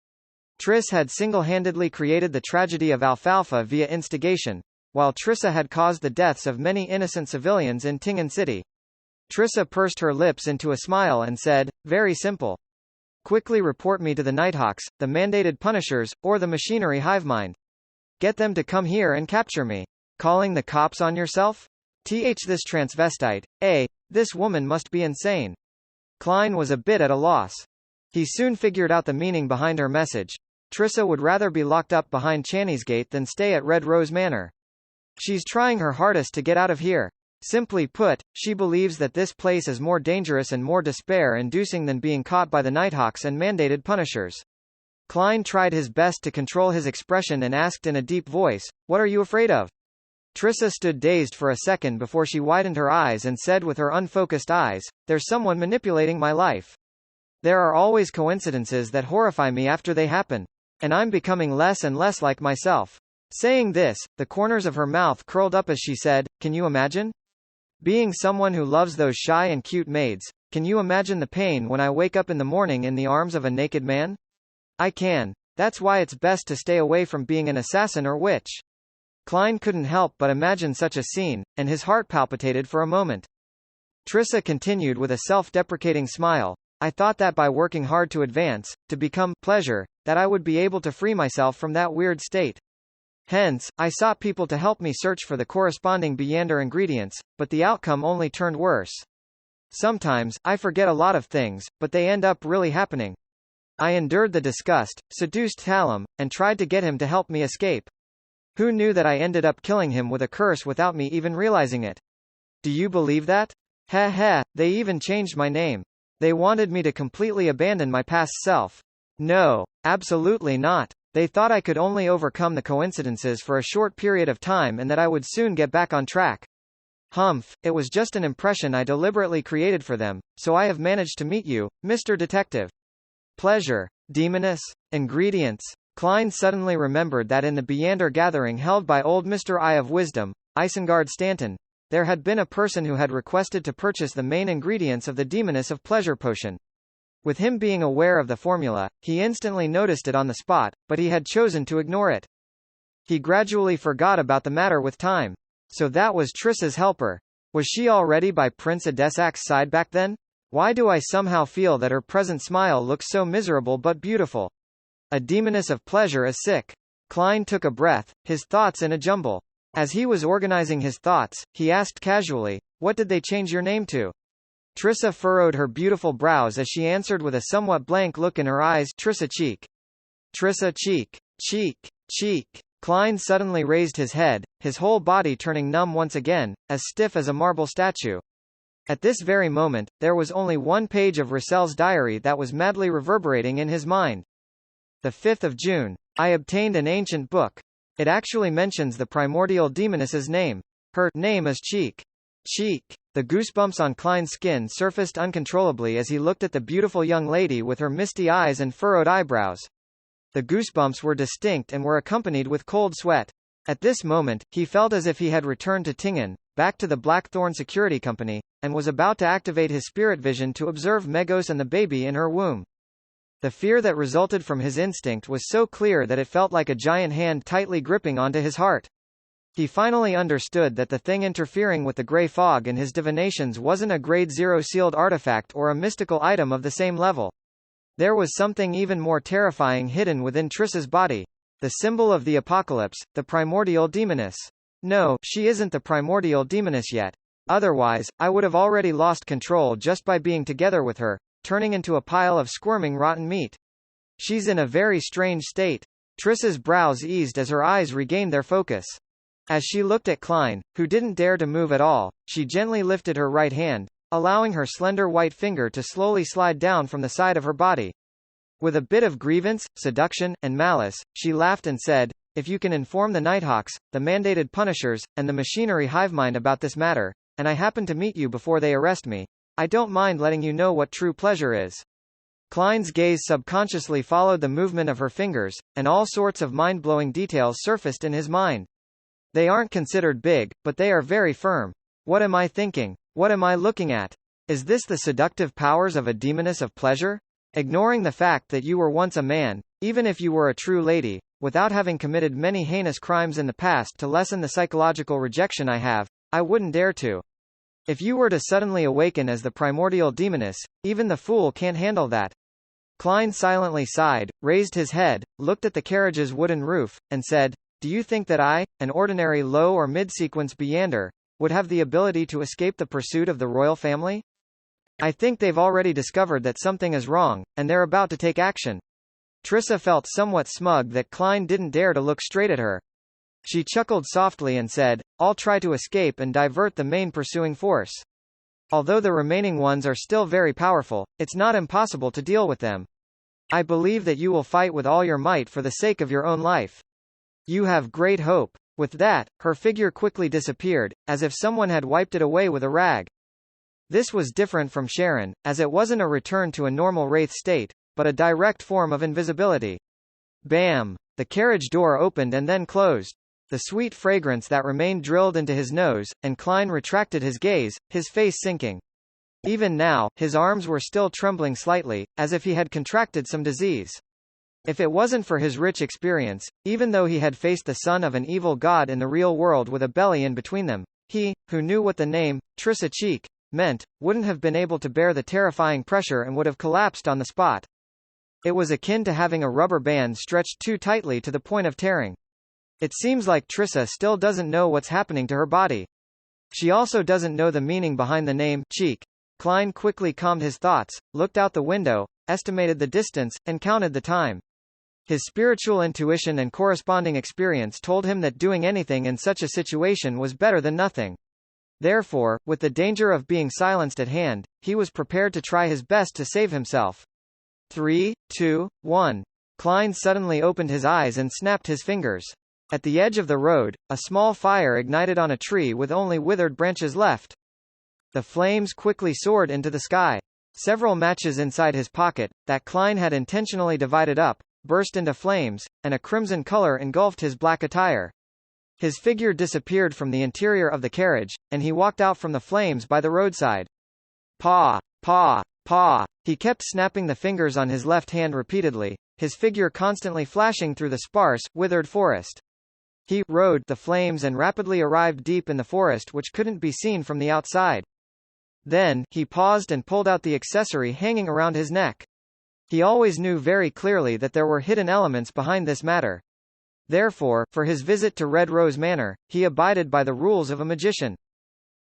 Triss had single-handedly created the tragedy of Alfalfa via instigation, while Trissa had caused the deaths of many innocent civilians in Tingen City. Trissa pursed her lips into a smile and said, "Very simple. Quickly report me to the Nighthawks, the mandated punishers, or the machinery hivemind. Get them to come here and capture me. Calling the cops on yourself? This transvestite. This woman must be insane. Klein was a bit at a loss. He soon figured out the meaning behind her message. Trissa would rather be locked up behind Channy's Gate than stay at Red Rose Manor. She's trying her hardest to get out of here. Simply put, she believes that this place is more dangerous and more despair-inducing than being caught by the Nighthawks and mandated punishers. Klein tried his best to control his expression and asked in a deep voice, "What are you afraid of?" Trissa stood dazed for a second before she widened her eyes and said with her unfocused eyes, "There's someone manipulating my life. There are always coincidences that horrify me after they happen. And I'm becoming less and less like myself." Saying this, the corners of her mouth curled up as she said, "Can you imagine? Being someone who loves those shy and cute maids, can you imagine the pain when I wake up in the morning in the arms of a naked man? I can. That's why it's best to stay away from being an assassin or witch." Klein couldn't help but imagine such a scene, and his heart palpitated for a moment. Trissa continued with a self-deprecating smile, "I thought that by working hard to advance, to become pleasure, that I would be able to free myself from that weird state. Hence, I sought people to help me search for the corresponding Beyonder ingredients, but the outcome only turned worse. Sometimes, I forget a lot of things, but they end up really happening. I endured the disgust, seduced Talum, and tried to get him to help me escape. Who knew that I ended up killing him with a curse without me even realizing it? Do you believe that? They even changed my name. They wanted me to completely abandon my past self. No, absolutely not. They thought I could only overcome the coincidences for a short period of time and that I would soon get back on track. Humph, it was just an impression I deliberately created for them, so I have managed to meet you, Mr. Detective. Pleasure. Demoness. Ingredients. Klein suddenly remembered that in the Beyonder gathering held by old Mr. Eye of Wisdom, Isengard Stanton, there had been a person who had requested to purchase the main ingredients of the Demoness of Pleasure potion. With him being aware of the formula, he instantly noticed it on the spot, but he had chosen to ignore it. He gradually forgot about the matter with time. So that was Trissa's helper. Was she already by Prince Adesak's side back then? Why do I somehow feel that her present smile looks so miserable but beautiful? A Demoness of Pleasure is sick. Klein took a breath, his thoughts in a jumble. As he was organizing his thoughts, he asked casually, "What did they change your name to?" Trissa furrowed her beautiful brows as she answered with a somewhat blank look in her eyes, "Trissa Cheek." Trissa Cheek. Cheek. Cheek. Klein suddenly raised his head, his whole body turning numb once again, as stiff as a marble statue. At this very moment, there was only one page of Russell's diary that was madly reverberating in his mind. The 5th of June. I obtained an ancient book. It actually mentions the primordial demoness's name. Her name is Cheek. Cheek. The goosebumps on Klein's skin surfaced uncontrollably as he looked at the beautiful young lady with her misty eyes and furrowed eyebrows. The goosebumps were distinct and were accompanied with cold sweat. At this moment, he felt as if he had returned to Tingen, back to the Blackthorn Security Company, and was about to activate his spirit vision to observe Megos and the baby in her womb. The fear that resulted from his instinct was so clear that it felt like a giant hand tightly gripping onto his heart. He finally understood that the thing interfering with the grey fog in his divinations wasn't a Grade 0 sealed artifact or a mystical item of the same level. There was something even more terrifying hidden within Trissa's body. The symbol of the apocalypse, the primordial demoness. No, she isn't the primordial demoness yet. Otherwise, I would have already lost control just by being together with her, turning into a pile of squirming rotten meat. She's in a very strange state. Trissa's brows eased as her eyes regained their focus. As she looked at Klein, who didn't dare to move at all, she gently lifted her right hand, allowing her slender white finger to slowly slide down from the side of her body. With a bit of grievance, seduction, and malice, she laughed and said, "If you can inform the Nighthawks, the mandated punishers, and the machinery hivemind about this matter, and I happen to meet you before they arrest me, I don't mind letting you know what true pleasure is." Klein's gaze subconsciously followed the movement of her fingers, and all sorts of mind-blowing details surfaced in his mind. They aren't considered big, but they are very firm. What am I thinking? What am I looking at? Is this the seductive powers of a demoness of pleasure? Ignoring the fact that you were once a man, even if you were a true lady, without having committed many heinous crimes in the past to lessen the psychological rejection I have, I wouldn't dare to. If you were to suddenly awaken as the primordial demoness, even the fool can't handle that. Klein silently sighed, raised his head, looked at the carriage's wooden roof, and said, "Do you think that I, an ordinary low or mid-sequence Beyonder, would have the ability to escape the pursuit of the royal family? I think they've already discovered that something is wrong, and they're about to take action." Trissa felt somewhat smug that Klein didn't dare to look straight at her. She chuckled softly and said, "I'll try to escape and divert the main pursuing force. Although the remaining ones are still very powerful, it's not impossible to deal with them. I believe that you will fight with all your might for the sake of your own life. You have great hope." With that, her figure quickly disappeared, as if someone had wiped it away with a rag. This was different from Sharon, as it wasn't a return to a normal wraith state, but a direct form of invisibility. Bam! The carriage door opened and then closed. The sweet fragrance that remained drilled into his nose, and Klein retracted his gaze, his face sinking. Even now, his arms were still trembling slightly, as if he had contracted some disease. If it wasn't for his rich experience, even though he had faced the son of an evil god in the real world with a belly in between them, he, who knew what the name, Trissa Cheek, meant, wouldn't have been able to bear the terrifying pressure and would have collapsed on the spot. It was akin to having a rubber band stretched too tightly to the point of tearing. It seems like Trissa still doesn't know what's happening to her body. She also doesn't know the meaning behind the name, Cheek. Klein quickly calmed his thoughts, looked out the window, estimated the distance, and counted the time. His spiritual intuition and corresponding experience told him that doing anything in such a situation was better than nothing. Therefore, with the danger of being silenced at hand, he was prepared to try his best to save himself. 3, 2, 1. Klein suddenly opened his eyes and snapped his fingers. At the edge of the road, a small fire ignited on a tree with only withered branches left. The flames quickly soared into the sky. Several matches inside his pocket, that Klein had intentionally divided up, burst into flames, and a crimson color engulfed his black attire. His figure disappeared from the interior of the carriage, and he walked out from the flames by the roadside. Paw! Paw! Paw! He kept snapping the fingers on his left hand repeatedly, his figure constantly flashing through the sparse, withered forest. He rode the flames and rapidly arrived deep in the forest which couldn't be seen from the outside. Then, he paused and pulled out the accessory hanging around his neck. He always knew very clearly that there were hidden elements behind this matter. Therefore, for his visit to Red Rose Manor, he abided by the rules of a magician.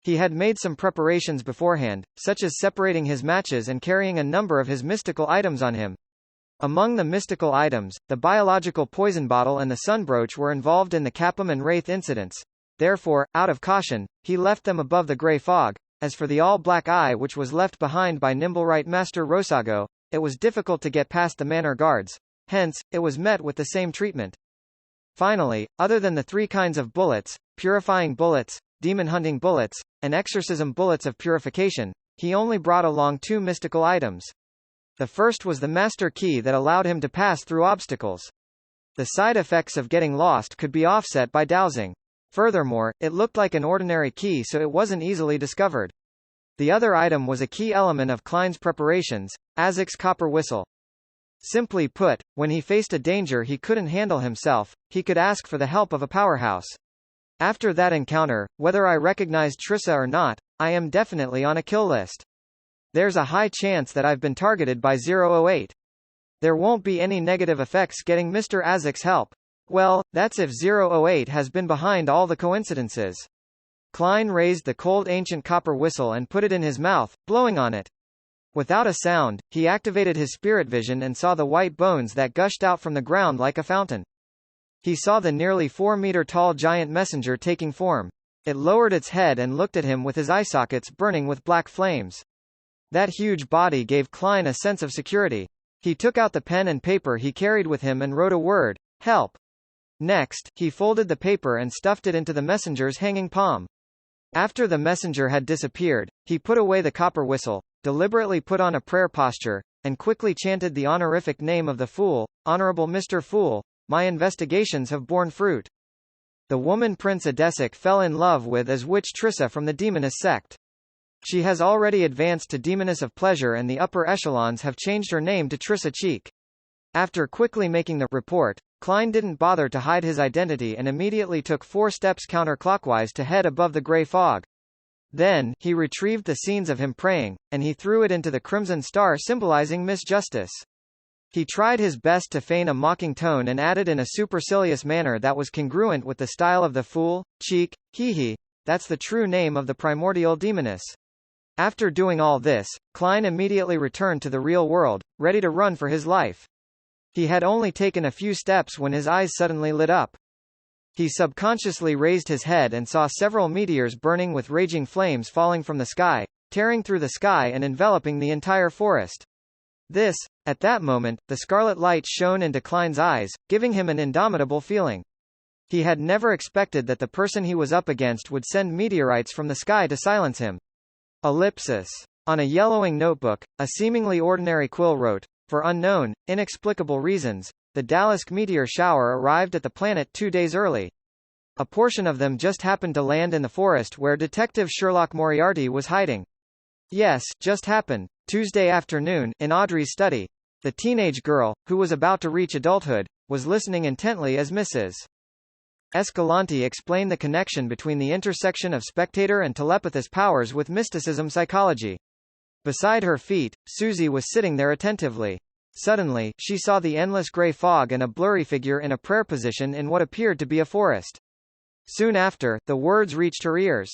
He had made some preparations beforehand, such as separating his matches and carrying a number of his mystical items on him. Among the mystical items, the biological poison bottle and the sunbrooch were involved in the Capum and Wraith incidents. Therefore, out of caution, he left them above the grey fog. As for the all-black eye which was left behind by Nimblewright Master Rosago, it was difficult to get past the manor guards. Hence, it was met with the same treatment. Finally, other than the 3 kinds of bullets, purifying bullets, demon-hunting bullets, and exorcism bullets of purification, he only brought along 2 mystical items. The first was the master key that allowed him to pass through obstacles. The side effects of getting lost could be offset by dowsing. Furthermore, it looked like an ordinary key so it wasn't easily discovered. The other item was a key element of Klein's preparations, Azek's copper whistle. Simply put, when he faced a danger he couldn't handle himself, he could ask for the help of a powerhouse. After that encounter, whether I recognized Trissa or not, I am definitely on a kill list. There's a high chance that I've been targeted by 008. There won't be any negative effects getting Mr. Azek's help. Well, that's if 008 has been behind all the coincidences. Klein raised the cold ancient copper whistle and put it in his mouth, blowing on it. Without a sound, he activated his spirit vision and saw the white bones that gushed out from the ground like a fountain. He saw the nearly 4-meter-tall giant messenger taking form. It lowered its head and looked at him with his eye sockets burning with black flames. That huge body gave Klein a sense of security. He took out the pen and paper he carried with him and wrote a word, "Help." Next, he folded the paper and stuffed it into the messenger's hanging palm. After the messenger had disappeared, he put away the copper whistle, deliberately put on a prayer posture, and quickly chanted the honorific name of the Fool, "Honorable Mr. Fool, my investigations have borne fruit." The woman Prince Adesic fell in love with is Witch Trissa from the Demoness sect. She has already advanced to Demoness of Pleasure and the upper echelons have changed her name to Trissa Cheek. After quickly making the report, Klein didn't bother to hide his identity and immediately took 4 steps counterclockwise to head above the grey fog. Then, he retrieved the scenes of him praying, and he threw it into the crimson star symbolizing Miss Justice. He tried his best to feign a mocking tone and added in a supercilious manner that was congruent with the style of the fool, cheek, hee, that's the true name of the primordial demoness. After doing all this, Klein immediately returned to the real world, ready to run for his life. He had only taken a few steps when his eyes suddenly lit up. He subconsciously raised his head and saw several meteors burning with raging flames falling from the sky, tearing through the sky and enveloping the entire forest. At that moment, the scarlet light shone into Klein's eyes, giving him an indomitable feeling. He had never expected that the person he was up against would send meteorites from the sky to silence him. Ellipsis. On a yellowing notebook, a seemingly ordinary quill wrote, "For unknown, inexplicable reasons, the Dalisk meteor shower arrived at the planet 2 days early. A portion of them just happened to land in the forest where Detective Sherlock Moriarty was hiding." Yes, just happened. Tuesday afternoon, in Audrey's study. The teenage girl, who was about to reach adulthood, was listening intently as Mrs. Escalante explained the connection between the intersection of spectator and telepathous powers with mysticism psychology. Beside her feet, Susie was sitting there attentively. Suddenly, she saw the endless gray fog and a blurry figure in a prayer position in what appeared to be a forest. Soon after, the words reached her ears.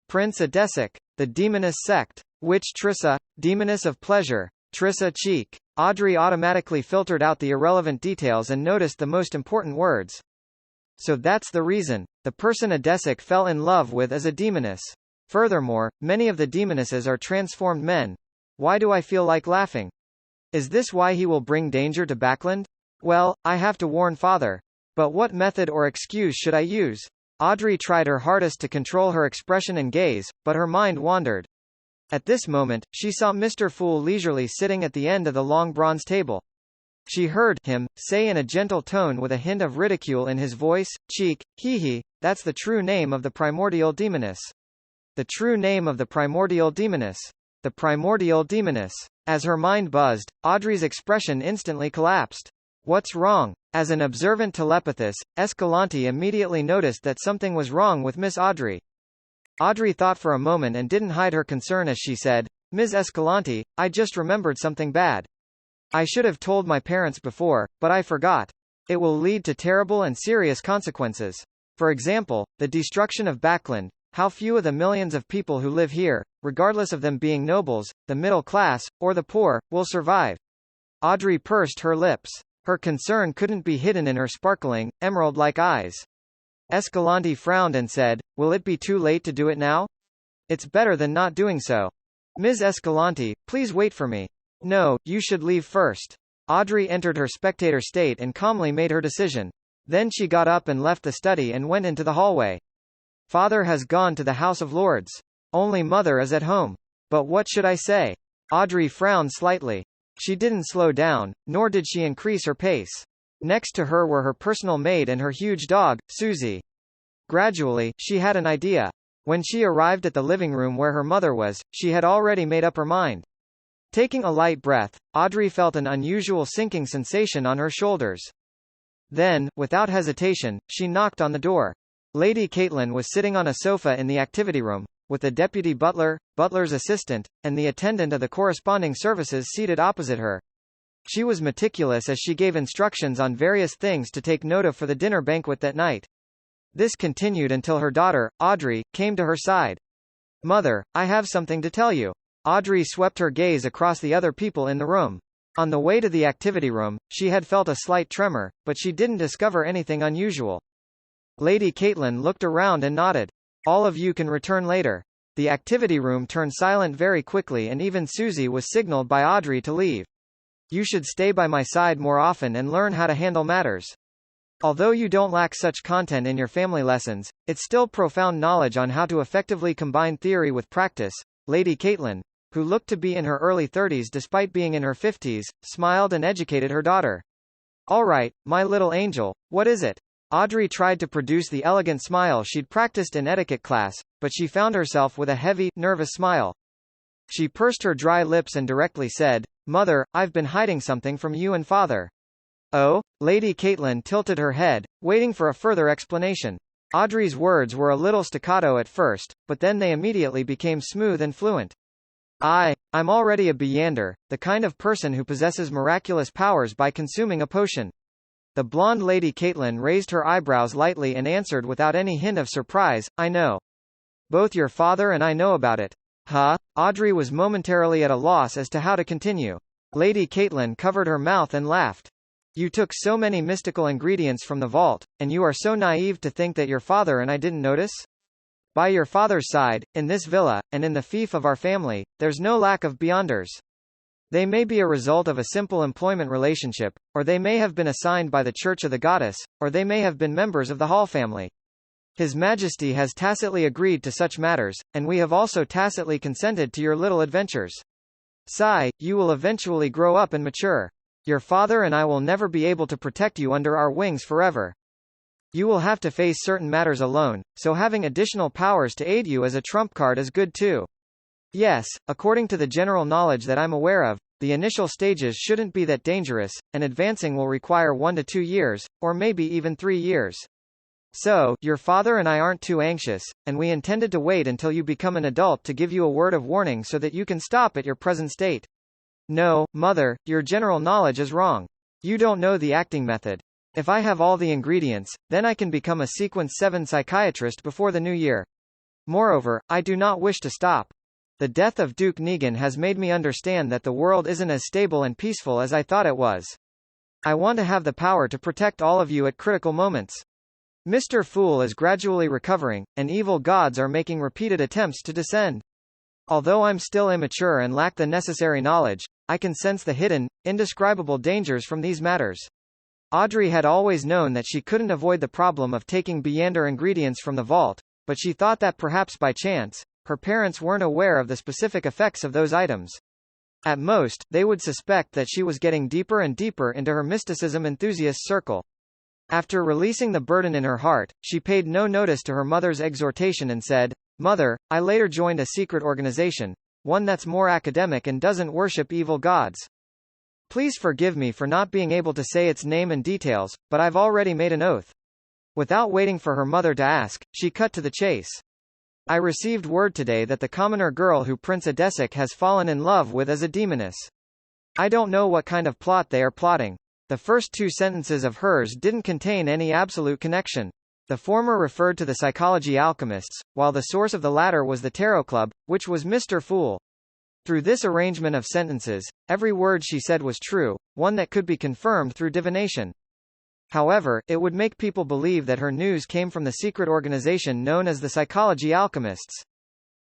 Prince Adesic, the demoness sect. Witch Trissa, demoness of pleasure, Trissa cheek. Audrey automatically filtered out the irrelevant details and noticed the most important words. So that's the reason. The person Adesic fell in love with is a demoness. Furthermore, many of the demonesses are transformed men. Why do I feel like laughing? Is this why he will bring danger to Backland? Well, I have to warn father. But what method or excuse should I use? Audrey tried her hardest to control her expression and gaze, but her mind wandered. At this moment, she saw Mr. Fool leisurely sitting at the end of the long bronze table. She heard him say in a gentle tone with a hint of ridicule in his voice, "Cheek, hee, that's the true name of the primordial demoness." The true name of the primordial demoness. The primordial demoness. As her mind buzzed, Audrey's expression instantly collapsed. What's wrong? As an observant telepathist, Escalante immediately noticed that something was wrong with Miss Audrey. Audrey thought for a moment and didn't hide her concern as she said, "Ms. Escalante, I just remembered something bad. I should have told my parents before, but I forgot. It will lead to terrible and serious consequences. For example, the destruction of Backland. How few of the millions of people who live here, regardless of them being nobles, the middle class, or the poor, will survive." Audrey pursed her lips. Her concern couldn't be hidden in her sparkling, emerald-like eyes. Escalante frowned and said, "Will it be too late to do it now?" "It's better than not doing so. Ms. Escalante, please wait for me." "No, you should leave first." Audrey entered her spectator state and calmly made her decision. Then she got up and left the study and went into the hallway. Father has gone to the House of Lords. Only mother is at home. But what should I say? Audrey frowned slightly. She didn't slow down, nor did she increase her pace. Next to her were her personal maid and her huge dog, Susie. Gradually, she had an idea. When she arrived at the living room where her mother was, she had already made up her mind. Taking a light breath, Audrey felt an unusual sinking sensation on her shoulders. Then, without hesitation, she knocked on the door. Lady Caitlin was sitting on a sofa in the activity room, with the deputy butler, butler's assistant, and the attendant of the corresponding services seated opposite her. She was meticulous as she gave instructions on various things to take note of for the dinner banquet that night. This continued until her daughter, Audrey, came to her side. "Mother, I have something to tell you." Audrey swept her gaze across the other people in the room. On the way to the activity room, she had felt a slight tremor, but she didn't discover anything unusual. Lady Caitlin looked around and nodded. "All of you can return later." The activity room turned silent very quickly and even Susie was signaled by Audrey to leave. "You should stay by my side more often and learn how to handle matters. Although you don't lack such content in your family lessons, it's still profound knowledge on how to effectively combine theory with practice." Lady Caitlin, who looked to be in her early 30s despite being in her 50s, smiled and educated her daughter. "All right, my little angel, what is it?" Audrey tried to produce the elegant smile she'd practiced in etiquette class, but she found herself with a heavy, nervous smile. She pursed her dry lips and directly said, "Mother, I've been hiding something from you and father." "Oh?" Lady Caitlin tilted her head, waiting for a further explanation. Audrey's words were a little staccato at first, but then they immediately became smooth and fluent. I'm already a Beyonder, the kind of person who possesses miraculous powers by consuming a potion. The blonde Lady Caitlin raised her eyebrows lightly and answered without any hint of surprise, I know. Both your father and I know about it. Huh? Audrey was momentarily at a loss as to how to continue. Lady Caitlin covered her mouth and laughed. You took so many mystical ingredients from the vault, and you are so naive to think that your father and I didn't notice? By your father's side, in this villa, and in the fief of our family, there's no lack of Beyonders. They may be a result of a simple employment relationship, or they may have been assigned by the Church of the Goddess, or they may have been members of the Hall family. His Majesty has tacitly agreed to such matters, and we have also tacitly consented to your little adventures. Sigh, you will eventually grow up and mature. Your father and I will never be able to protect you under our wings forever. You will have to face certain matters alone, so having additional powers to aid you as a trump card is good too. Yes, according to the general knowledge that I'm aware of, the initial stages shouldn't be that dangerous, and advancing will require 1 to 2 years, or maybe even 3 years. So, your father and I aren't too anxious, and we intended to wait until you become an adult to give you a word of warning so that you can stop at your present state. No, Mother, your general knowledge is wrong. You don't know the acting method. If I have all the ingredients, then I can become a Sequence 7 psychiatrist before the new year. Moreover, I do not wish to stop. The death of Duke Negan has made me understand that the world isn't as stable and peaceful as I thought it was. I want to have the power to protect all of you at critical moments. Mr. Fool is gradually recovering, and evil gods are making repeated attempts to descend. Although I'm still immature and lack the necessary knowledge, I can sense the hidden, indescribable dangers from these matters. Audrey had always known that she couldn't avoid the problem of taking Beyonder ingredients from the vault, but she thought that perhaps by chance, her parents weren't aware of the specific effects of those items. At most, they would suspect that she was getting deeper and deeper into her mysticism enthusiast circle. After releasing the burden in her heart, she paid no notice to her mother's exhortation and said, Mother, I later joined a secret organization, one that's more academic and doesn't worship evil gods. Please forgive me for not being able to say its name and details, but I've already made an oath. Without waiting for her mother to ask, she cut to the chase. I received word today that the commoner girl who Prince Adesic has fallen in love with is a demoness. I don't know what kind of plot they are plotting. The first 2 sentences of hers didn't contain any absolute connection. The former referred to the psychology alchemists, while the source of the latter was the Tarot Club, which was Mr. Fool. Through this arrangement of sentences, every word she said was true, one that could be confirmed through divination. However, it would make people believe that her news came from the secret organization known as the Psychology Alchemists.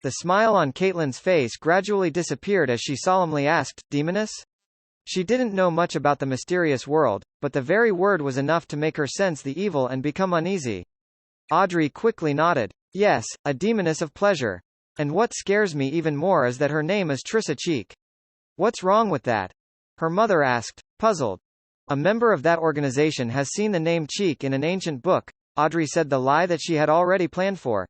The smile on Caitlin's face gradually disappeared as she solemnly asked, Demoness? She didn't know much about the mysterious world, but the very word was enough to make her sense the evil and become uneasy. Audrey quickly nodded. Yes, a demoness of pleasure. And what scares me even more is that her name is Trissa Cheek. What's wrong with that? Her mother asked, puzzled. A member of that organization has seen the name Cheek in an ancient book. Audrey said the lie that she had already planned for.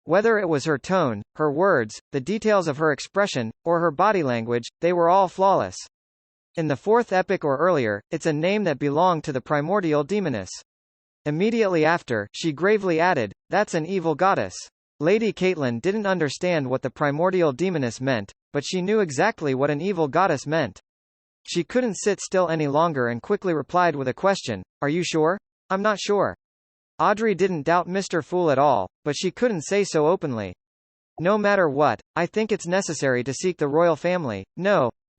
Whether it was her tone, her words, the details of her expression, or her body language, they were all flawless. In the 4th epic or earlier, it's a name that belonged to the primordial demoness. Immediately after, she gravely added, that's an evil goddess. Lady Caitlin didn't understand what the primordial demoness meant, but she knew exactly what an evil goddess meant. She couldn't sit still any longer and quickly replied with a question, Are you sure? I'm not sure. Audrey didn't doubt Mr. Fool at all, but she couldn't say so openly. No matter what, I think it's necessary to seek the royal family,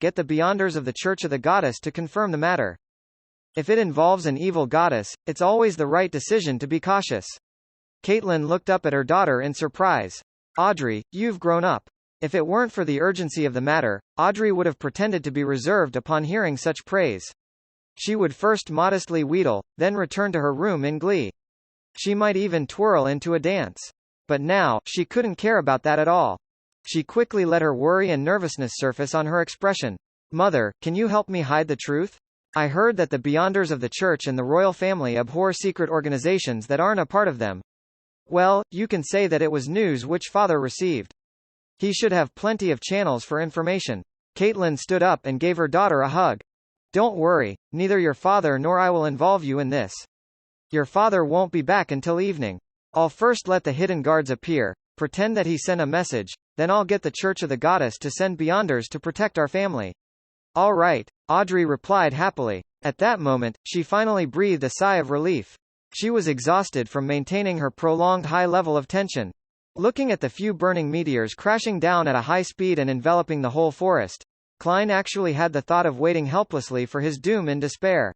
get the Beyonders of the Church of the Goddess to confirm the matter. If it involves an evil goddess, it's always the right decision to be cautious. Caitlin looked up at her daughter in surprise. Audrey, you've grown up. If it weren't for the urgency of the matter, Audrey would have pretended to be reserved upon hearing such praise. She would first modestly wheedle, then return to her room in glee. She might even twirl into a dance. But now, she couldn't care about that at all. She quickly let her worry and nervousness surface on her expression. Mother, can you help me hide the truth? I heard that the Beyonders of the Church and the royal family abhor secret organizations that aren't a part of them. Well, you can say that it was news which father received. He should have plenty of channels for information. Caitlin stood up and gave her daughter a hug. Don't worry, neither your father nor I will involve you in this. Your father won't be back until evening. I'll first let the hidden guards appear, pretend that he sent a message, then I'll get the Church of the Goddess to send Beyonders to protect our family. All right, Audrey replied happily. At that moment, she finally breathed a sigh of relief. She was exhausted from maintaining her prolonged high level of tension. Looking at the few burning meteors crashing down at a high speed and enveloping the whole forest, Klein actually had the thought of waiting helplessly for his doom in despair.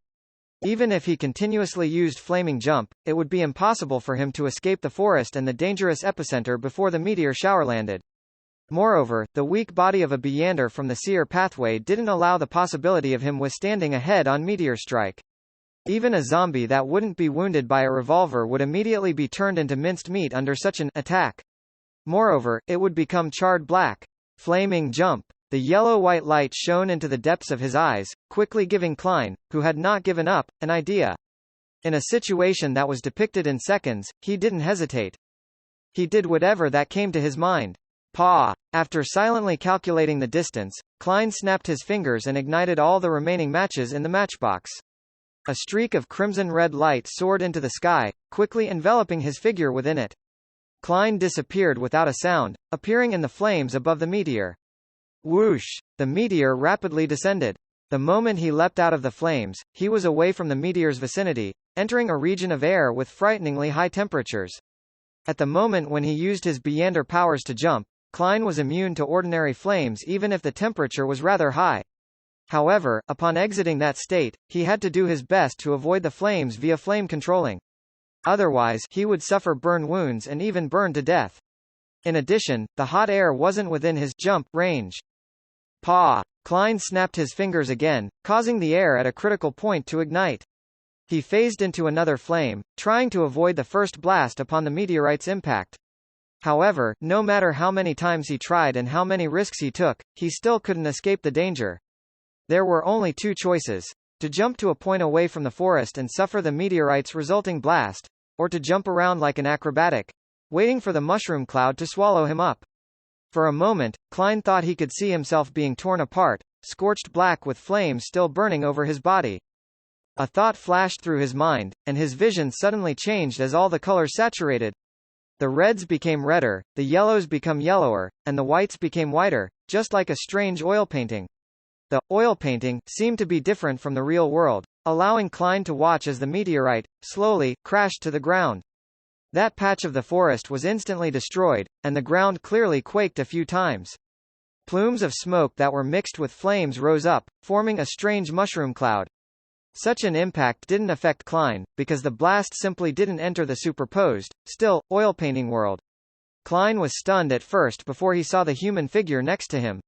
Even if he continuously used flaming jump, it would be impossible for him to escape the forest and the dangerous epicenter before the meteor shower landed. Moreover, the weak body of a Beyonder from the seer pathway didn't allow the possibility of him withstanding a head-on meteor strike. Even a zombie that wouldn't be wounded by a revolver would immediately be turned into minced meat under such an attack. Moreover, it would become charred black. Flaming jump. The yellow-white light shone into the depths of his eyes, quickly giving Klein, who had not given up, an idea. In a situation that was depicted in seconds, he didn't hesitate. He did whatever that came to his mind. Paw! After silently calculating the distance, Klein snapped his fingers and ignited all the remaining matches in the matchbox. A streak of crimson-red light soared into the sky, quickly enveloping his figure within it. Klein disappeared without a sound, appearing in the flames above the meteor. Whoosh! The meteor rapidly descended. The moment he leapt out of the flames, he was away from the meteor's vicinity, entering a region of air with frighteningly high temperatures. At the moment when he used his Beyonder powers to jump, Klein was immune to ordinary flames even if the temperature was rather high. However, upon exiting that state, he had to do his best to avoid the flames via flame controlling. Otherwise, he would suffer burn wounds and even burn to death. In addition, the hot air wasn't within his jump range. Paw! Klein snapped his fingers again, causing the air at a critical point to ignite. He phased into another flame, trying to avoid the first blast upon the meteorite's impact. However, no matter how many times he tried and how many risks he took, he still couldn't escape the danger. There were only two choices: to jump to a point away from the forest and suffer the meteorite's resulting blast, or to jump around like an acrobatic, waiting for the mushroom cloud to swallow him up. For a moment, Klein thought he could see himself being torn apart, scorched black with flames still burning over his body. A thought flashed through his mind, and his vision suddenly changed as all the colors saturated. The reds became redder, the yellows became yellower, and the whites became whiter, just like a strange oil painting. The oil painting seemed to be different from the real world, allowing Klein to watch as the meteorite, slowly, crashed to the ground. That patch of the forest was instantly destroyed, and the ground clearly quaked a few times. Plumes of smoke that were mixed with flames rose up, forming a strange mushroom cloud. Such an impact didn't affect Klein, because the blast simply didn't enter the superposed, still, oil painting world. Klein was stunned at first before he saw the human figure next to him.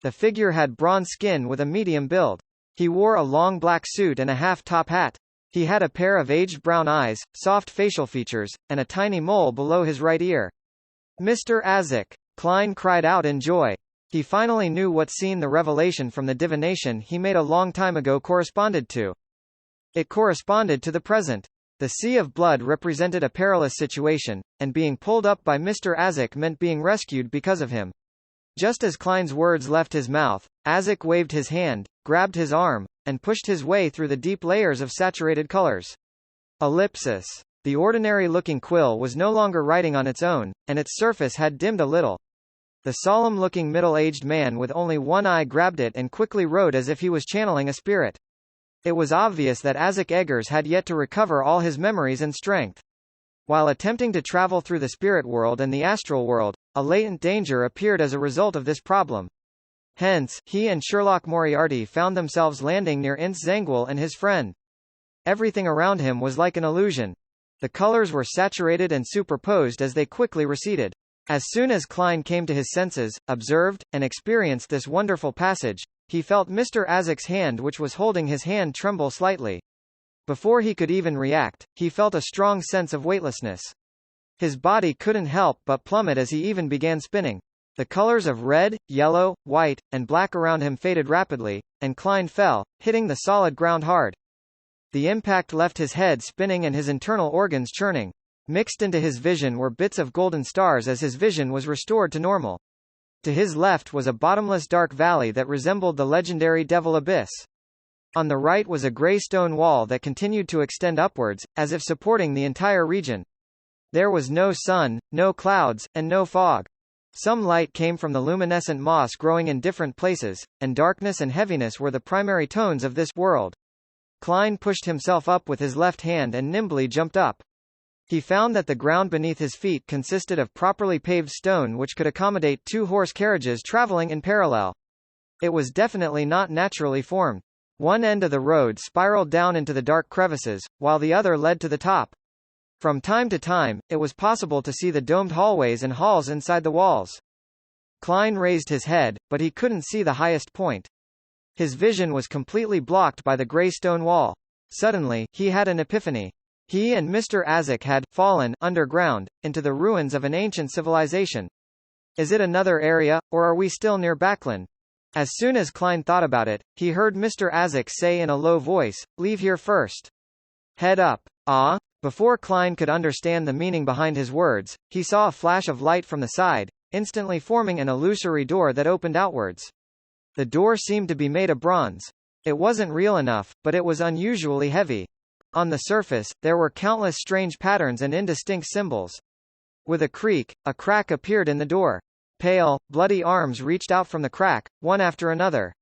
The figure had bronze skin with a medium build. He wore a long black suit and a half-top hat. He had a pair of aged brown eyes, soft facial features, and a tiny mole below his right ear. Mr. Azek! Klein cried out in joy. He finally knew what scene the revelation from the divination he made a long time ago corresponded to. It corresponded to the present. The sea of blood represented a perilous situation, and being pulled up by Mr. Azek meant being rescued because of him. Just as Klein's words left his mouth, Azek waved his hand, grabbed his arm, and pushed his way through the deep layers of saturated colors. Ellipsis. The ordinary-looking quill was no longer writing on its own, and its surface had dimmed a little. The solemn-looking middle-aged man with only one eye grabbed it and quickly wrote as if he was channeling a spirit. It was obvious that Azek Eggers had yet to recover all his memories and strength. While attempting to travel through the spirit world and the astral world, a latent danger appeared as a result of this problem. Hence, he and Sherlock Moriarty found themselves landing near Ince Zangwill and his friend. Everything around him was like an illusion. The colors were saturated and superposed as they quickly receded. As soon as Klein came to his senses, observed, and experienced this wonderful passage, he felt Mr. Azek's hand which was holding his hand tremble slightly. Before he could even react, he felt a strong sense of weightlessness. His body couldn't help but plummet as he even began spinning. The colors of red, yellow, white, and black around him faded rapidly, and Klein fell, hitting the solid ground hard. The impact left his head spinning and his internal organs churning. Mixed into his vision were bits of golden stars as his vision was restored to normal. To his left was a bottomless dark valley that resembled the legendary Devil Abyss. On the right was a grey stone wall that continued to extend upwards, as if supporting the entire region. There was no sun, no clouds, and no fog. Some light came from the luminescent moss growing in different places, and darkness and heaviness were the primary tones of this world. Klein pushed himself up with his left hand and nimbly jumped up. He found that the ground beneath his feet consisted of properly paved stone which could accommodate 2 horse carriages traveling in parallel. It was definitely not naturally formed. One end of the road spiraled down into the dark crevices, while the other led to the top. From time to time, it was possible to see the domed hallways and halls inside the walls. Klein raised his head, but he couldn't see the highest point. His vision was completely blocked by the grey stone wall. Suddenly, he had an epiphany. He and Mr. Azek had fallen underground, into the ruins of an ancient civilization. Is it another area, or are we still near Backlund? As soon as Klein thought about it, he heard Mr. Azek say in a low voice, "Leave here first." Head up. Ah? Before Klein could understand the meaning behind his words, he saw a flash of light from the side, instantly forming an illusory door that opened outwards. The door seemed to be made of bronze. It wasn't real enough, but it was unusually heavy. On the surface, there were countless strange patterns and indistinct symbols. With a creak, a crack appeared in the door. Pale, bloody arms reached out from the crack, one after another.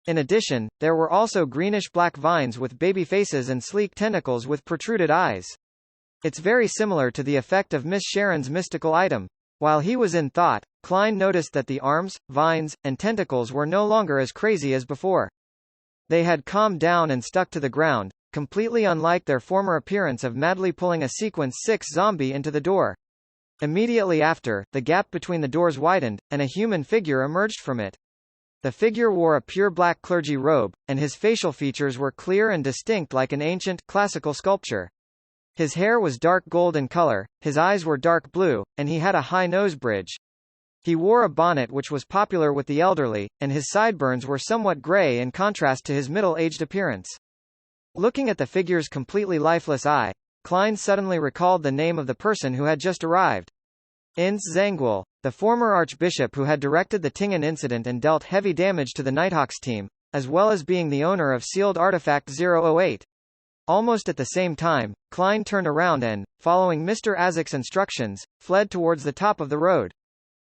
In addition, there were also greenish-black vines with baby faces and sleek tentacles with protruded eyes. It's very similar to the effect of Miss Sharon's mystical item. While he was in thought, Klein noticed that the arms, vines, and tentacles were no longer as crazy as before. They had calmed down and stuck to the ground, completely unlike their former appearance of madly pulling a Sequence 6 zombie into the door. Immediately after, the gap between the doors widened, and a human figure emerged from it. The figure wore a pure black clergy robe, and his facial features were clear and distinct like an ancient, classical sculpture. His hair was dark gold in color, his eyes were dark blue, and he had a high nose bridge. He wore a bonnet which was popular with the elderly, and his sideburns were somewhat gray in contrast to his middle-aged appearance. Looking at the figure's completely lifeless eye, Klein suddenly recalled the name of the person who had just arrived. Inz Zangwill, the former archbishop who had directed the Tingen incident and dealt heavy damage to the Nighthawks team, as well as being the owner of sealed artifact 008. Almost at the same time, Klein turned around and, following Mr. Azek's instructions, fled towards the top of the road.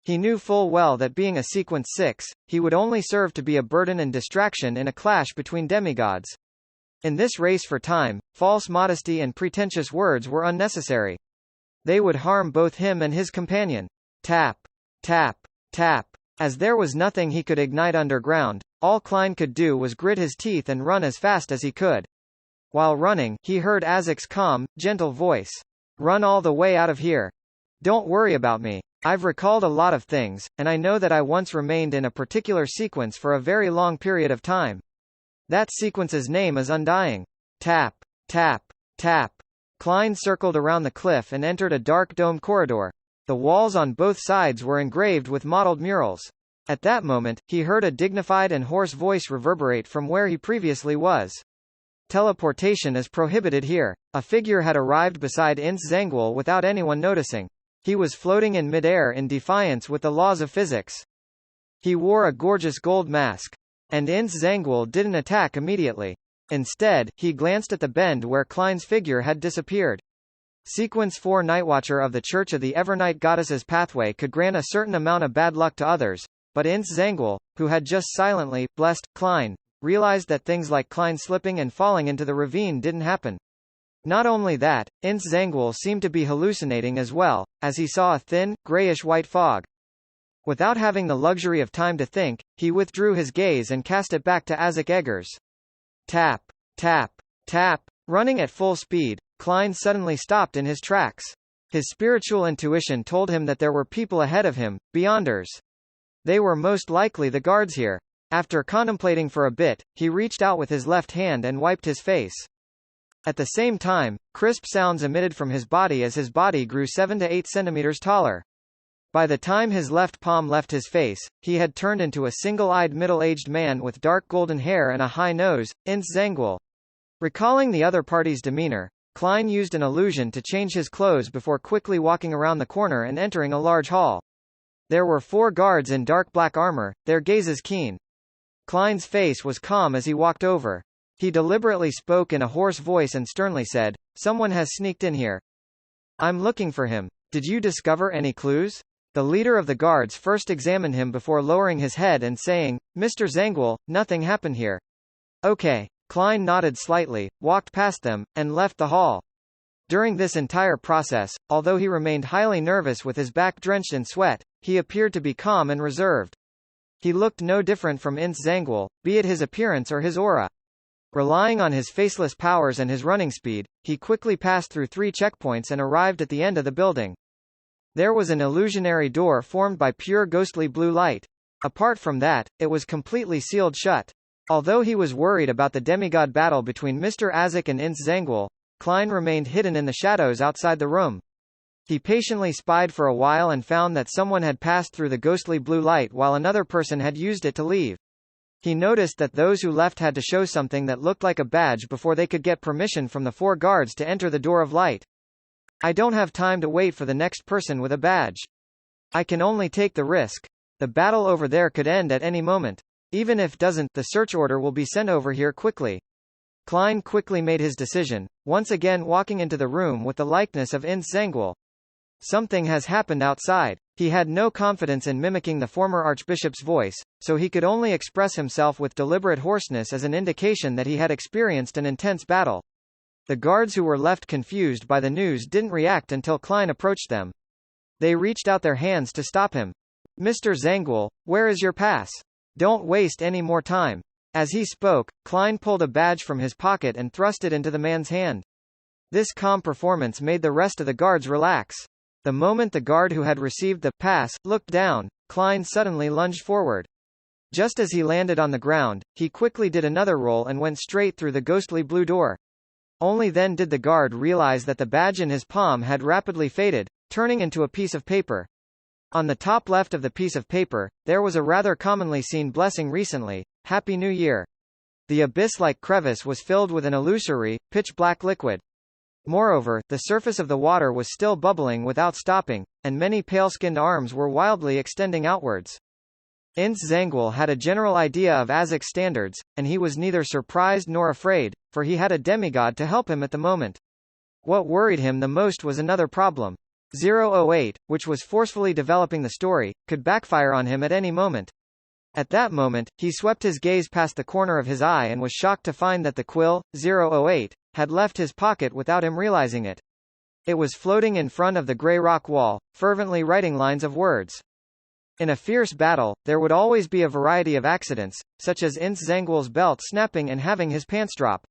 He knew full well that being a Sequence 6, he would only serve to be a burden and distraction in a clash between demigods. In this race for time, false modesty and pretentious words were unnecessary. They would harm both him and his companion. Tap, tap, tap. As there was nothing he could ignite underground, all Klein could do was grit his teeth and run as fast as he could. While running, he heard Azek's calm, gentle voice. "Run all the way out of here. Don't worry about me. I've recalled a lot of things, and I know that I once remained in a particular sequence for a very long period of time. That sequence's name is Undying." Tap, tap, tap. Klein circled around the cliff and entered a dark domed corridor. The walls on both sides were engraved with mottled murals. At that moment, he heard a dignified and hoarse voice reverberate from where he previously was. "Teleportation is prohibited here." A figure had arrived beside Inz Zangwill without anyone noticing. He was floating in midair in defiance with the laws of physics. He wore a gorgeous gold mask. And Inz Zangwill didn't attack immediately. Instead, he glanced at the bend where Klein's figure had disappeared. Sequence 4 Nightwatcher of the Church of the Evernight Goddess's pathway could grant a certain amount of bad luck to others, but Inz Zangwill, who had just silently blessed Klein, realized that things like Klein slipping and falling into the ravine didn't happen. Not only that, Inz Zangwill seemed to be hallucinating as well, as he saw a thin, grayish-white fog. Without having the luxury of time to think, he withdrew his gaze and cast it back to Azek Eggers. Tap, tap, tap. Running at full speed, Klein suddenly stopped in his tracks. His spiritual intuition told him that there were people ahead of him, beyonders. They were most likely the guards here. After contemplating for a bit, he reached out with his left hand and wiped his face. At the same time, crisp sounds emitted from his body as his body grew 7 to 8 centimeters taller. By the time his left palm left his face, he had turned into a single-eyed middle-aged man with dark golden hair and a high nose, Inz Zangwill. Recalling the other party's demeanor, Klein used an illusion to change his clothes before quickly walking around the corner and entering a large hall. There were 4 guards in dark black armor, their gazes keen. Klein's face was calm as he walked over. He deliberately spoke in a hoarse voice and sternly said, "Someone has sneaked in here. I'm looking for him. Did you discover any clues?" The leader of the guards first examined him before lowering his head and saying, "Mr. Zangwill, nothing happened here." "Okay." Klein nodded slightly, walked past them, and left the hall. During this entire process, although he remained highly nervous with his back drenched in sweat, he appeared to be calm and reserved. He looked no different from Ince Zangwill, be it his appearance or his aura. Relying on his faceless powers and his running speed, he quickly passed through 3 checkpoints and arrived at the end of the building. There was an illusionary door formed by pure ghostly blue light. Apart from that, it was completely sealed shut. Although he was worried about the demigod battle between Mr. Azek and Ince Zangwill, Klein remained hidden in the shadows outside the room. He patiently spied for a while and found that someone had passed through the ghostly blue light while another person had used it to leave. He noticed that those who left had to show something that looked like a badge before they could get permission from the 4 guards to enter the door of light. "I don't have time to wait for the next person with a badge. I can only take the risk. The battle over there could end at any moment. Even if doesn't, the search order will be sent over here quickly." Klein quickly made his decision, once again walking into the room with the likeness of Ince Zangwill. Something has happened outside. He had no confidence in mimicking the former archbishop's voice, so he could only express himself with deliberate hoarseness as an indication that he had experienced an intense battle. The guards who were left confused by the news didn't react until Klein approached them. They reached out their hands to stop him. "Mr. Zangwill, where is your pass? Don't waste any more time." As he spoke, Klein pulled a badge from his pocket and thrust it into the man's hand. This calm performance made the rest of the guards relax. The moment the guard who had received the pass looked down, Klein suddenly lunged forward. Just as he landed on the ground, he quickly did another roll and went straight through the ghostly blue door. Only then did the guard realize that the badge in his palm had rapidly faded, turning into a piece of paper. On the top left of the piece of paper, there was a rather commonly seen blessing recently: "Happy New Year." The abyss-like crevice was filled with an illusory, pitch-black liquid. Moreover, the surface of the water was still bubbling without stopping, and many pale-skinned arms were wildly extending outwards. Ince Zangwill had a general idea of Azek's standards, and he was neither surprised nor afraid, for he had a demigod to help him at the moment. What worried him the most was another problem. 008, which was forcefully developing the story, could backfire on him at any moment. At that moment, he swept his gaze past the corner of his eye and was shocked to find that the quill, 008, had left his pocket without him realizing it. It was floating in front of the grey rock wall, fervently writing lines of words. In a fierce battle, there would always be a variety of accidents, such as Ince Zangwill's belt snapping and having his pants drop.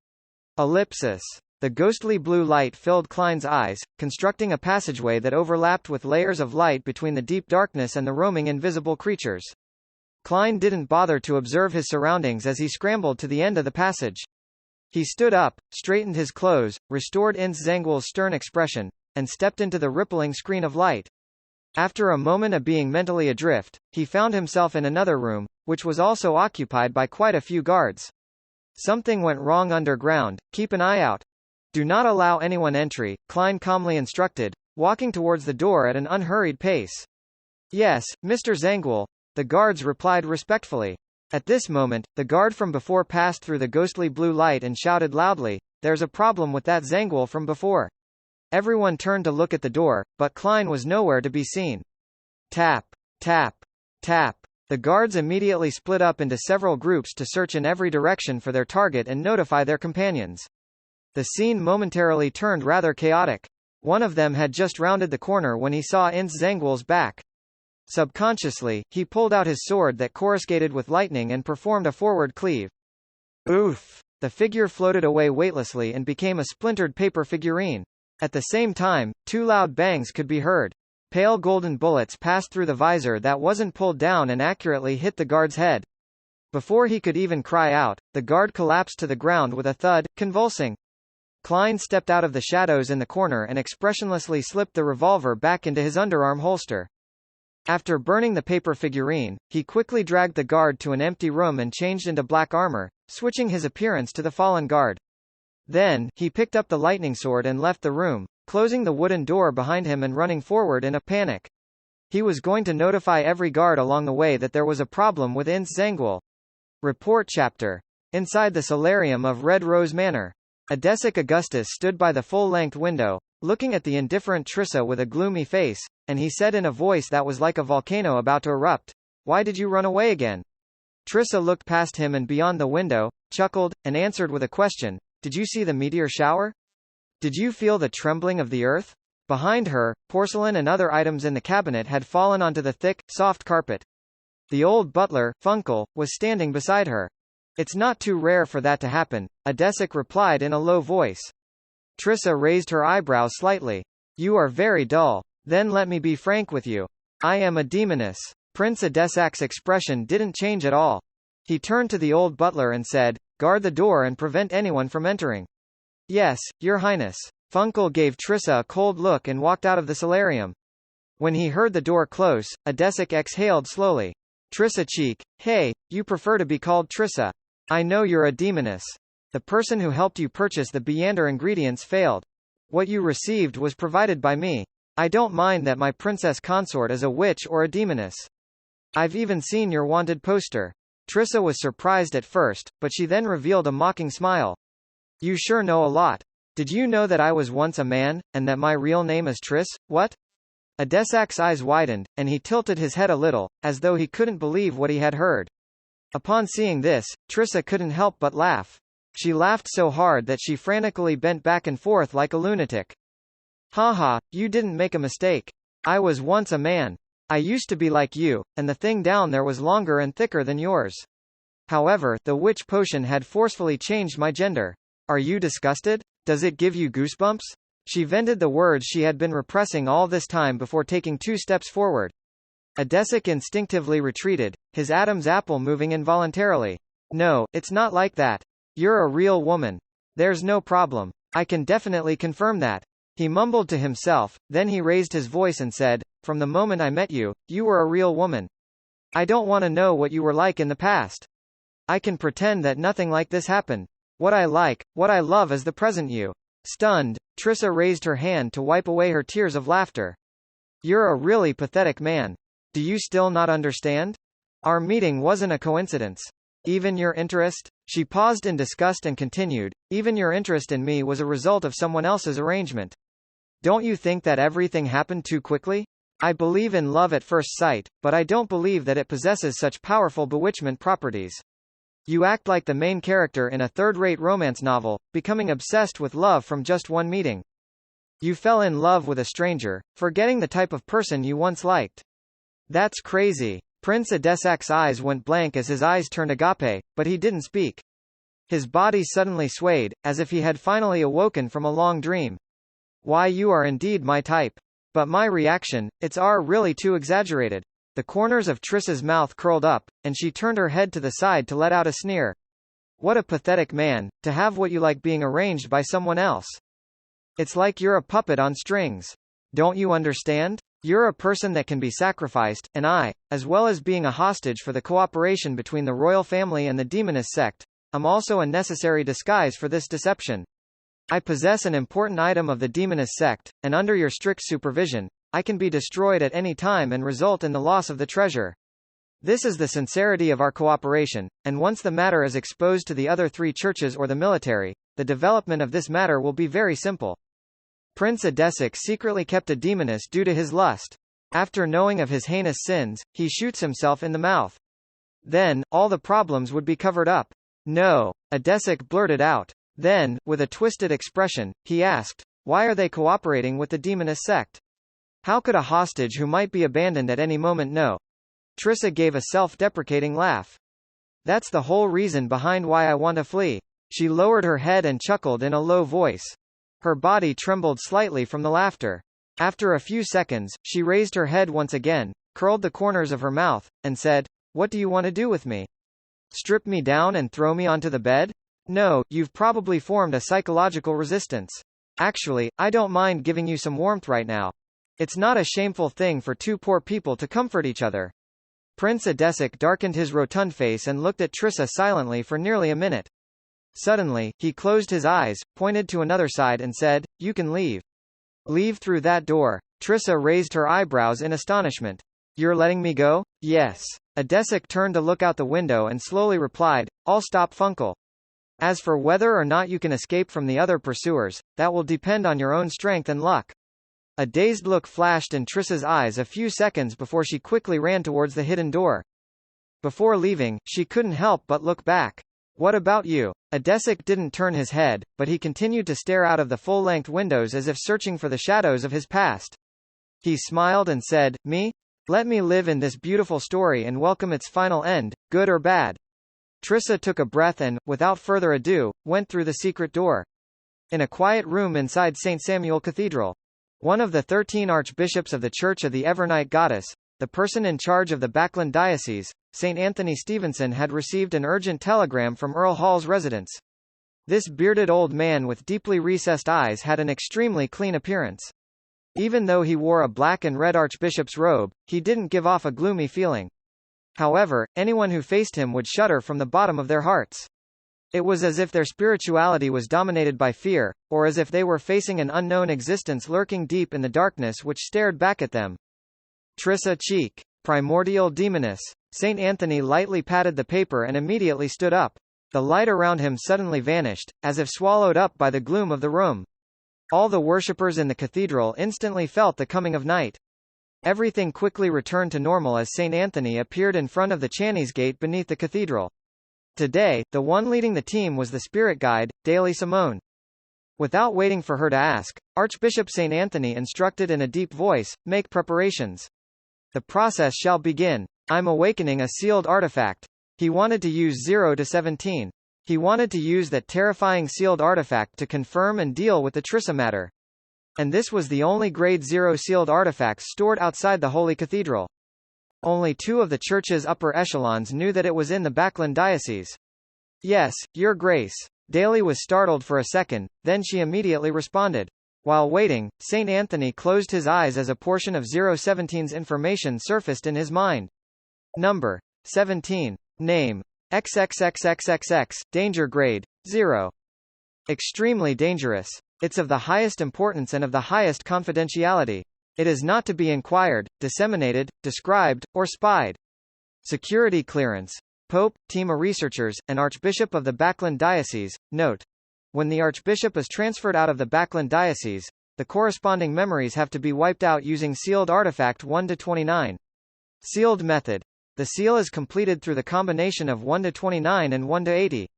Ellipsis. The ghostly blue light filled Klein's eyes, constructing a passageway that overlapped with layers of light between the deep darkness and the roaming invisible creatures. Klein didn't bother to observe his surroundings as he scrambled to the end of the passage. He stood up, straightened his clothes, restored Ince Zangwill's stern expression, and stepped into the rippling screen of light. After a moment of being mentally adrift, he found himself in another room, which was also occupied by quite a few guards. Something went wrong underground, keep an eye out. "Do not allow anyone entry," Klein calmly instructed, walking towards the door at an unhurried pace. "Yes, Mr. Zangwill," the guards replied respectfully. At this moment, the guard from before passed through the ghostly blue light and shouted loudly, "There's a problem with that Zangwill from before." Everyone turned to look at the door, but Klein was nowhere to be seen. Tap, tap, tap. The guards immediately split up into several groups to search in every direction for their target and notify their companions. The scene momentarily turned rather chaotic. One of them had just rounded the corner when he saw Ince Zangwill's back. Subconsciously, he pulled out his sword that coruscated with lightning and performed a forward cleave. Oof! The figure floated away weightlessly and became a splintered paper figurine. At the same time, 2 loud bangs could be heard. Pale golden bullets passed through the visor that wasn't pulled down and accurately hit the guard's head. Before he could even cry out, the guard collapsed to the ground with a thud, convulsing. Klein stepped out of the shadows in the corner and expressionlessly slipped the revolver back into his underarm holster. After burning the paper figurine, he quickly dragged the guard to an empty room and changed into black armor, switching his appearance to the fallen guard. Then, he picked up the lightning sword and left the room, closing the wooden door behind him and running forward in a panic. He was going to notify every guard along the way that there was a problem with Ince Zangwill. Report chapter. Inside the solarium of Red Rose Manor. Adesic Augustus stood by the full-length window, looking at the indifferent Trissa with a gloomy face, and he said in a voice that was like a volcano about to erupt, "Why did you run away again?" Trissa looked past him and beyond the window, chuckled, and answered with a question, "Did you see the meteor shower? Did you feel the trembling of the earth?" Behind her, porcelain and other items in the cabinet had fallen onto the thick, soft carpet. The old butler, Funkel, was standing beside her. "It's not too rare for that to happen," Adesic replied in a low voice. Trissa raised her eyebrows slightly. "You are very dull. Then let me be frank with you. I am a demoness." Prince Adesac's expression didn't change at all. He turned to the old butler and said, "Guard the door and prevent anyone from entering." "Yes, Your Highness." Funkel gave Trissa a cold look and walked out of the solarium. When he heard the door close, Adesic exhaled slowly. "Trissa Cheek, hey, you prefer to be called Trissa. I know you're a demoness. The person who helped you purchase the Beander ingredients failed. What you received was provided by me. I don't mind that my princess consort is a witch or a demoness. I've even seen your wanted poster." Trissa was surprised at first, but she then revealed a mocking smile. "You sure know a lot. Did you know that I was once a man, and that my real name is Triss, what?" Adesac's eyes widened, and he tilted his head a little, as though he couldn't believe what he had heard. Upon seeing this, Trissa couldn't help but laugh. She laughed so hard that she frantically bent back and forth like a lunatic. "Ha ha, you didn't make a mistake. I was once a man. I used to be like you, and the thing down there was longer and thicker than yours. However, the witch potion had forcefully changed my gender. Are you disgusted? Does it give you goosebumps?" She vented the words she had been repressing all this time before taking 2 steps forward. Adesic instinctively retreated, his Adam's apple moving involuntarily. "No, it's not like that. You're a real woman. There's no problem. I can definitely confirm that." He mumbled to himself, then he raised his voice and said, "From the moment I met you, you were a real woman. I don't want to know what you were like in the past. I can pretend that nothing like this happened. What I like, what I love is the present you." Stunned, Trissa raised her hand to wipe away her tears of laughter. "You're a really pathetic man. Do you still not understand? Our meeting wasn't a coincidence. Even your interest?" She paused in disgust and continued, "Even your interest in me was a result of someone else's arrangement. Don't you think that everything happened too quickly? I believe in love at first sight, but I don't believe that it possesses such powerful bewitchment properties. You act like the main character in a third-rate romance novel, becoming obsessed with love from just one meeting. You fell in love with a stranger, forgetting the type of person you once liked. That's crazy." Prince Adesac's eyes went blank as his eyes turned agape, but he didn't speak. His body suddenly swayed, as if he had finally awoken from a long dream. "Why, you are indeed my type. But my reaction, it's really too exaggerated." The corners of Trissa's mouth curled up, and she turned her head to the side to let out a sneer. "What a pathetic man, to have what you like being arranged by someone else. It's like you're a puppet on strings. Don't you understand? You're a person that can be sacrificed, and I, as well as being a hostage for the cooperation between the royal family and the demoness sect, I'm also a necessary disguise for this deception. I possess an important item of the demoness sect, and under your strict supervision, I can be destroyed at any time and result in the loss of the treasure. This is the sincerity of our cooperation, and once the matter is exposed to the other 3 churches or the military, the development of this matter will be very simple." Prince Adesic secretly kept a demoness due to his lust. After knowing of his heinous sins, he shoots himself in the mouth. Then, all the problems would be covered up. "No," Adesic blurted out. Then, with a twisted expression, he asked, "Why are they cooperating with the demoness sect? How could a hostage who might be abandoned at any moment know?" Trissa gave a self-deprecating laugh. "That's the whole reason behind why I want to flee." She lowered her head and chuckled in a low voice. Her body trembled slightly from the laughter. After a few seconds, she raised her head once again, curled the corners of her mouth, and said, "What do you want to do with me? Strip me down and throw me onto the bed? No, you've probably formed a psychological resistance. Actually, I don't mind giving you some warmth right now. It's not a shameful thing for 2 poor people to comfort each other." Prince Adesic darkened his rotund face and looked at Trissa silently for nearly a minute. Suddenly, he closed his eyes, pointed to another side and said, "You can leave." "Leave through that door?" Trissa raised her eyebrows in astonishment. "You're letting me go?" "Yes." Adesic turned to look out the window and slowly replied, "I'll stop Funkel." As for whether or not you can escape from the other pursuers, that will depend on your own strength and luck. A dazed look flashed in Trissa's eyes a few seconds before she quickly ran towards the hidden door. Before leaving, she couldn't help but look back. What about you? Adesic didn't turn his head, but he continued to stare out of the full-length windows as if searching for the shadows of his past. He smiled and said, Me? Let me live in this beautiful story and welcome its final end, good or bad. Trissa took a breath and, without further ado, went through the secret door. In a quiet room inside St. Samuel Cathedral. One of the 13 archbishops of the Church of the Evernight Goddess, the person in charge of the Backland Diocese, St. Anthony Stevenson, had received an urgent telegram from Earl Hall's residence. This bearded old man with deeply recessed eyes had an extremely clean appearance. Even though he wore a black and red archbishop's robe, he didn't give off a gloomy feeling. However, anyone who faced him would shudder from the bottom of their hearts. It was as if their spirituality was dominated by fear, or as if they were facing an unknown existence lurking deep in the darkness which stared back at them. Trissa Cheek. Primordial Demoness. St. Anthony lightly patted the paper and immediately stood up. The light around him suddenly vanished, as if swallowed up by the gloom of the room. All the worshippers in the cathedral instantly felt the coming of night. Everything quickly returned to normal as St. Anthony appeared in front of the Channies Gate beneath the cathedral. Today, the one leading the team was the spirit guide, Daly Simone. Without waiting for her to ask, Archbishop St. Anthony instructed in a deep voice, Make preparations. The process shall begin. I'm awakening a sealed artifact. He wanted to use 0 to 17. He wanted to use that terrifying sealed artifact to confirm and deal with the Trissa matter. And this was the only Grade 0 sealed artifacts stored outside the Holy Cathedral. Only 2 of the Church's upper echelons knew that it was in the Backland Diocese. Yes, Your Grace. Daly was startled for a second, then she immediately responded. While waiting, St. Anthony closed his eyes as a portion of 017's information surfaced in his mind. Number. 17. Name. XXXXXX. Danger grade. 0. Extremely dangerous. It's of the highest importance and of the highest confidentiality. It is not to be inquired, disseminated, described, or spied. Security clearance. Pope, team of researchers, and Archbishop of the Backland Diocese. Note. When the Archbishop is transferred out of the Backland Diocese, the corresponding memories have to be wiped out using sealed artifact 1 to 29. Sealed method. The seal is completed through the combination of 1 to 29 and 1 to 80.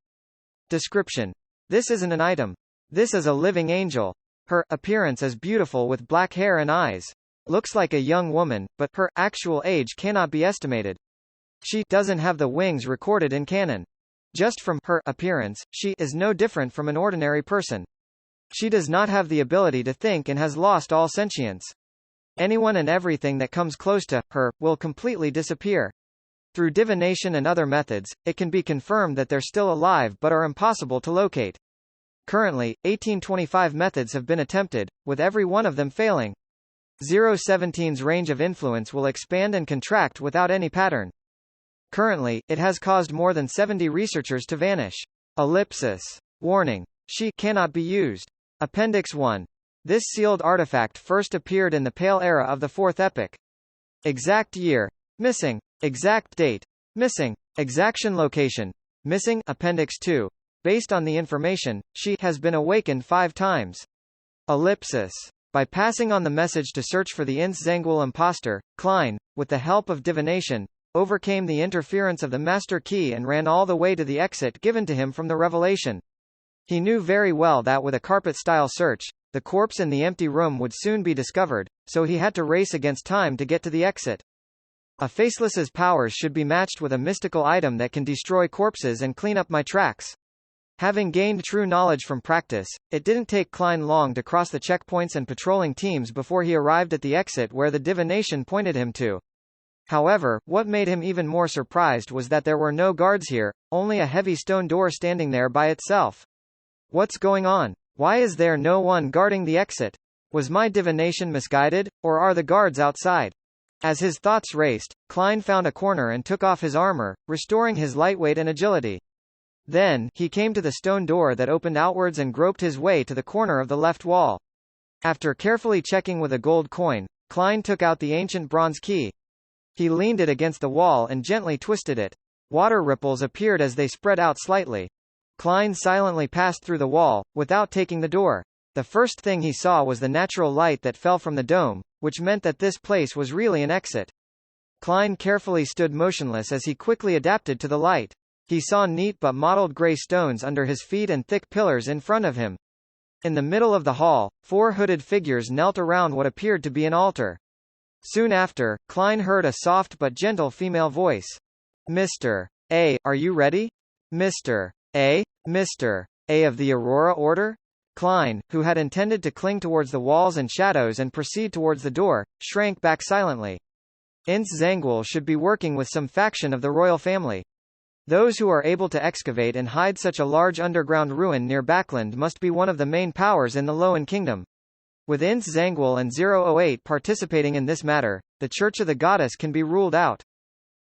Description. This isn't an item. This is a living angel. Her appearance is beautiful with black hair and eyes. Looks like a young woman, but her actual age cannot be estimated. She doesn't have the wings recorded in canon. Just from her appearance, she is no different from an ordinary person. She does not have the ability to think and has lost all sentience. Anyone and everything that comes close to her will completely disappear. Through divination and other methods, it can be confirmed that they're still alive but are impossible to locate. Currently, 1825 methods have been attempted, with every one of them failing. 017's range of influence will expand and contract without any pattern. Currently, it has caused more than 70 researchers to vanish. Ellipsis. Warning. She cannot be used. Appendix 1. This sealed artifact first appeared in the Pale Era of the Fourth Epoch. Exact year. Missing. Exact date. Missing. Exaction location. Missing. Appendix 2. Based on the information, she has been awakened 5 times. Ellipsis. By passing on the message to search for the Inns-Zangwill imposter, Klein, with the help of divination, overcame the interference of the master key and ran all the way to the exit given to him from the revelation. He knew very well that with a carpet-style search, the corpse in the empty room would soon be discovered, so he had to race against time to get to the exit. A faceless's powers should be matched with a mystical item that can destroy corpses and clean up my tracks. Having gained true knowledge from practice, it didn't take Klein long to cross the checkpoints and patrolling teams before he arrived at the exit where the divination pointed him to. However, what made him even more surprised was that there were no guards here, only a heavy stone door standing there by itself. What's going on? Why is there no one guarding the exit? Was my divination misguided, or are the guards outside? As his thoughts raced, Klein found a corner and took off his armor, restoring his lightweight and agility. Then, he came to the stone door that opened outwards and groped his way to the corner of the left wall. After carefully checking with a gold coin, Klein took out the ancient bronze key. He leaned it against the wall and gently twisted it. Water ripples appeared as they spread out slightly. Klein silently passed through the wall, without taking the door. The first thing he saw was the natural light that fell from the dome, which meant that this place was really an exit. Klein carefully stood motionless as he quickly adapted to the light. He saw neat but mottled gray stones under his feet and thick pillars in front of him. In the middle of the hall, 4 hooded figures knelt around what appeared to be an altar. Soon after, Klein heard a soft but gentle female voice. Mr. A, are you ready? Mr. A? Mr. A of the Aurora Order? Klein, who had intended to cling towards the walls and shadows and proceed towards the door, shrank back silently. Ince Zangul should be working with some faction of the royal family. Those who are able to excavate and hide such a large underground ruin near Backland must be one of the main powers in the Loan Kingdom. With Ince Zangul and 008 participating in this matter, the Church of the Goddess can be ruled out.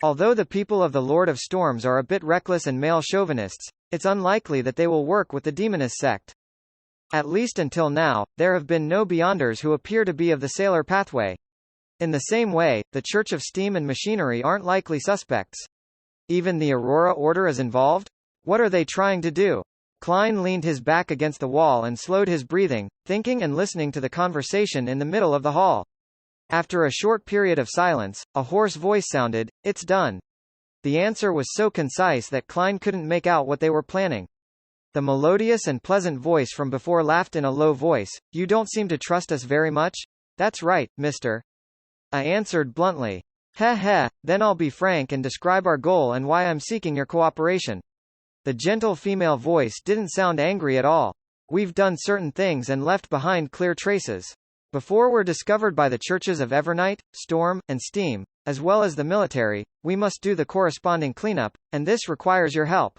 Although the people of the Lord of Storms are a bit reckless and male chauvinists, it's unlikely that they will work with the Demoness sect. At least until now, there have been no Beyonders who appear to be of the Sailor pathway. In the same way, the Church of Steam and Machinery aren't likely suspects. Even the Aurora Order is involved? What are they trying to do? Klein leaned his back against the wall and slowed his breathing, thinking and listening to the conversation in the middle of the hall. After a short period of silence, a hoarse voice sounded, "It's done." The answer was so concise that Klein couldn't make out what they were planning. The melodious and pleasant voice from before laughed in a low voice. "You don't seem to trust us very much?" "That's right, Mr. I answered bluntly. "Heh, then I'll be frank and describe our goal and why I'm seeking your cooperation." The gentle female voice didn't sound angry at all. "We've done certain things and left behind clear traces. Before we're discovered by the churches of Evernight, Storm, and Steam, as well as the military, we must do the corresponding cleanup, and this requires your help."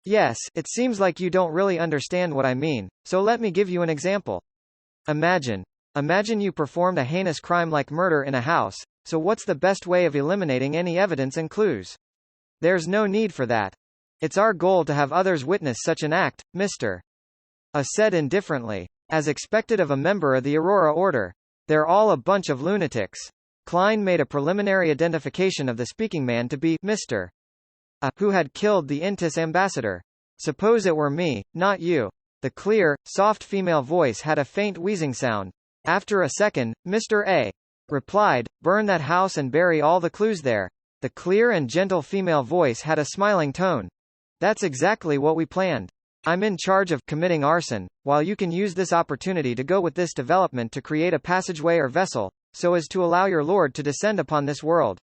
"Yes, it seems like you don't really understand what I mean, so let me give you an example. Imagine you performed a heinous crime like murder in a house, so what's the best way of eliminating any evidence and clues? There's no need for that. It's our goal to have others witness such an act, Mr. A said indifferently. As expected of a member of the Aurora Order. They're all a bunch of lunatics. Klein made a preliminary identification of the speaking man to be Mr. A, who had killed the Intis ambassador. "Suppose it were me, not you." The clear, soft female voice had a faint wheezing sound. After a second, Mr. A replied, "Burn that house and bury all the clues there." The clear and gentle female voice had a smiling tone. "That's exactly what we planned. I'm in charge of committing arson, while you can use this opportunity to go with this development to create a passageway or vessel, so as to allow your lord to descend upon this world.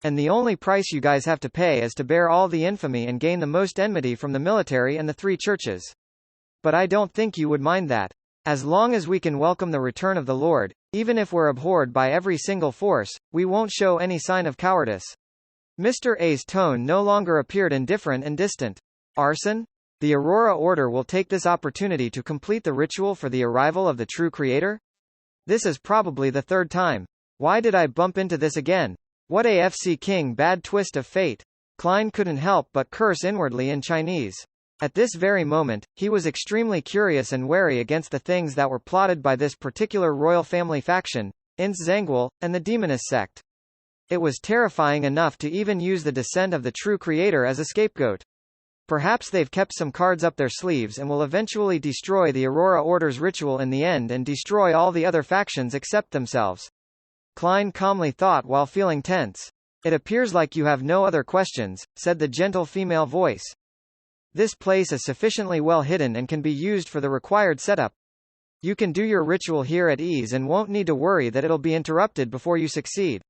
And the only price you guys have to pay is to bear all the infamy and gain the most enmity from the military and the 3 churches. But I don't think you would mind that. As long as we can welcome the return of the Lord, even if we're abhorred by every single force, we won't show any sign of cowardice." Mr. A's tone no longer appeared indifferent and distant. "Arson? The Aurora Order will take this opportunity to complete the ritual for the arrival of the true creator? This is probably the 3rd time. Why did I bump into this again? What a FC King bad twist of fate." Klein couldn't help but curse inwardly in Chinese. At this very moment, he was extremely curious and wary against the things that were plotted by this particular royal family faction, Ince Zangul, and the Demoness sect. It was terrifying enough to even use the descent of the true creator as a scapegoat. Perhaps they've kept some cards up their sleeves and will eventually destroy the Aurora Order's ritual in the end and destroy all the other factions except themselves. Klein calmly thought while feeling tense. "It appears like you have no other questions," said the gentle female voice. "This place is sufficiently well hidden and can be used for the required setup. You can do your ritual here at ease and won't need to worry that it'll be interrupted before you succeed.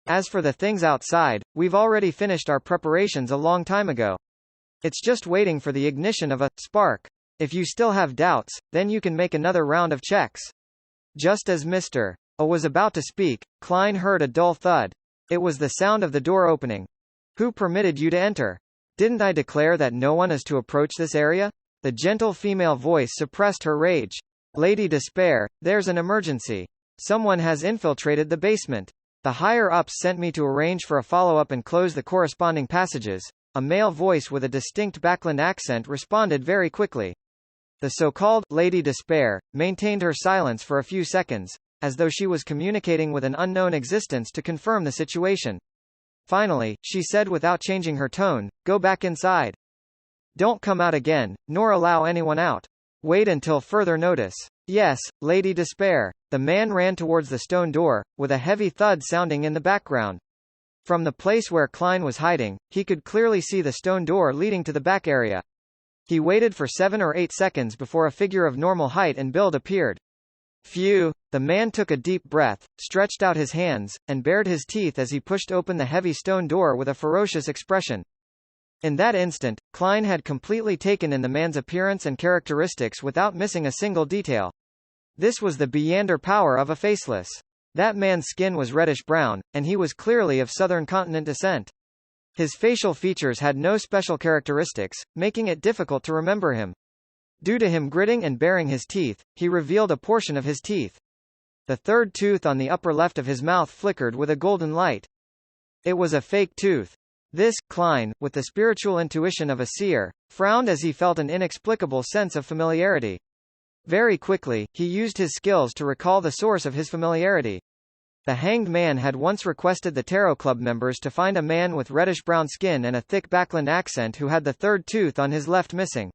As for the things outside, we've already finished our preparations a long time ago. It's just waiting for the ignition of a spark. If you still have doubts, then you can make another round of checks." Just as Mr. A was about to speak, Klein heard a dull thud. It was the sound of the door opening. "Who permitted you to enter? Didn't I declare that no one is to approach this area?" The gentle female voice suppressed her rage. "Lady Despair, there's an emergency. Someone has infiltrated the basement. The higher-ups sent me to arrange for a follow-up and close the corresponding passages." A male voice with a distinct Backland accent responded very quickly. The so-called Lady Despair maintained her silence for a few seconds, as though she was communicating with an unknown existence to confirm the situation. Finally, she said without changing her tone, "Go back inside." Don't come out again, nor allow anyone out. Wait until further notice. Yes, Lady Despair. The man ran towards the stone door, with a heavy thud sounding in the background. From the place where Klein was hiding, he could clearly see the stone door leading to the back area. He waited for 7 or 8 seconds before a figure of normal height and build appeared. Phew! The man took a deep breath, stretched out his hands, and bared his teeth as he pushed open the heavy stone door with a ferocious expression. In that instant, Klein had completely taken in the man's appearance and characteristics without missing a single detail. This was the beyonder power of a faceless. That man's skin was reddish-brown, and he was clearly of southern continent descent. His facial features had no special characteristics, making it difficult to remember him. Due to him gritting and baring his teeth, he revealed a portion of his teeth. The third tooth on the upper left of his mouth flickered with a golden light. It was a fake tooth. This, Klein, with the spiritual intuition of a seer, frowned as he felt an inexplicable sense of familiarity. Very quickly, he used his skills to recall the source of his familiarity. The Hanged Man had once requested the Tarot Club members to find a man with reddish-brown skin and a thick Backland accent who had the third tooth on his left missing.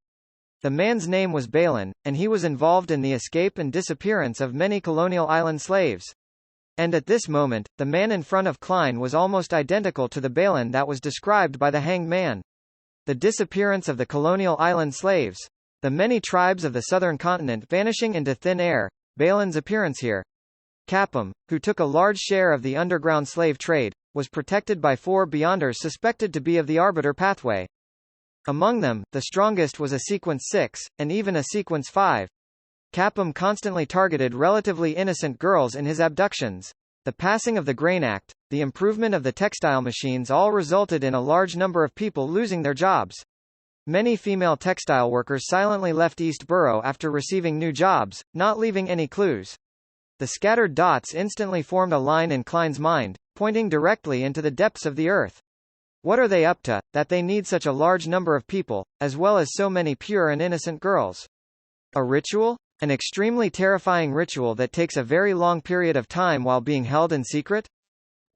The man's name was Balin, and he was involved in the escape and disappearance of many colonial island slaves. And at this moment, the man in front of Klein was almost identical to the Balin that was described by the Hanged Man. The disappearance of the colonial island slaves. The many tribes of the southern continent vanishing into thin air. Balin's appearance here. Capum, who took a large share of the underground slave trade, was protected by 4 Beyonders suspected to be of the Arbiter pathway. Among them, the strongest was a Sequence 6, and even a Sequence 5. Capum constantly targeted relatively innocent girls in his abductions. The passing of the Grain Act, the improvement of the textile machines all resulted in a large number of people losing their jobs. Many female textile workers silently left East Borough after receiving new jobs, not leaving any clues. The scattered dots instantly formed a line in Klein's mind, pointing directly into the depths of the earth. What are they up to, that they need such a large number of people, as well as so many pure and innocent girls? A ritual? An extremely terrifying ritual that takes a very long period of time while being held in secret?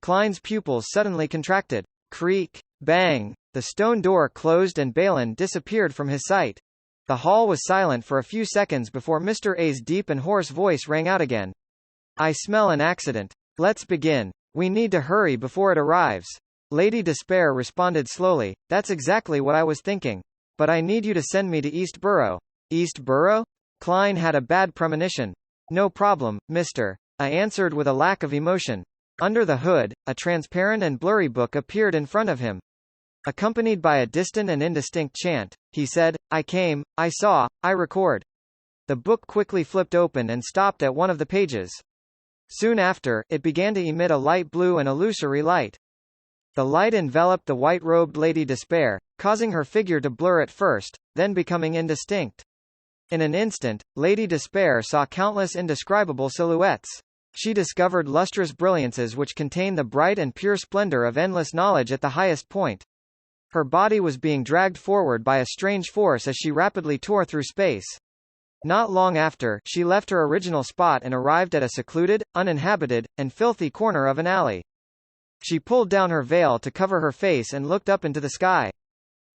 Klein's pupils suddenly contracted. Creak. Bang. The stone door closed and Balin disappeared from his sight. The hall was silent for a few seconds before Mr. A's deep and hoarse voice rang out again. I smell an accident. Let's begin. We need to hurry before it arrives. Lady Despair responded slowly, That's exactly what I was thinking. But I need you to send me to East Borough. East Borough? Klein had a bad premonition. No problem, mister. I answered with a lack of emotion. Under the hood, a transparent and blurry book appeared in front of him. Accompanied by a distant and indistinct chant, he said, I came, I saw, I record. The book quickly flipped open and stopped at one of the pages. Soon after, it began to emit a light blue and illusory light. The light enveloped the white-robed Lady Despair, causing her figure to blur at first, then becoming indistinct. In an instant, Lady Despair saw countless indescribable silhouettes. She discovered lustrous brilliances which contain the bright and pure splendor of endless knowledge at the highest point. Her body was being dragged forward by a strange force as she rapidly tore through space. Not long after, she left her original spot and arrived at a secluded, uninhabited, and filthy corner of an alley. She pulled down her veil to cover her face and looked up into the sky.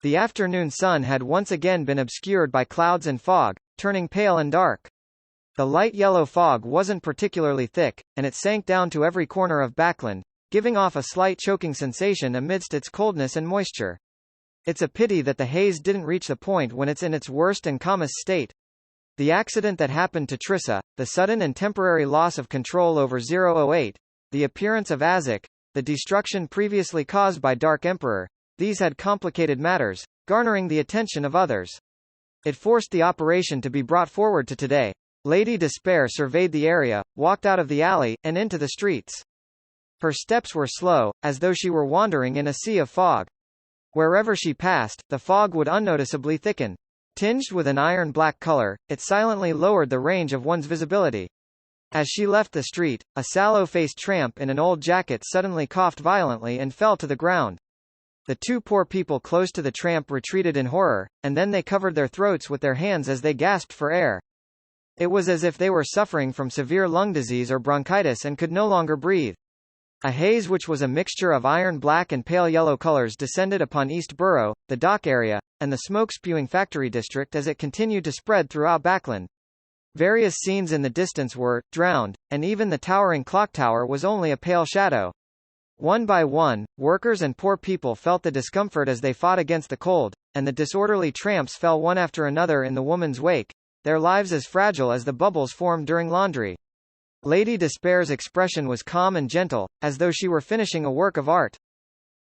The afternoon sun had once again been obscured by clouds and fog, turning pale and dark. The light yellow fog wasn't particularly thick, and it sank down to every corner of Backland, giving off a slight choking sensation amidst its coldness and moisture. It's a pity that the haze didn't reach the point when it's in its worst and calmest state. The accident that happened to Trissa, the sudden and temporary loss of control over 008, the appearance of Azek, the destruction previously caused by Dark Emperor, these had complicated matters, garnering the attention of others. It forced the operation to be brought forward to today. Lady Despair surveyed the area, walked out of the alley, and into the streets. Her steps were slow, as though she were wandering in a sea of fog. Wherever she passed, the fog would unnoticeably thicken. Tinged with an iron-black color, it silently lowered the range of one's visibility. As she left the street, a sallow-faced tramp in an old jacket suddenly coughed violently and fell to the ground. The 2 poor people close to the tramp retreated in horror, and then they covered their throats with their hands as they gasped for air. It was as if they were suffering from severe lung disease or bronchitis and could no longer breathe. A haze which was a mixture of iron black and pale yellow colors descended upon East Borough, the dock area, and the smoke-spewing factory district as it continued to spread throughout Backland. Various scenes in the distance were drowned, and even the towering clock tower was only a pale shadow. One by one, workers and poor people felt the discomfort as they fought against the cold, and the disorderly tramps fell one after another in the woman's wake, their lives as fragile as the bubbles formed during laundry. Lady Despair's expression was calm and gentle, as though she were finishing a work of art.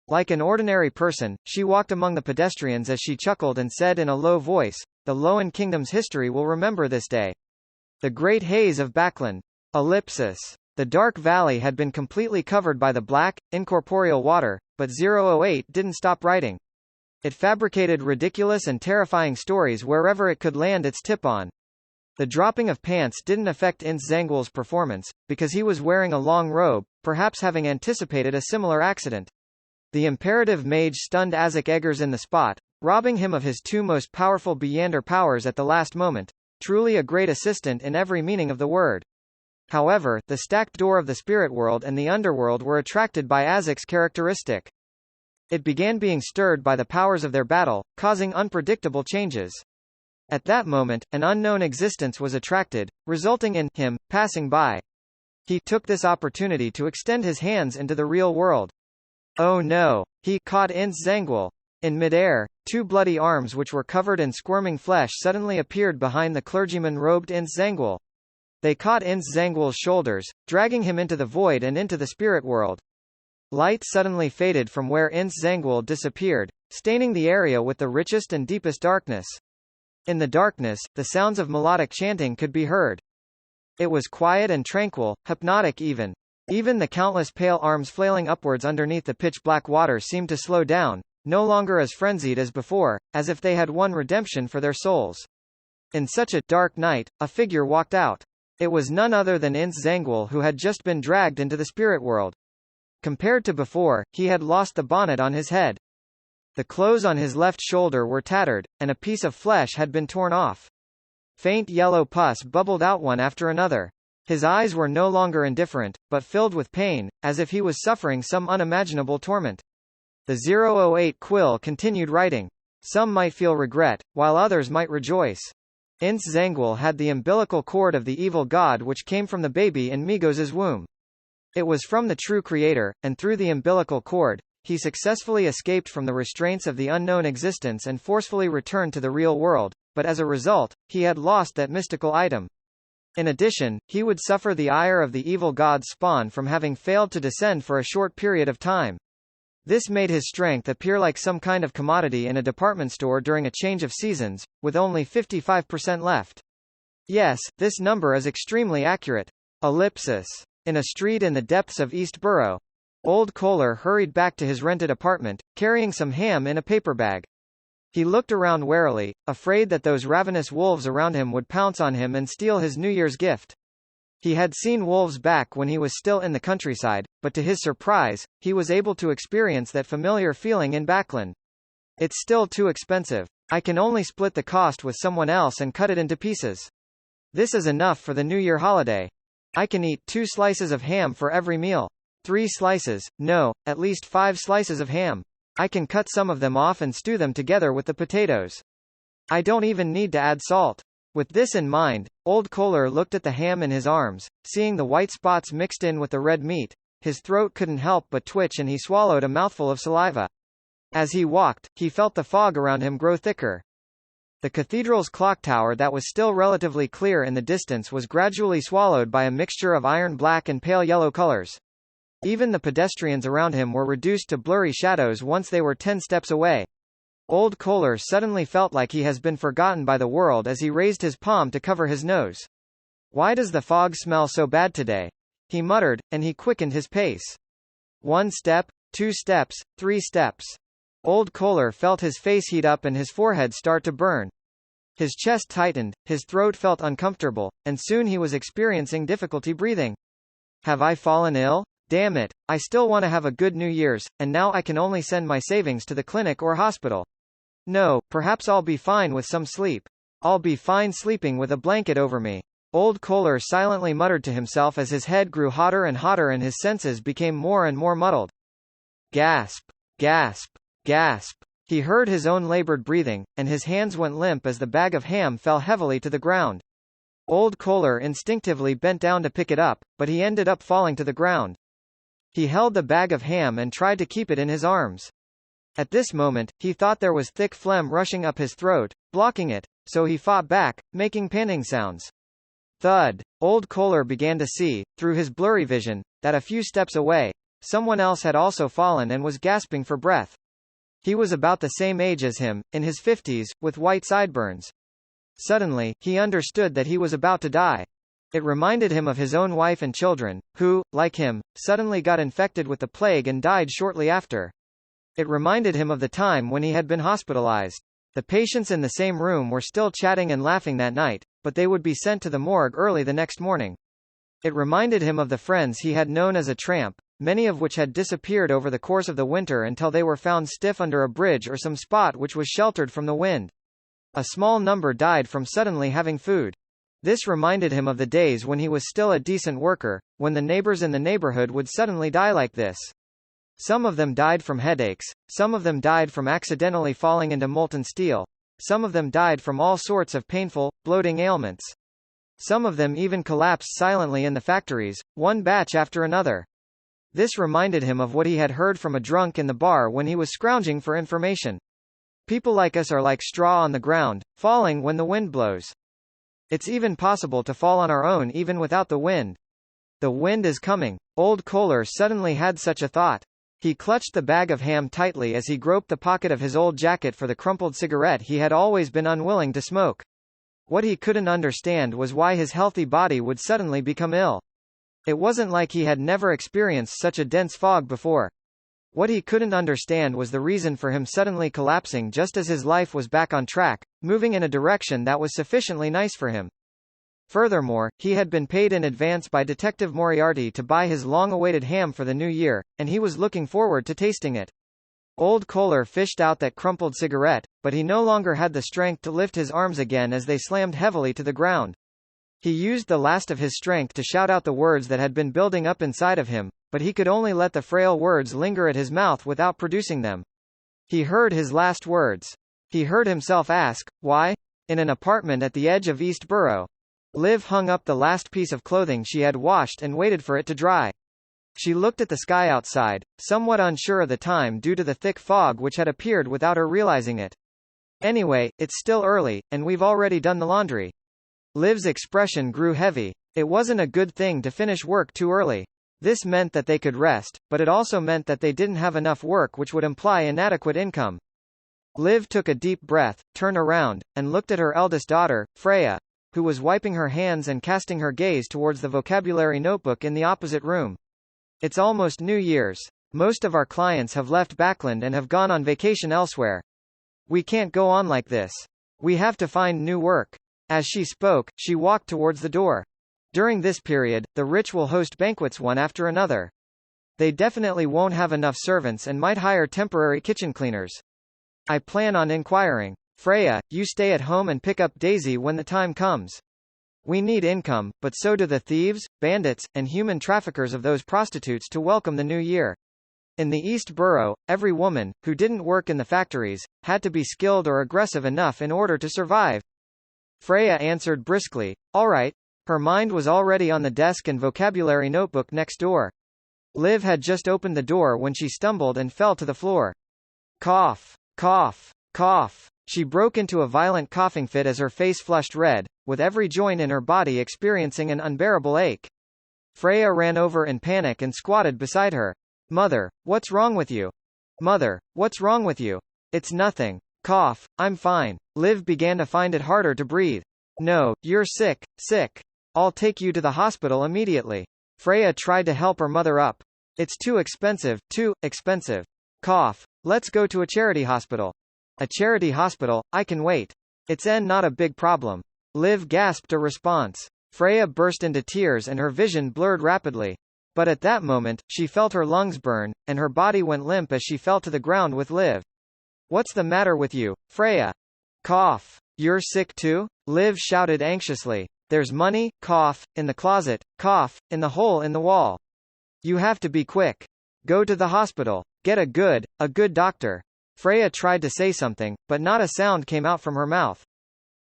Like an ordinary person, she walked among the pedestrians as she chuckled and said in a low voice, "The Lowen Kingdom's history will remember this day. The Great Haze of Backland. Ellipsis. The dark valley had been completely covered by the black, incorporeal water, but 008 didn't stop writing. It fabricated ridiculous and terrifying stories wherever it could land its tip on. The dropping of pants didn't affect Ince Zangwill's performance, because he was wearing a long robe, perhaps having anticipated a similar accident. The imperative mage stunned Isaac Eggers in the spot, robbing him of his two most powerful Beyonder powers at the last moment, truly a great assistant in every meaning of the word. However, the stacked door of the spirit world and the underworld were attracted by Isaac's characteristic. It began being stirred by the powers of their battle, causing unpredictable changes. At that moment, an unknown existence was attracted, resulting in him passing by. He took this opportunity to extend his hands into the real world. Oh no! He caught Ince Zangwill. In midair, two bloody arms which were covered in squirming flesh suddenly appeared behind the clergyman-robed Ince Zangwill. They caught Ince Zangwill's shoulders, dragging him into the void and into the spirit world. Light suddenly faded from where Ince Zangwill disappeared, staining the area with the richest and deepest darkness. In the darkness, the sounds of melodic chanting could be heard. It was quiet and tranquil, hypnotic even. Even the countless pale arms flailing upwards underneath the pitch-black water seemed to slow down, no longer as frenzied as before, as if they had won redemption for their souls. In such a dark night, a figure walked out. It was none other than Ince Zangwill, who had just been dragged into the spirit world. Compared to before, he had lost the bonnet on his head. The clothes on his left shoulder were tattered, and a piece of flesh had been torn off. Faint yellow pus bubbled out one after another. His eyes were no longer indifferent, but filled with pain, as if he was suffering some unimaginable torment. The 008 quill continued writing. Some might feel regret, while others might rejoice. Ince Zangwill had the umbilical cord of the evil god which came from the baby in Migos' womb. It was from the true creator, and through the umbilical cord, he successfully escaped from the restraints of the unknown existence and forcefully returned to the real world, but as a result, he had lost that mystical item. In addition, he would suffer the ire of the evil god's spawn from having failed to descend for a short period of time. This made his strength appear like some kind of commodity in a department store during a change of seasons, with only 55% left. Yes, this number is extremely accurate. Ellipsis. In a street in the depths of East Borough, Old Kohler hurried back to his rented apartment, carrying some ham in a paper bag. He looked around warily, afraid that those ravenous wolves around him would pounce on him and steal his New Year's gift. He had seen wolves back when he was still in the countryside, but to his surprise, he was able to experience that familiar feeling in Backland. It's still too expensive. I can only split the cost with someone else and cut it into pieces. This is enough for the New Year holiday. I can eat 2 slices of ham for every meal. 3 slices, no, at least 5 slices of ham. I can cut some of them off and stew them together with the potatoes. I don't even need to add salt. With this in mind, Old Kohler looked at the ham in his arms, seeing the white spots mixed in with the red meat. His throat couldn't help but twitch and he swallowed a mouthful of saliva. As he walked, he felt the fog around him grow thicker. The cathedral's clock tower that was still relatively clear in the distance was gradually swallowed by a mixture of iron black and pale yellow colors. Even the pedestrians around him were reduced to blurry shadows once they were 10 steps away. Old Kohler suddenly felt like he has been forgotten by the world as he raised his palm to cover his nose. Why does the fog smell so bad today? He muttered, and he quickened his pace. 1 step, 2 steps, 3 steps. Old Kohler felt his face heat up and his forehead start to burn. His chest tightened, his throat felt uncomfortable, and soon he was experiencing difficulty breathing. Have I fallen ill? Damn it, I still want to have a good New Year's, and now I can only send my savings to the clinic or hospital. No, perhaps I'll be fine with some sleep. I'll be fine sleeping with a blanket over me. Old Kohler silently muttered to himself as his head grew hotter and hotter and his senses became more and more muddled. Gasp! Gasp! Gasp! He heard his own labored breathing, and his hands went limp as the bag of ham fell heavily to the ground. Old Kohler instinctively bent down to pick it up, but he ended up falling to the ground. He held the bag of ham and tried to keep it in his arms. At this moment, he thought there was thick phlegm rushing up his throat, blocking it, so he fought back, making panting sounds. Thud! Old Kohler began to see, through his blurry vision, that a few steps away, someone else had also fallen and was gasping for breath. He was about the same age as him, in his 50s, with white sideburns. Suddenly, he understood that he was about to die. It reminded him of his own wife and children, who, like him, suddenly got infected with the plague and died shortly after. It reminded him of the time when he had been hospitalized. The patients in the same room were still chatting and laughing that night, but they would be sent to the morgue early the next morning. It reminded him of the friends he had known as a tramp, many of which had disappeared over the course of the winter until they were found stiff under a bridge or some spot which was sheltered from the wind. A small number died from suddenly having food. This reminded him of the days when he was still a decent worker, when the neighbors in the neighborhood would suddenly die like this. Some of them died from headaches, some of them died from accidentally falling into molten steel, some of them died from all sorts of painful, bloating ailments. Some of them even collapsed silently in the factories, one batch after another. This reminded him of what he had heard from a drunk in the bar when he was scrounging for information. People like us are like straw on the ground, falling when the wind blows. It's even possible to fall on our own even without the wind. The wind is coming. Old Kohler suddenly had such a thought. He clutched the bag of ham tightly as he groped the pocket of his old jacket for the crumpled cigarette he had always been unwilling to smoke. What he couldn't understand was why his healthy body would suddenly become ill. It wasn't like he had never experienced such a dense fog before. What he couldn't understand was the reason for him suddenly collapsing just as his life was back on track, moving in a direction that was sufficiently nice for him. Furthermore, he had been paid in advance by Detective Moriarty to buy his long-awaited ham for the new year, and he was looking forward to tasting it. Old Kohler fished out that crumpled cigarette, but he no longer had the strength to lift his arms again as they slammed heavily to the ground. He used the last of his strength to shout out the words that had been building up inside of him, but he could only let the frail words linger at his mouth without producing them. He heard his last words. He heard himself ask, why? In an apartment at the edge of East Borough. Liv hung up the last piece of clothing she had washed and waited for it to dry. She looked at the sky outside, somewhat unsure of the time due to the thick fog which had appeared without her realizing it. Anyway, it's still early, and we've already done the laundry. Liv's expression grew heavy. It wasn't a good thing to finish work too early. This meant that they could rest, but it also meant that they didn't have enough work which would imply inadequate income. Liv took a deep breath, turned around, and looked at her eldest daughter, Freya, who was wiping her hands and casting her gaze towards the vocabulary notebook in the opposite room. It's almost New Year's. Most of our clients have left Backland and have gone on vacation elsewhere. We can't go on like this. We have to find new work. As she spoke, she walked towards the door. During this period, the rich will host banquets one after another. They definitely won't have enough servants and might hire temporary kitchen cleaners. I plan on inquiring. Freya, you stay at home and pick up Daisy when the time comes. We need income, but so do the thieves, bandits, and human traffickers of those prostitutes to welcome the new year. In the East Borough, every woman, who didn't work in the factories, had to be skilled or aggressive enough in order to survive. Freya answered briskly, all right. Her mind was already on the desk and vocabulary notebook next door. Liv had just opened the door when she stumbled and fell to the floor. Cough, cough, cough. She broke into a violent coughing fit as her face flushed red, with every joint in her body experiencing an unbearable ache. Freya ran over in panic and squatted beside her. Mother, what's wrong with you? Mother, what's wrong with you? It's nothing. Cough, I'm fine. Liv began to find it harder to breathe. No, you're sick, sick. I'll take you to the hospital immediately. Freya tried to help her mother up. It's too expensive, too expensive. Cough. Let's go to a charity hospital. A charity hospital, I can wait. It's not a big problem. Liv gasped a response. Freya burst into tears and her vision blurred rapidly. But at that moment, she felt her lungs burn, and her body went limp as she fell to the ground with Liv. What's the matter with you, Freya? Cough. You're sick too? Liv shouted anxiously. There's money, cough, in the closet, cough, in the hole in the wall. You have to be quick. Go to the hospital. Get a good doctor. Freya tried to say something, but not a sound came out from her mouth.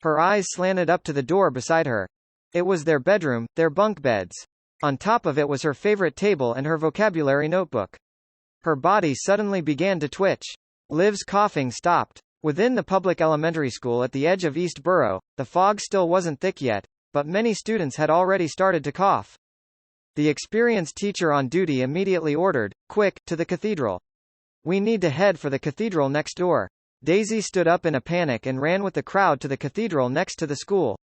Her eyes slanted up to the door beside her. It was their bedroom, their bunk beds. On top of it was her favorite table and her vocabulary notebook. Her body suddenly began to twitch. Liv's coughing stopped. Within the public elementary school at the edge of East Borough, the fog still wasn't thick yet, but many students had already started to cough. The experienced teacher on duty immediately ordered, "Quick, to the cathedral. We need to head for the cathedral next door." Daisy stood up in a panic and ran with the crowd to the cathedral next to the school.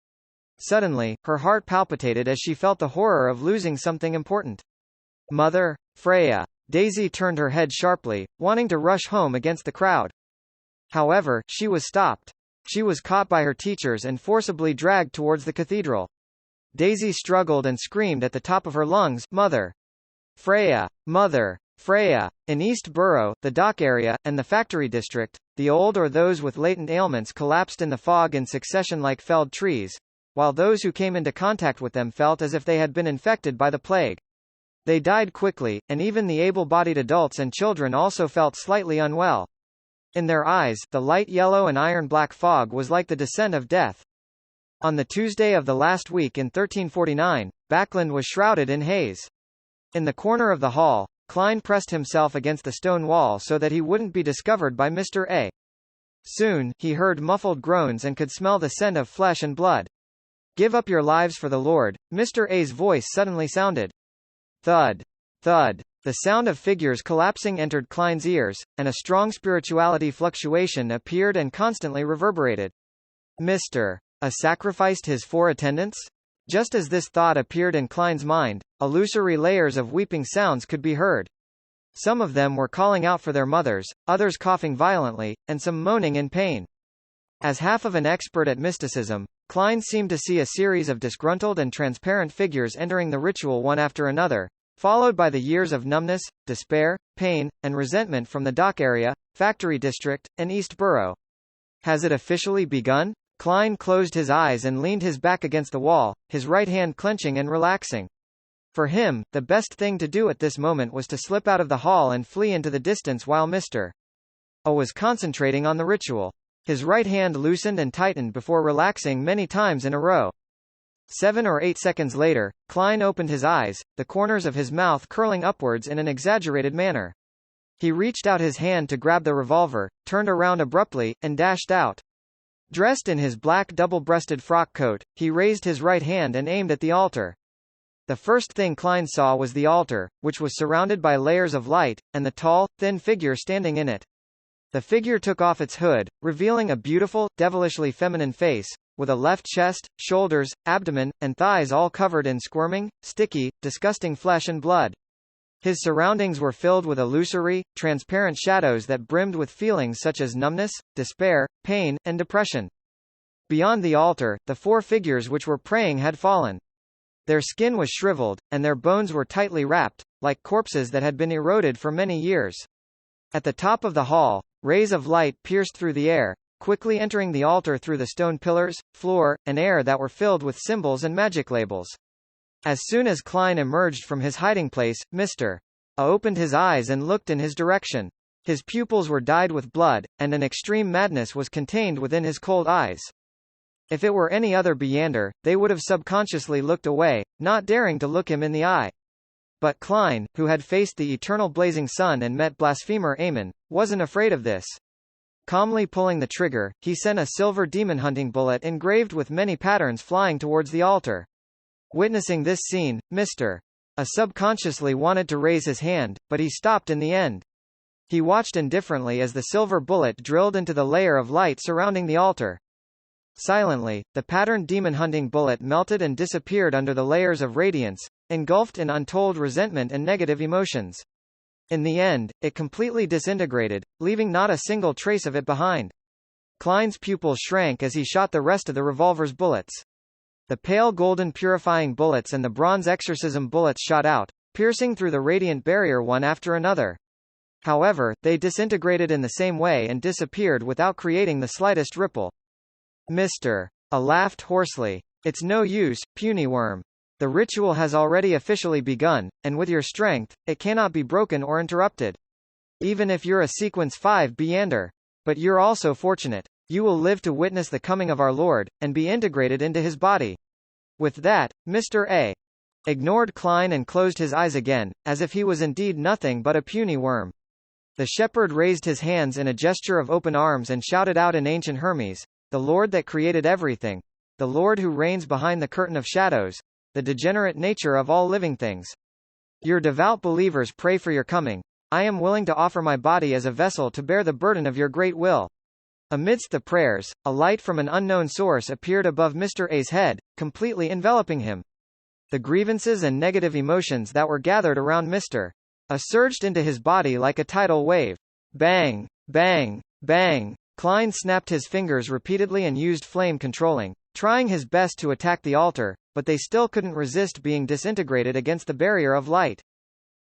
Suddenly, her heart palpitated as she felt the horror of losing something important. Mother, Freya. Daisy turned her head sharply, wanting to rush home against the crowd. However, she was stopped. She was caught by her teachers and forcibly dragged towards the cathedral. Daisy struggled and screamed at the top of her lungs, "Mother! Freya! Mother! Freya!" In East Borough, the dock area, and the factory district, the old or those with latent ailments collapsed in the fog in succession like felled trees, while those who came into contact with them felt as if they had been infected by the plague. They died quickly, and even the able-bodied adults and children also felt slightly unwell. In their eyes, the light yellow and iron-black fog was like the descent of death. On the Tuesday of the last week in 1349, Backland was shrouded in haze. In the corner of the hall, Klein pressed himself against the stone wall so that he wouldn't be discovered by Mr. A. Soon, he heard muffled groans and could smell the scent of flesh and blood. "Give up your lives for the Lord," Mr. A's voice suddenly sounded. Thud. Thud. The sound of figures collapsing entered Klein's ears, and a strong spirituality fluctuation appeared and constantly reverberated. Mr. A sacrificed his 4 attendants? Just as this thought appeared in Klein's mind, illusory layers of weeping sounds could be heard. Some of them were calling out for their mothers, others coughing violently, and some moaning in pain. As half of an expert at mysticism, Klein seemed to see a series of disgruntled and transparent figures entering the ritual one after another, followed by the years of numbness, despair, pain, and resentment from the dock area, factory district, and East Borough. Has it officially begun? Klein closed his eyes and leaned his back against the wall, his right hand clenching and relaxing. For him, the best thing to do at this moment was to slip out of the hall and flee into the distance while Mr. O was concentrating on the ritual. His right hand loosened and tightened before relaxing many times in a row. 7 or 8 seconds later, Klein opened his eyes, the corners of his mouth curling upwards in an exaggerated manner. He reached out his hand to grab the revolver, turned around abruptly, and dashed out. Dressed in his black double-breasted frock coat, he raised his right hand and aimed at the altar. The first thing Klein saw was the altar, which was surrounded by layers of light, and the tall, thin figure standing in it. The figure took off its hood, revealing a beautiful, devilishly feminine face, with a left chest, shoulders, abdomen, and thighs all covered in squirming, sticky, disgusting flesh and blood. His surroundings were filled with illusory, transparent shadows that brimmed with feelings such as numbness, despair, pain, and depression. Beyond the altar, the 4 figures which were praying had fallen. Their skin was shriveled, and their bones were tightly wrapped, like corpses that had been eroded for many years. At the top of the hall, rays of light pierced through the air, quickly entering the altar through the stone pillars, floor, and air that were filled with symbols and magic labels. As soon as Klein emerged from his hiding place, Mr. A opened his eyes and looked in his direction. His pupils were dyed with blood, and an extreme madness was contained within his cold eyes. If it were any other Beander, they would have subconsciously looked away, not daring to look him in the eye. But Klein, who had faced the eternal blazing sun and met blasphemer Amen, wasn't afraid of this. Calmly pulling the trigger, he sent a silver demon hunting bullet engraved with many patterns flying towards the altar. Witnessing this scene, Mr. A subconsciously wanted to raise his hand, but he stopped in the end. He watched indifferently as the silver bullet drilled into the layer of light surrounding the altar. Silently, the patterned demon hunting bullet melted and disappeared under the layers of radiance, engulfed in untold resentment and negative emotions. In the end, it completely disintegrated, leaving not a single trace of it behind. Klein's pupils shrank as he shot the rest of the revolver's bullets. The pale golden purifying bullets and the bronze exorcism bullets shot out, piercing through the radiant barrier one after another. However, they disintegrated in the same way and disappeared without creating the slightest ripple. Mr. A laughed hoarsely. It's no use, puny worm. The ritual has already officially begun, and with your strength, it cannot be broken or interrupted. Even if you're a sequence 5 Beyander. But you're also fortunate. You will live to witness the coming of our Lord, and be integrated into his body. With that, Mr. A. ignored Klein and closed his eyes again, as if he was indeed nothing but a puny worm. The shepherd raised his hands in a gesture of open arms and shouted out in ancient Hermes, "The Lord that created everything, the Lord who reigns behind the curtain of shadows, the degenerate nature of all living things. Your devout believers pray for your coming. I am willing to offer my body as a vessel to bear the burden of your great will." Amidst the prayers, a light from an unknown source appeared above Mr. A's head, completely enveloping him. The grievances and negative emotions that were gathered around Mr. A surged into his body like a tidal wave. Bang! Bang! Bang! Klein snapped his fingers repeatedly and used flame controlling, trying his best to attack the altar, but they still couldn't resist being disintegrated against the barrier of light.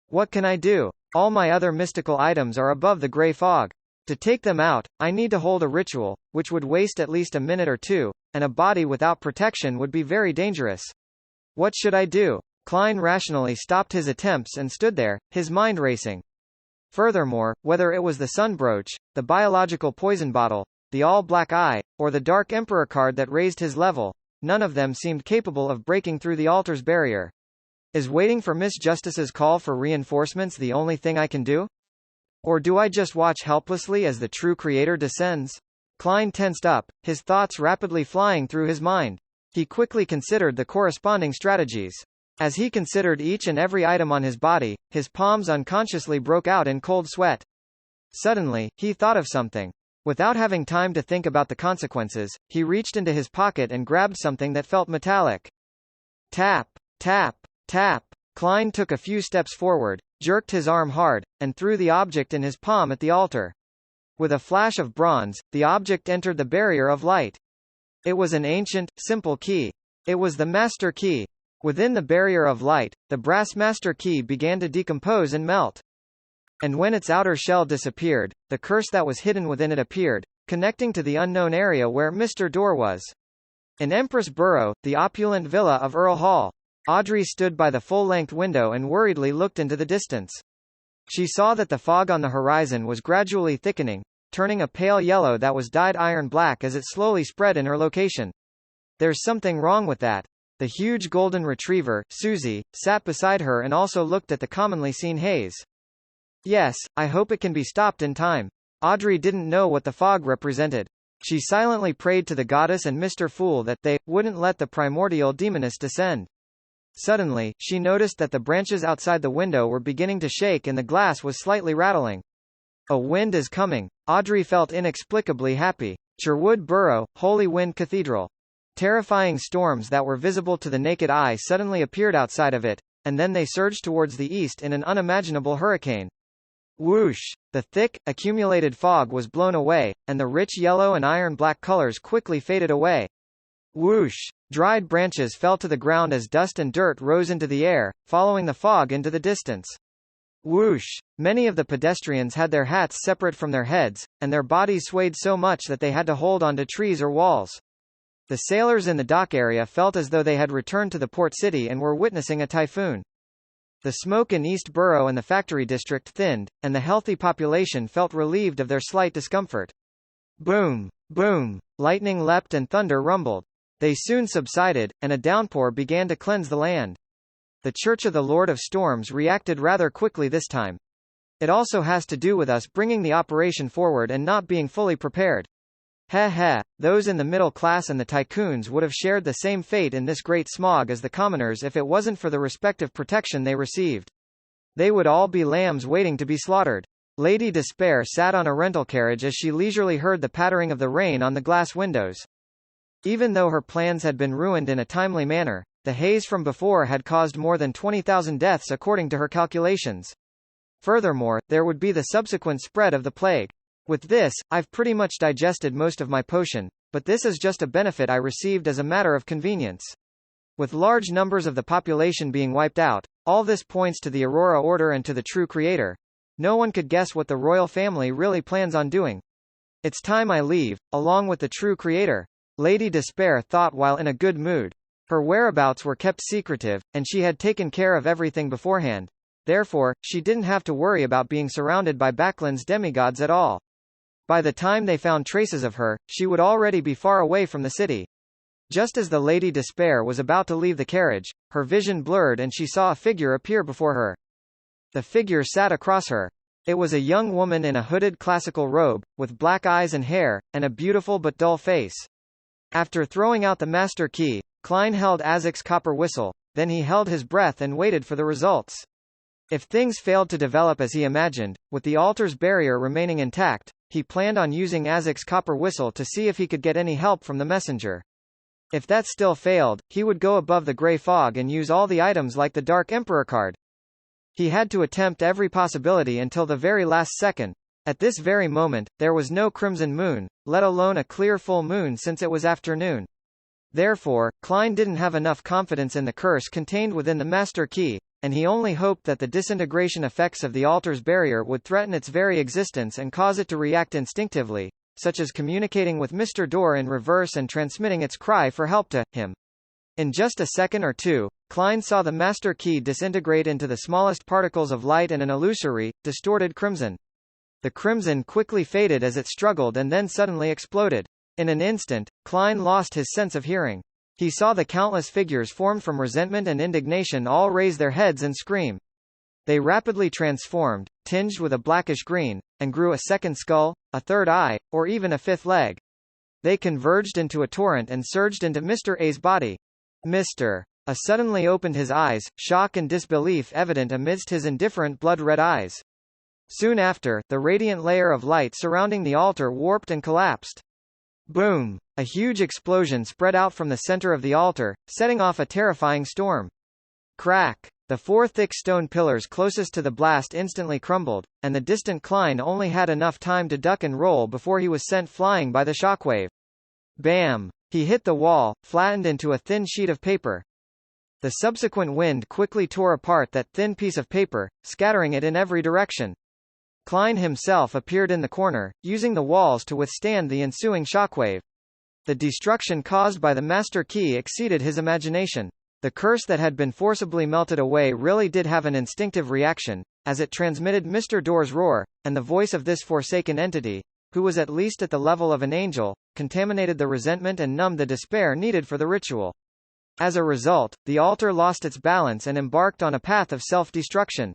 What can I do? All my other mystical items are above the gray fog. To take them out, I need to hold a ritual, which would waste at least a minute or two, and a body without protection would be very dangerous. What should I do? Klein rationally stopped his attempts and stood there, his mind racing. Furthermore, whether it was the sun brooch, the biological poison bottle, the all-black eye, or the Dark Emperor card that raised his level, none of them seemed capable of breaking through the altar's barrier. Is waiting for Miss Justice's call for reinforcements the only thing I can do? Or do I just watch helplessly as the true creator descends? Klein tensed up, his thoughts rapidly flying through his mind. He quickly considered the corresponding strategies. As he considered each and every item on his body, his palms unconsciously broke out in cold sweat. Suddenly, he thought of something. Without having time to think about the consequences, he reached into his pocket and grabbed something that felt metallic. Tap, tap, tap. Klein took a few steps forward, jerked his arm hard, and threw the object in his palm at the altar. With a flash of bronze, the object entered the barrier of light. It was an ancient, simple key. It was the master key. Within the barrier of light, the brass master key began to decompose and melt. And when its outer shell disappeared, the curse that was hidden within it appeared, connecting to the unknown area where Mr. Door was. In Empress Borough, the opulent villa of Earl Hall. Audrey stood by the full-length window and worriedly looked into the distance. She saw that the fog on the horizon was gradually thickening, turning a pale yellow that was dyed iron black as it slowly spread in her location. There's something wrong with that. The huge golden retriever, Susie, sat beside her and also looked at the commonly seen haze. Yes, I hope it can be stopped in time. Audrey didn't know what the fog represented. She silently prayed to the goddess and Mr. Fool that they wouldn't let the primordial demoness descend. Suddenly, she noticed that the branches outside the window were beginning to shake and the glass was slightly rattling. A wind is coming. Audrey felt inexplicably happy. Sherwood Borough, Holy Wind Cathedral. Terrifying storms that were visible to the naked eye suddenly appeared outside of it, and then they surged towards the east in an unimaginable hurricane. Whoosh! The thick, accumulated fog was blown away, and the rich yellow and iron-black colors quickly faded away. Whoosh! Dried branches fell to the ground as dust and dirt rose into the air, following the fog into the distance. Whoosh! Many of the pedestrians had their hats separate from their heads, and their bodies swayed so much that they had to hold onto trees or walls. The sailors in the dock area felt as though they had returned to the port city and were witnessing a typhoon. The smoke in East Borough and the factory district thinned, and the healthy population felt relieved of their slight discomfort. Boom! Boom! Lightning leapt and thunder rumbled. They soon subsided, and a downpour began to cleanse the land. The Church of the Lord of Storms reacted rather quickly this time. It also has to do with us bringing the operation forward and not being fully prepared. Heh, those in the middle class and the tycoons would have shared the same fate in this great smog as the commoners if it wasn't for the respective protection they received. They would all be lambs waiting to be slaughtered. Lady Despair sat on a rental carriage as she leisurely heard the pattering of the rain on the glass windows. Even though her plans had been ruined in a timely manner, the haze from before had caused more than 20,000 deaths according to her calculations. Furthermore, there would be the subsequent spread of the plague. With this, I've pretty much digested most of my potion, but this is just a benefit I received as a matter of convenience. With large numbers of the population being wiped out, all this points to the Aurora Order and to the true creator. No one could guess what the royal family really plans on doing. It's time I leave, along with the true creator. Lady Despair thought while in a good mood. Her whereabouts were kept secretive, and she had taken care of everything beforehand. Therefore, she didn't have to worry about being surrounded by Baklan's demigods at all. By the time they found traces of her, she would already be far away from the city. Just as the Lady Despair was about to leave the carriage, her vision blurred and she saw a figure appear before her. The figure sat across her. It was a young woman in a hooded classical robe, with black eyes and hair, and a beautiful but dull face. After throwing out the master key, Klein held Azek's copper whistle, then he held his breath and waited for the results. If things failed to develop as he imagined, with the altar's barrier remaining intact, he planned on using Azek's copper whistle to see if he could get any help from the messenger. If that still failed, he would go above the grey fog and use all the items like the Dark Emperor card. He had to attempt every possibility until the very last second. At this very moment, there was no crimson moon, let alone a clear full moon since it was afternoon. Therefore, Klein didn't have enough confidence in the curse contained within the master key, and he only hoped that the disintegration effects of the altar's barrier would threaten its very existence and cause it to react instinctively, such as communicating with Mr. Door in reverse and transmitting its cry for help to him. In just a second or two, Klein saw the master key disintegrate into the smallest particles of light and an illusory, distorted crimson. The crimson quickly faded as it struggled and then suddenly exploded. In an instant, Klein lost his sense of hearing. He saw the countless figures formed from resentment and indignation all raise their heads and scream. They rapidly transformed, tinged with a blackish green, and grew a second skull, a third eye, or even a fifth leg. They converged into a torrent and surged into Mr. A's body. Mr. A suddenly opened his eyes, shock and disbelief evident amidst his indifferent blood-red eyes. Soon after, the radiant layer of light surrounding the altar warped and collapsed. Boom! A huge explosion spread out from the center of the altar, setting off a terrifying storm. Crack! The four thick stone pillars closest to the blast instantly crumbled, and the distant Klein only had enough time to duck and roll before he was sent flying by the shockwave. Bam! He hit the wall, flattened into a thin sheet of paper. The subsequent wind quickly tore apart that thin piece of paper, scattering it in every direction. Klein himself appeared in the corner, using the walls to withstand the ensuing shockwave. The destruction caused by the master key exceeded his imagination. The curse that had been forcibly melted away really did have an instinctive reaction, as it transmitted Mr. Door's roar, and the voice of this forsaken entity, who was at least at the level of an angel, contaminated the resentment and numbed the despair needed for the ritual. As a result, the altar lost its balance and embarked on a path of self-destruction.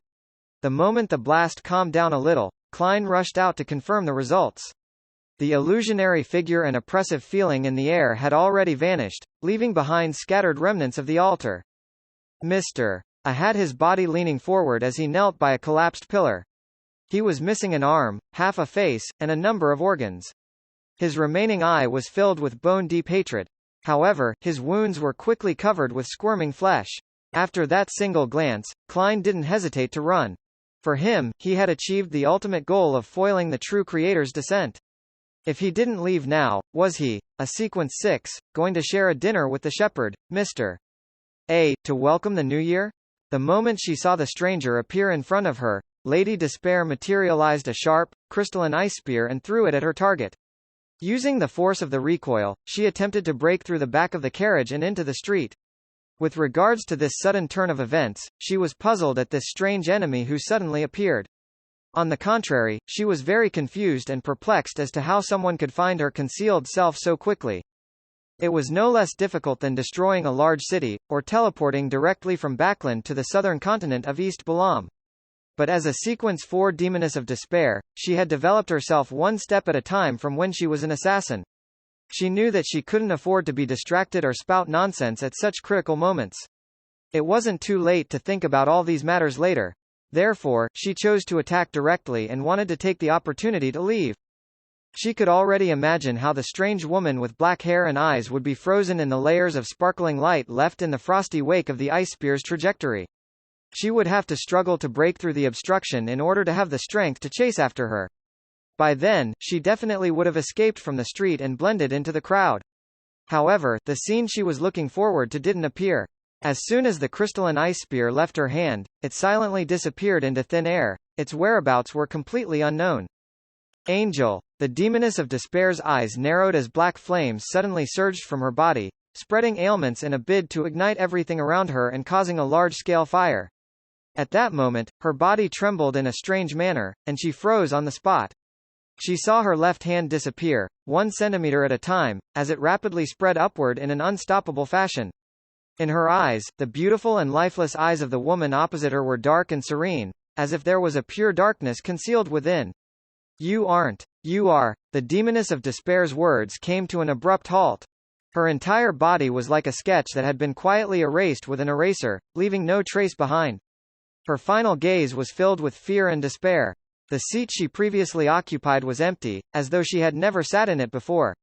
The moment the blast calmed down a little, Klein rushed out to confirm the results. The illusionary figure and oppressive feeling in the air had already vanished, leaving behind scattered remnants of the altar. Mr. A had his body leaning forward as he knelt by a collapsed pillar. He was missing an arm, half a face, and a number of organs. His remaining eye was filled with bone-deep hatred. However, his wounds were quickly covered with squirming flesh. After that single glance, Klein didn't hesitate to run. For him, he had achieved the ultimate goal of foiling the true creator's descent. If he didn't leave now, was he, a Sequence 6, going to share a dinner with the shepherd, Mr. A, to welcome the new year? The moment she saw the stranger appear in front of her, Lady Despair materialized a sharp, crystalline ice spear and threw it at her target. Using the force of the recoil, she attempted to break through the back of the carriage and into the street. With regards to this sudden turn of events, she was puzzled at this strange enemy who suddenly appeared. On the contrary, she was very confused and perplexed as to how someone could find her concealed self so quickly. It was no less difficult than destroying a large city, or teleporting directly from Baklan to the southern continent of East Balam. But as a Sequence 4 Demoness of Despair, she had developed herself one step at a time from when she was an assassin. She knew that she couldn't afford to be distracted or spout nonsense at such critical moments. It wasn't too late to think about all these matters later. Therefore, she chose to attack directly and wanted to take the opportunity to leave. She could already imagine how the strange woman with black hair and eyes would be frozen in the layers of sparkling light left in the frosty wake of the ice spear's trajectory. She would have to struggle to break through the obstruction in order to have the strength to chase after her. By then, she definitely would have escaped from the street and blended into the crowd. However, the scene she was looking forward to didn't appear. As soon as the crystalline ice spear left her hand, it silently disappeared into thin air. Its whereabouts were completely unknown. Angel. The Demoness of Despair's eyes narrowed as black flames suddenly surged from her body, spreading ailments in a bid to ignite everything around her and causing a large-scale fire. At that moment, her body trembled in a strange manner, and she froze on the spot. She saw her left hand disappear, 1 centimeter at a time, as it rapidly spread upward in an unstoppable fashion. In her eyes, the beautiful and lifeless eyes of the woman opposite her were dark and serene, as if there was a pure darkness concealed within. You aren't. You are. The demoness of despair's words came to an abrupt halt. Her entire body was like a sketch that had been quietly erased with an eraser, leaving no trace behind. Her final gaze was filled with fear and despair. The seat she previously occupied was empty, as though she had never sat in it before.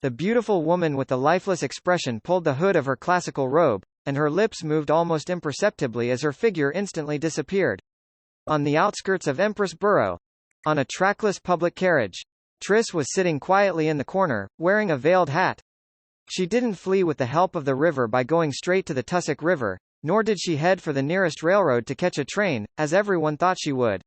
The beautiful woman with the lifeless expression pulled the hood of her classical robe, and her lips moved almost imperceptibly as her figure instantly disappeared. On the outskirts of Empress Borough, on a trackless public carriage, Triss was sitting quietly in the corner, wearing a veiled hat. She didn't flee with the help of the river by going straight to the Tussock River, nor did she head for the nearest railroad to catch a train, as everyone thought she would.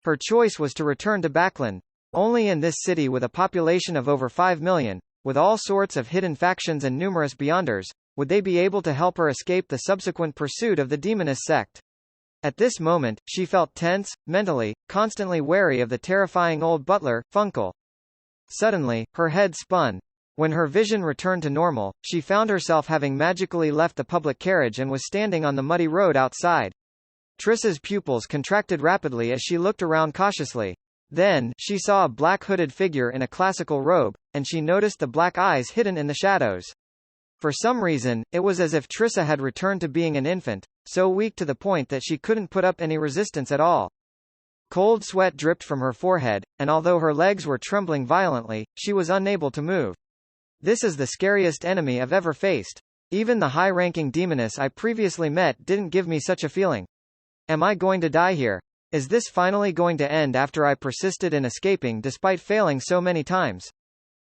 Her choice was to return to Backland. Only in this city with a population of over 5 million, with all sorts of hidden factions and numerous beyonders, would they be able to help her escape the subsequent pursuit of the demoness sect. At this moment, she felt tense, mentally, constantly wary of the terrifying old butler, Funkel. Suddenly, her head spun. When her vision returned to normal, she found herself having magically left the public carriage and was standing on the muddy road outside. Triss's pupils contracted rapidly as she looked around cautiously. Then, she saw a black hooded figure in a classical robe, and she noticed the black eyes hidden in the shadows. For some reason, it was as if Trissa had returned to being an infant, so weak to the point that she couldn't put up any resistance at all. Cold sweat dripped from her forehead, and although her legs were trembling violently, she was unable to move. This is the scariest enemy I've ever faced. Even the high-ranking demoness I previously met didn't give me such a feeling. Am I going to die here? Is this finally going to end after I persisted in escaping despite failing so many times?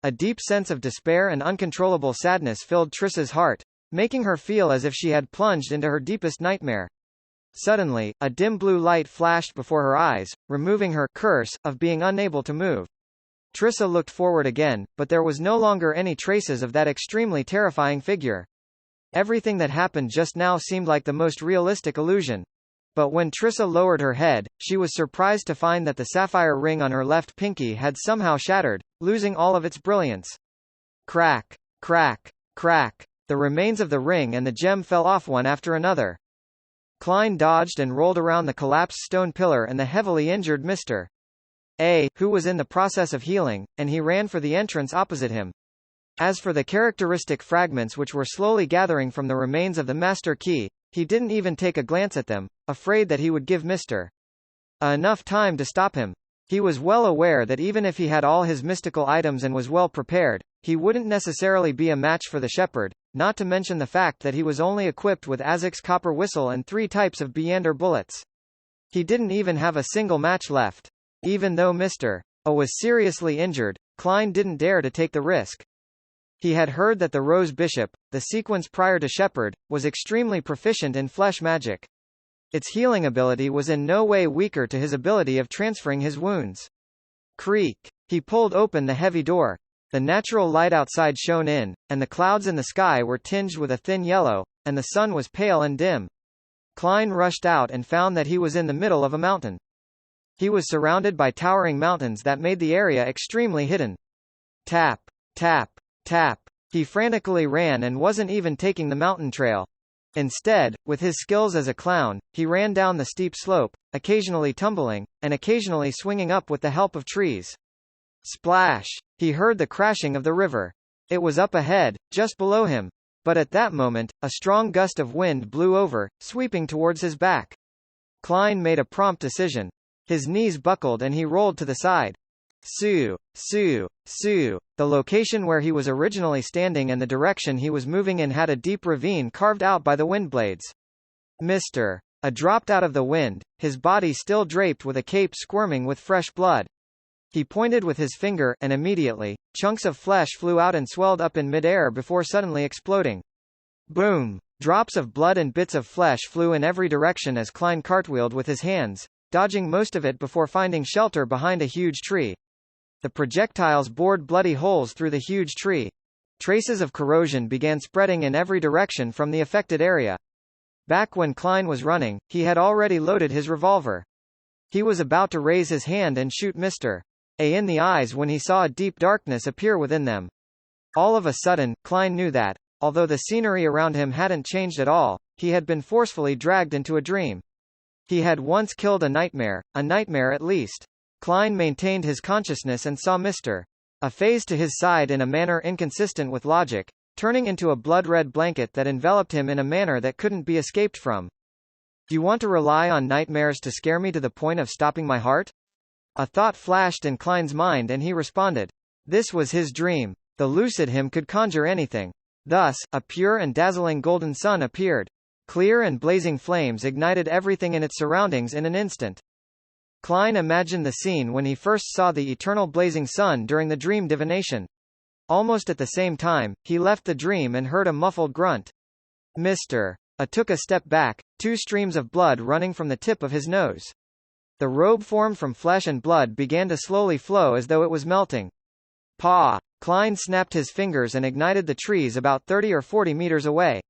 A deep sense of despair and uncontrollable sadness filled Trissa's heart, making her feel as if she had plunged into her deepest nightmare. Suddenly, a dim blue light flashed before her eyes, removing her curse of being unable to move. Trissa looked forward again, but there was no longer any traces of that extremely terrifying figure. Everything that happened just now seemed like the most realistic illusion. But when Trissa lowered her head, she was surprised to find that the sapphire ring on her left pinky had somehow shattered, losing all of its brilliance. Crack! Crack! Crack! The remains of the ring and the gem fell off one after another. Klein dodged and rolled around the collapsed stone pillar and the heavily injured Mr. A, who was in the process of healing, and he ran for the entrance opposite him. As for the characteristic fragments which were slowly gathering from the remains of the master key, he didn't even take a glance at them, afraid that he would give Mr. A enough time to stop him. He was well aware that even if he had all his mystical items and was well prepared, he wouldn't necessarily be a match for the shepherd, not to mention the fact that he was only equipped with Azek's copper whistle and 3 types of Beander bullets. He didn't even have a single match left. Even though Mr. A was seriously injured, Klein didn't dare to take the risk. He had heard that the Rose Bishop, the sequence prior to Shepherd, was extremely proficient in flesh magic. Its healing ability was in no way weaker to his ability of transferring his wounds. Creak. He pulled open the heavy door. The natural light outside shone in, and the clouds in the sky were tinged with a thin yellow, and the sun was pale and dim. Klein rushed out and found that he was in the middle of a mountain. He was surrounded by towering mountains that made the area extremely hidden. Tap, tap, tap. He frantically ran and wasn't even taking the mountain trail. Instead, with his skills as a clown, he ran down the steep slope, occasionally tumbling, and occasionally swinging up with the help of trees. Splash! He heard the crashing of the river. It was up ahead, just below him. But at that moment, a strong gust of wind blew over, sweeping towards his back. Klein made a prompt decision. His knees buckled and he rolled to the side. Sue, Sue, Sue. The location where he was originally standing and the direction he was moving in had a deep ravine carved out by the windblades. Mr. A dropped out of the wind, his body still draped with a cape squirming with fresh blood. He pointed with his finger, and immediately, chunks of flesh flew out and swelled up in midair before suddenly exploding. Boom! Drops of blood and bits of flesh flew in every direction as Klein cartwheeled with his hands, dodging most of it before finding shelter behind a huge tree. The projectiles bored bloody holes through the huge tree. Traces of corrosion began spreading in every direction from the affected area. Back when Klein was running, he had already loaded his revolver. He was about to raise his hand and shoot Mr. A in the eyes when he saw a deep darkness appear within them. All of a sudden, Klein knew that, although the scenery around him hadn't changed at all, he had been forcefully dragged into a dream. He had once killed a nightmare at least. Klein maintained his consciousness and saw Mr. A phase to his side in a manner inconsistent with logic, turning into a blood-red blanket that enveloped him in a manner that couldn't be escaped from. Do you want to rely on nightmares to scare me to the point of stopping my heart? A thought flashed in Klein's mind and he responded. This was his dream. The lucid him could conjure anything. Thus, a pure and dazzling golden sun appeared. Clear and blazing flames ignited everything in its surroundings in an instant. Klein imagined the scene when he first saw the eternal blazing sun during the dream divination. Almost at the same time, he left the dream and heard a muffled grunt. Mr. A took a step back, 2 streams of blood running from the tip of his nose. The robe formed from flesh and blood began to slowly flow as though it was melting. Pa! Klein snapped his fingers and ignited the trees about 30 or 40 meters away.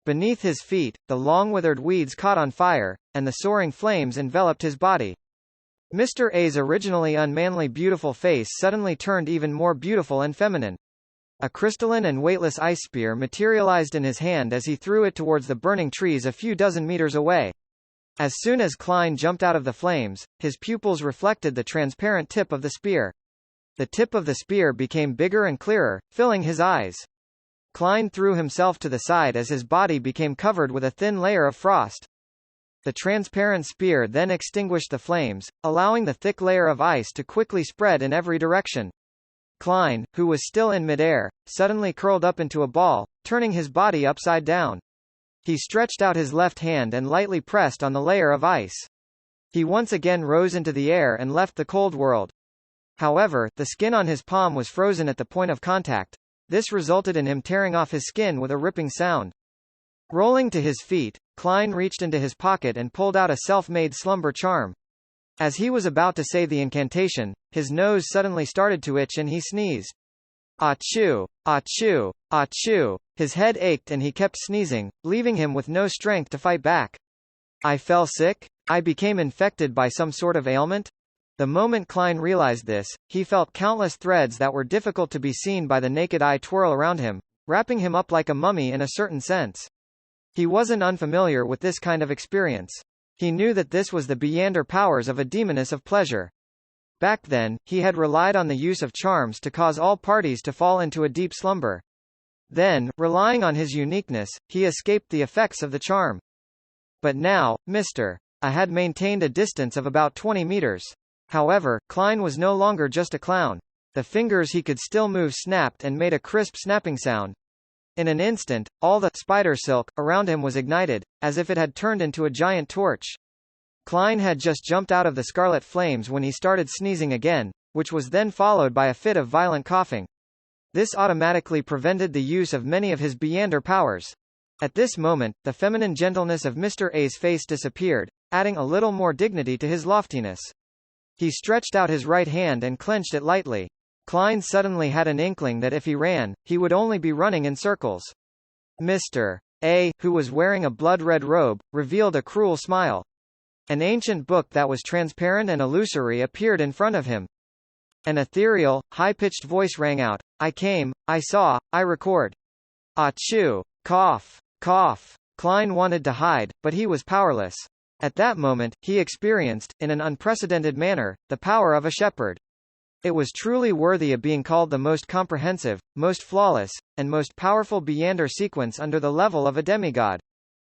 Beneath his feet, the long withered weeds caught on fire, and the soaring flames enveloped his body. Mr. A's originally unmanly beautiful face suddenly turned even more beautiful and feminine. A crystalline and weightless ice spear materialized in his hand as he threw it towards the burning trees a few dozen meters away. As soon as Klein jumped out of the flames, his pupils reflected the transparent tip of the spear. The tip of the spear became bigger and clearer, filling his eyes. Klein threw himself to the side as his body became covered with a thin layer of frost. The transparent spear then extinguished the flames, allowing the thick layer of ice to quickly spread in every direction. Klein, who was still in midair, suddenly curled up into a ball, turning his body upside down. He stretched out his left hand and lightly pressed on the layer of ice. He once again rose into the air and left the cold world. However, the skin on his palm was frozen at the point of contact. This resulted in him tearing off his skin with a ripping sound. Rolling to his feet, Klein reached into his pocket and pulled out a self-made slumber charm. As he was about to say the incantation, his nose suddenly started to itch and he sneezed. Achoo! Achoo! Achoo! His head ached and he kept sneezing, leaving him with no strength to fight back. I fell sick? I became infected by some sort of ailment? The moment Klein realized this, he felt countless threads that were difficult to be seen by the naked eye twirl around him, wrapping him up like a mummy in a certain sense. He wasn't unfamiliar with this kind of experience. He knew that this was the beyonder powers of a demoness of pleasure. Back then, he had relied on the use of charms to cause all parties to fall into a deep slumber. Then, relying on his uniqueness, he escaped the effects of the charm. But now, Mr. A had maintained a distance of about 20 meters. However, Klein was no longer just a clown. The fingers he could still move snapped and made a crisp snapping sound. In an instant, all the spider silk around him was ignited, as if it had turned into a giant torch. Klein had just jumped out of the scarlet flames when he started sneezing again, which was then followed by a fit of violent coughing. This automatically prevented the use of many of his beyonder powers. At this moment, the feminine gentleness of Mr. A's face disappeared, adding a little more dignity to his loftiness. He stretched out his right hand and clenched it lightly. Klein suddenly had an inkling that if he ran, he would only be running in circles. Mr. A, who was wearing a blood-red robe, revealed a cruel smile. An ancient book that was transparent and illusory appeared in front of him. An ethereal, high-pitched voice rang out, I came, I saw, I record. Achoo! Cough! Cough! Klein wanted to hide, but he was powerless. At that moment, he experienced, in an unprecedented manner, the power of a shepherd. It was truly worthy of being called the most comprehensive, most flawless, and most powerful beyonder sequence under the level of a demigod.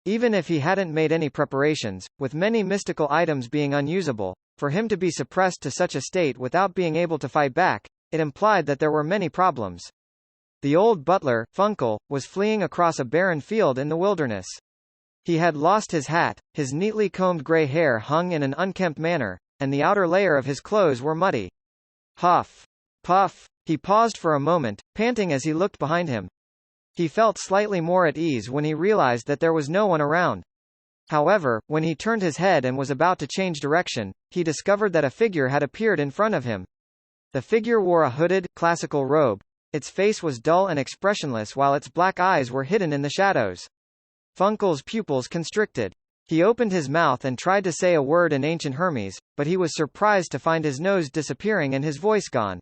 Even if he hadn't made any preparations, with many mystical items being unusable, for him to be suppressed to such a state without being able to fight back, it implied that there were many problems. The old butler, Funkel, was fleeing across a barren field in the wilderness. He had lost his hat, his neatly combed grey hair hung in an unkempt manner, and the outer layer of his clothes were muddy. Huff! Puff! He paused for a moment, panting as he looked behind him. He felt slightly more at ease when he realized that there was no one around. However, when he turned his head and was about to change direction, he discovered that a figure had appeared in front of him. The figure wore a hooded, classical robe. Its face was dull and expressionless while its black eyes were hidden in the shadows. Funkel's pupils constricted. He opened his mouth and tried to say a word in ancient Hermes, but he was surprised to find his nose disappearing and his voice gone.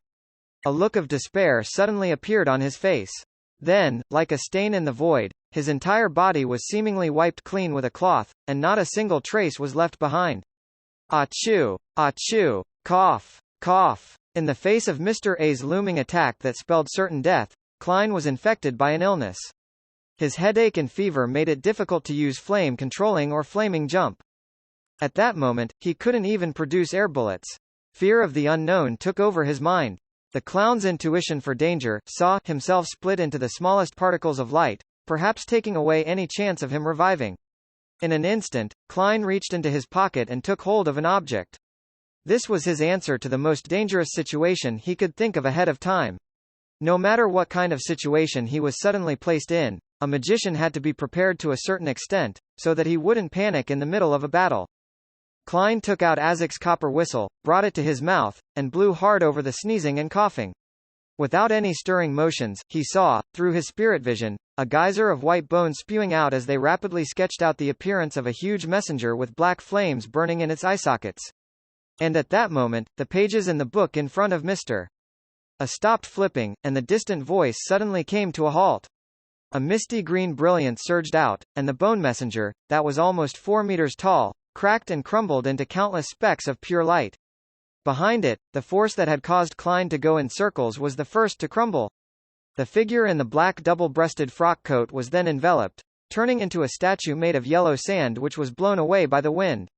A look of despair suddenly appeared on his face. Then, like a stain in the void, his entire body was seemingly wiped clean with a cloth, and not a single trace was left behind. Achoo! Achoo! Cough! Cough! In the face of Mr. A's looming attack that spelled certain death, Klein was infected by an illness. His headache and fever made it difficult to use flame controlling or flaming jump. At that moment, he couldn't even produce air bullets. Fear of the unknown took over his mind. The clown's intuition for danger saw himself split into the smallest particles of light, perhaps taking away any chance of him reviving. In an instant, Klein reached into his pocket and took hold of an object. This was his answer to the most dangerous situation he could think of ahead of time. No matter what kind of situation he was suddenly placed in, a magician had to be prepared to a certain extent, so that he wouldn't panic in the middle of a battle. Klein took out Azek's copper whistle, brought it to his mouth, and blew hard over the sneezing and coughing. Without any stirring motions, he saw, through his spirit vision, a geyser of white bones spewing out as they rapidly sketched out the appearance of a huge messenger with black flames burning in its eye sockets. And at that moment, the pages in the book in front of Mr. A stopped flipping, and the distant voice suddenly came to a halt. A misty green brilliance surged out, and the bone messenger, that was almost 4 meters tall, cracked and crumbled into countless specks of pure light. Behind it, the force that had caused Klein to go in circles was the first to crumble. The figure in the black double-breasted frock coat was then enveloped, turning into a statue made of yellow sand which was blown away by the wind.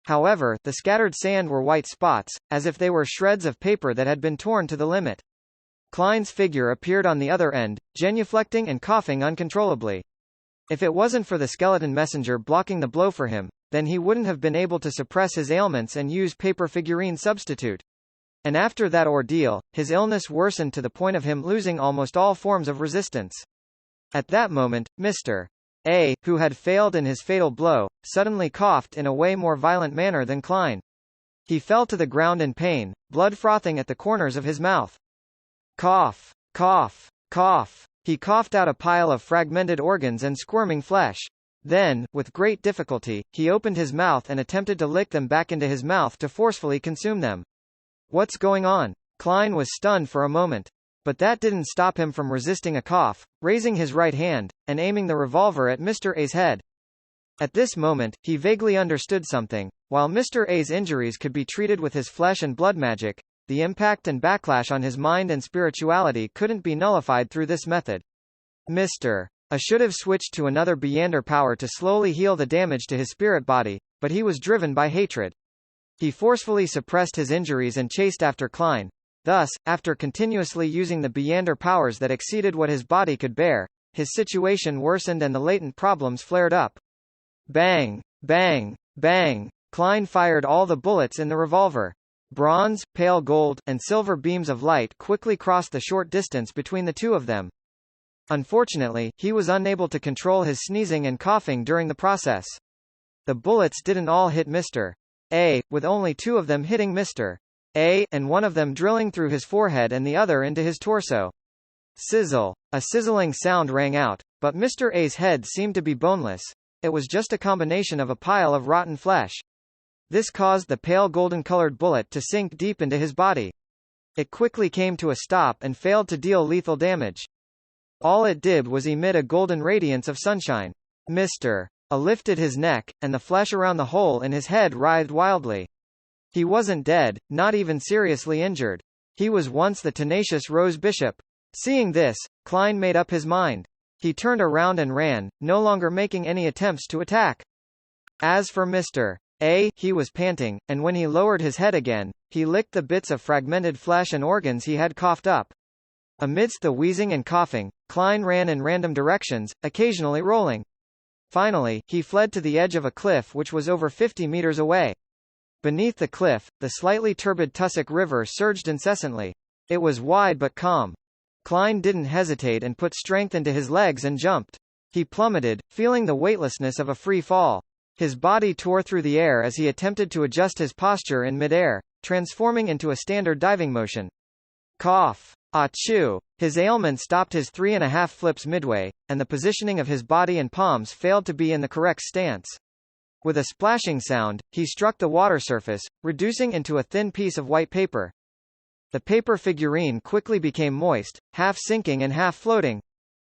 However, the scattered sand were white spots, as if they were shreds of paper that had been torn to the limit. Klein's figure appeared on the other end, genuflecting and coughing uncontrollably. If it wasn't for the skeleton messenger blocking the blow for him, then he wouldn't have been able to suppress his ailments and use paper figurine substitute. And after that ordeal, his illness worsened to the point of him losing almost all forms of resistance. At that moment, Mr. A, who had failed in his fatal blow, suddenly coughed in a way more violent manner than Klein. He fell to the ground in pain, blood frothing at the corners of his mouth. Cough, cough, cough. He coughed out a pile of fragmented organs and squirming flesh. Then, with great difficulty, he opened his mouth and attempted to lick them back into his mouth to forcefully consume them. What's going on? Klein was stunned for a moment. But that didn't stop him from resisting a cough, raising his right hand, and aiming the revolver at Mr. A's head. At this moment, he vaguely understood something. While Mr. A's injuries could be treated with his flesh and blood magic, the impact and backlash on his mind and spirituality couldn't be nullified through this method. Mr. A should have switched to another Beyonder power to slowly heal the damage to his spirit body, but he was driven by hatred. He forcefully suppressed his injuries and chased after Klein. Thus, after continuously using the Beyonder powers that exceeded what his body could bear, his situation worsened and the latent problems flared up. Bang! Bang! Bang! Klein fired all the bullets in the revolver. Bronze, pale gold, and silver beams of light quickly crossed the short distance between the two of them. Unfortunately, he was unable to control his sneezing and coughing during the process. The bullets didn't all hit Mr. A, with only 2 of them hitting Mr. A, and one of them drilling through his forehead and the other into his torso. Sizzle. A sizzling sound rang out, but Mr. A's head seemed to be boneless. It was just a combination of a pile of rotten flesh. This caused the pale golden-colored bullet to sink deep into his body. It quickly came to a stop and failed to deal lethal damage. All it did was emit a golden radiance of sunshine. Mr. A lifted his neck, and the flesh around the hole in his head writhed wildly. He wasn't dead, not even seriously injured. He was once the tenacious Rose Bishop. Seeing this, Klein made up his mind. He turned around and ran, no longer making any attempts to attack. As for Mr. A, he was panting, and when he lowered his head again, he licked the bits of fragmented flesh and organs he had coughed up. Amidst the wheezing and coughing, Klein ran in random directions, occasionally rolling. Finally, he fled to the edge of a cliff which was over 50 meters away. Beneath the cliff, the slightly turbid Tussock River surged incessantly. It was wide but calm. Klein didn't hesitate and put strength into his legs and jumped. He plummeted, feeling the weightlessness of a free fall. His body tore through the air as he attempted to adjust his posture in midair, transforming into a standard diving motion. Cough! Achoo! His ailment stopped his 3.5 flips midway, and the positioning of his body and palms failed to be in the correct stance. With a splashing sound, he struck the water surface, reducing into a thin piece of white paper. The paper figurine quickly became moist, half sinking and half floating.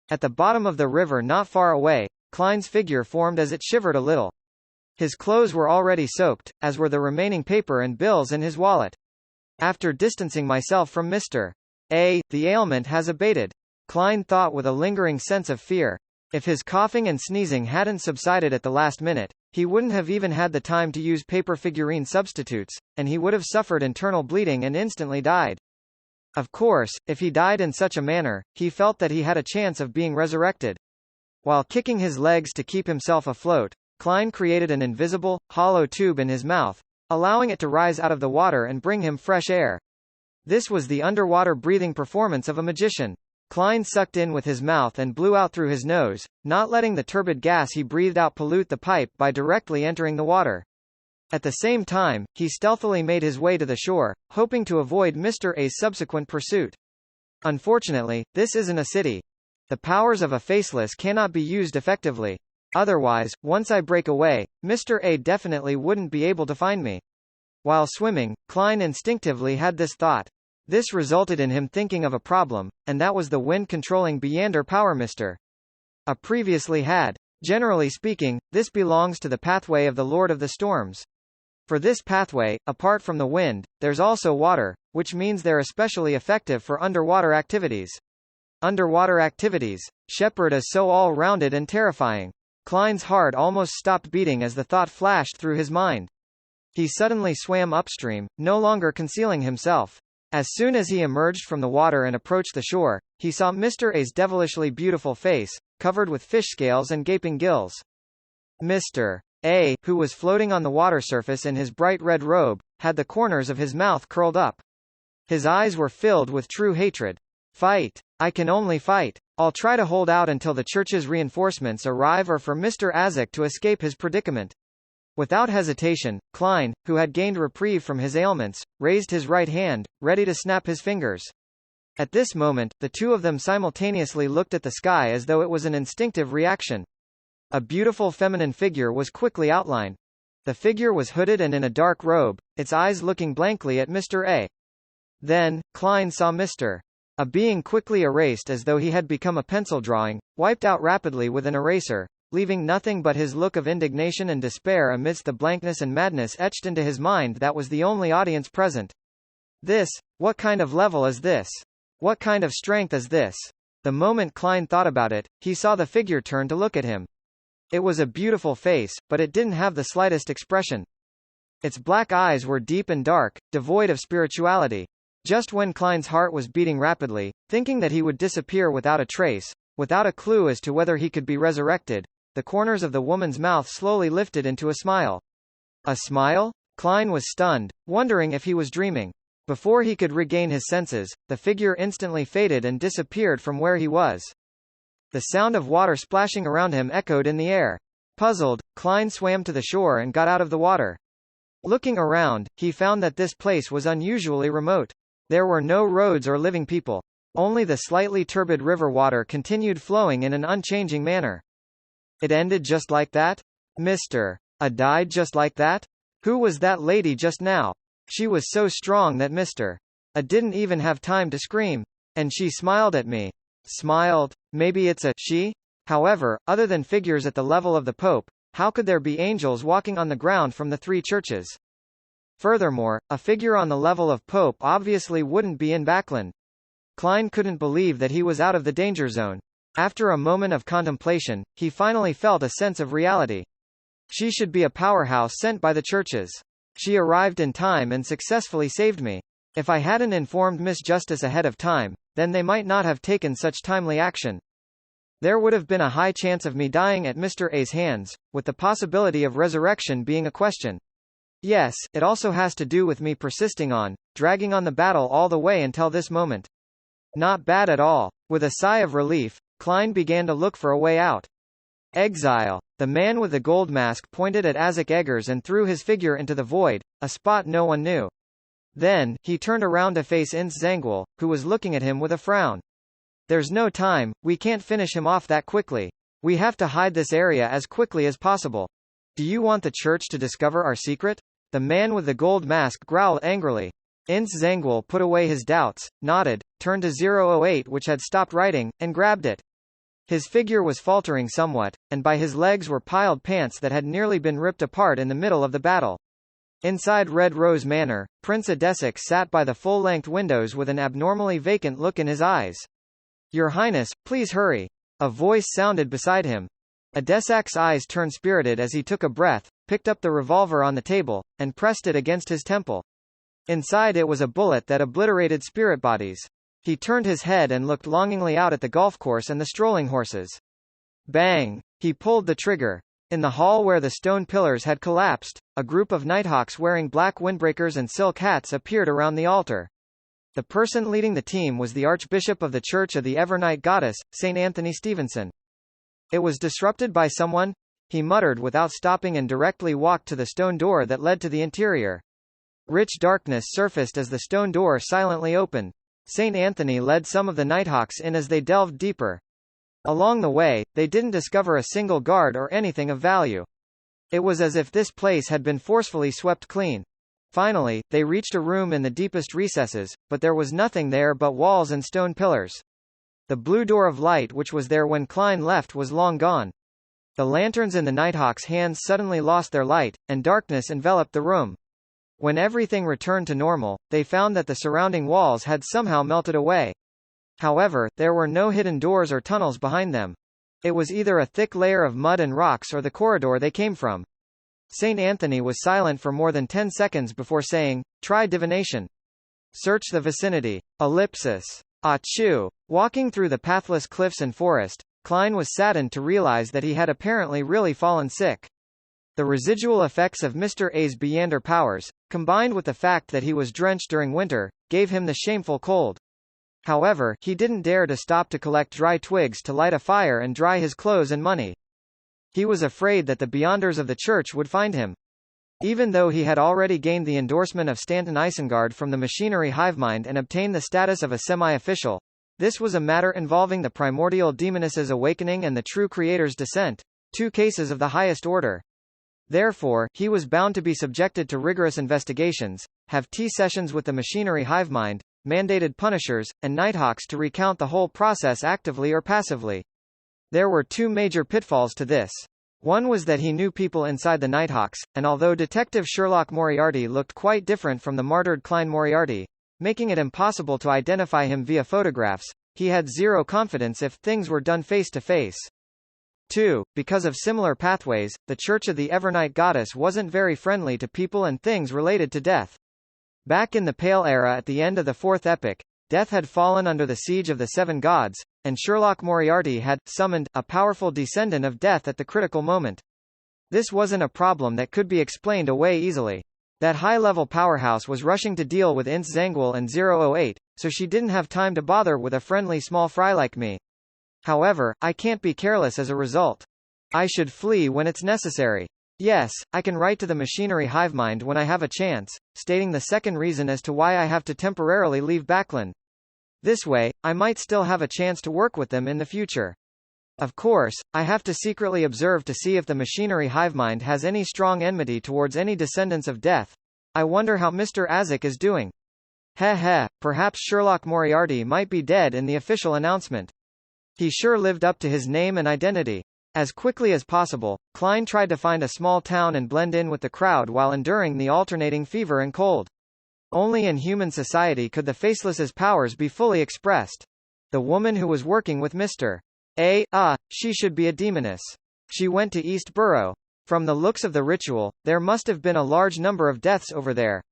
At the bottom of the river not far away, Klein's figure formed as it shivered a little. His clothes were already soaked, as were the remaining paper and bills in his wallet. After distancing myself from Mr. A, the ailment has abated, Klein thought with a lingering sense of fear. If his coughing and sneezing hadn't subsided at the last minute, he wouldn't have even had the time to use paper figurine substitutes, and he would have suffered internal bleeding and instantly died. Of course, if he died in such a manner, he felt that he had a chance of being resurrected. While kicking his legs to keep himself afloat, Klein created an invisible, hollow tube in his mouth, allowing it to rise out of the water and bring him fresh air. This was the underwater breathing performance of a magician. Klein sucked in with his mouth and blew out through his nose, not letting the turbid gas he breathed out pollute the pipe by directly entering the water. At the same time, he stealthily made his way to the shore, hoping to avoid Mr. A's subsequent pursuit. Unfortunately, this isn't a city. The powers of a faceless cannot be used effectively. Otherwise, once I break away, Mr. A definitely wouldn't be able to find me. While swimming, Klein instinctively had this thought. This resulted in him thinking of a problem, and that was the wind-controlling Beyonder power Mr. A previously had. Generally speaking, this belongs to the pathway of the Lord of the Storms. For this pathway, apart from the wind, there's also water, which means they're especially effective for underwater activities. Underwater activities. Shepard is so all-rounded and terrifying. Klein's heart almost stopped beating as the thought flashed through his mind. He suddenly swam upstream, no longer concealing himself. As soon as he emerged from the water and approached the shore, he saw Mr. A's devilishly beautiful face, covered with fish scales and gaping gills. Mr. A, who was floating on the water surface in his bright red robe, had the corners of his mouth curled up. His eyes were filled with true hatred. Fight. I can only fight. I'll try to hold out until the church's reinforcements arrive or for Mr. Azek to escape his predicament. Without hesitation, Klein, who had gained reprieve from his ailments, raised his right hand, ready to snap his fingers. At this moment, the two of them simultaneously looked at the sky as though it was an instinctive reaction. A beautiful feminine figure was quickly outlined. The figure was hooded and in a dark robe, its eyes looking blankly at Mr. A. Then, Klein saw Mr. A being quickly erased as though he had become a pencil drawing, wiped out rapidly with an eraser, leaving nothing but his look of indignation and despair amidst the blankness and madness etched into his mind that was the only audience present. What kind of level is this? What kind of strength is this? The moment Klein thought about it, he saw the figure turn to look at him. It was a beautiful face, but it didn't have the slightest expression. Its black eyes were deep and dark, devoid of spirituality. Just when Klein's heart was beating rapidly, thinking that he would disappear without a trace, without a clue as to whether he could be resurrected, the corners of the woman's mouth slowly lifted into a smile. A smile? Klein was stunned, wondering if he was dreaming. Before he could regain his senses, the figure instantly faded and disappeared from where he was. The sound of water splashing around him echoed in the air. Puzzled, Klein swam to the shore and got out of the water. Looking around, he found that this place was unusually remote. There were no roads or living people. Only the slightly turbid river water continued flowing in an unchanging manner. It ended just like that? Mr. A died just like that? Who was that lady just now? She was so strong that Mr. A didn't even have time to scream. And she smiled at me. Smiled? Maybe it's a she? However, other than figures at the level of the Pope, how could there be angels walking on the ground from the three churches? Furthermore, a figure on the level of Pope obviously wouldn't be in Backland. Klein couldn't believe that he was out of the danger zone. After a moment of contemplation, he finally felt a sense of reality. She should be a powerhouse sent by the churches. She arrived in time and successfully saved me. If I hadn't informed Miss Justice ahead of time, then they might not have taken such timely action. There would have been a high chance of me dying at Mr. A's hands, with the possibility of resurrection being a question. Yes, it also has to do with me persisting on, dragging on the battle all the way until this moment. Not bad at all. With a sigh of relief, Klein began to look for a way out. Exile. The man with the gold mask pointed at Azek Eggers and threw his figure into the void, a spot no one knew. Then, he turned around to face Ince Zangwill, who was looking at him with a frown. There's no time, we can't finish him off that quickly. We have to hide this area as quickly as possible. Do you want the church to discover our secret? The man with the gold mask growled angrily. Ince Zangwill put away his doubts, nodded, turned to 008 which had stopped writing, and grabbed it. His figure was faltering somewhat, and by his legs were piled pants that had nearly been ripped apart in the middle of the battle. Inside Red Rose Manor, Prince Adesic sat by the full-length windows with an abnormally vacant look in his eyes. Your Highness, please hurry. A voice sounded beside him. Adesac's eyes turned spirited as he took a breath, picked up the revolver on the table, and pressed it against his temple. Inside it was a bullet that obliterated spirit bodies. He turned his head and looked longingly out at the golf course and the strolling horses. Bang! He pulled the trigger. In the hall where the stone pillars had collapsed, a group of Nighthawks wearing black windbreakers and silk hats appeared around the altar. The person leading the team was the Archbishop of the Church of the Evernight Goddess, St. Anthony Stevenson. It was disrupted by someone? He muttered without stopping and directly walked to the stone door that led to the interior. Rich darkness surfaced as the stone door silently opened. St. Anthony led some of the Nighthawks in as they delved deeper. Along the way, they didn't discover a single guard or anything of value. It was as if this place had been forcefully swept clean. Finally, they reached a room in the deepest recesses, but there was nothing there but walls and stone pillars. The blue door of light which was there when Klein left was long gone. The lanterns in the Nighthawks' hands suddenly lost their light, and darkness enveloped the room. When everything returned to normal, they found that the surrounding walls had somehow melted away. However, there were no hidden doors or tunnels behind them. It was either a thick layer of mud and rocks or the corridor they came from. St. Anthony was silent for more than 10 seconds before saying, "Try divination. Search the vicinity." Ellipsis. Achoo. Walking through the pathless cliffs and forest, Klein was saddened to realize that he had apparently really fallen sick. The residual effects of Mr. A's Beyonder powers, combined with the fact that he was drenched during winter, gave him the shameful cold. However, he didn't dare to stop to collect dry twigs to light a fire and dry his clothes and money. He was afraid that the Beyonders of the church would find him. Even though he had already gained the endorsement of Stanton Isengard from the machinery hivemind and obtained the status of a semi-official, this was a matter involving the primordial demoness's awakening and the true creator's descent, 2 cases of the highest order. Therefore, he was bound to be subjected to rigorous investigations, have tea sessions with the machinery hivemind, mandated punishers, and Nighthawks to recount the whole process actively or passively. There were 2 major pitfalls to this. One was that he knew people inside the Nighthawks, and although Detective Sherlock Moriarty looked quite different from the martyred Klein Moriarty, making it impossible to identify him via photographs, he had zero confidence if things were done face to face. 2. Because of similar pathways, the Church of the Evernight Goddess wasn't very friendly to people and things related to death. Back in the Pale Era at the end of the 4th epoch, death had fallen under the siege of the 7 gods, and Sherlock Moriarty had summoned a powerful descendant of death at the critical moment. This wasn't a problem that could be explained away easily. That high-level powerhouse was rushing to deal with Ince Zangwill and 008, so she didn't have time to bother with a friendly small fry like me. However, I can't be careless as a result. I should flee when it's necessary. Yes, I can write to the machinery hivemind when I have a chance, stating the second reason as to why I have to temporarily leave Backland. This way, I might still have a chance to work with them in the future. Of course, I have to secretly observe to see if the machinery hivemind has any strong enmity towards any descendants of death. I wonder how Mr. Azic is doing. Perhaps Sherlock Moriarty might be dead in the official announcement. He sure lived up to his name and identity. As quickly as possible, Klein tried to find a small town and blend in with the crowd while enduring the alternating fever and cold. Only in human society could the Faceless's powers be fully expressed. The woman who was working with Mr. A. She should be a demoness. She went to East Borough. From the looks of the ritual, there must have been a large number of deaths over there.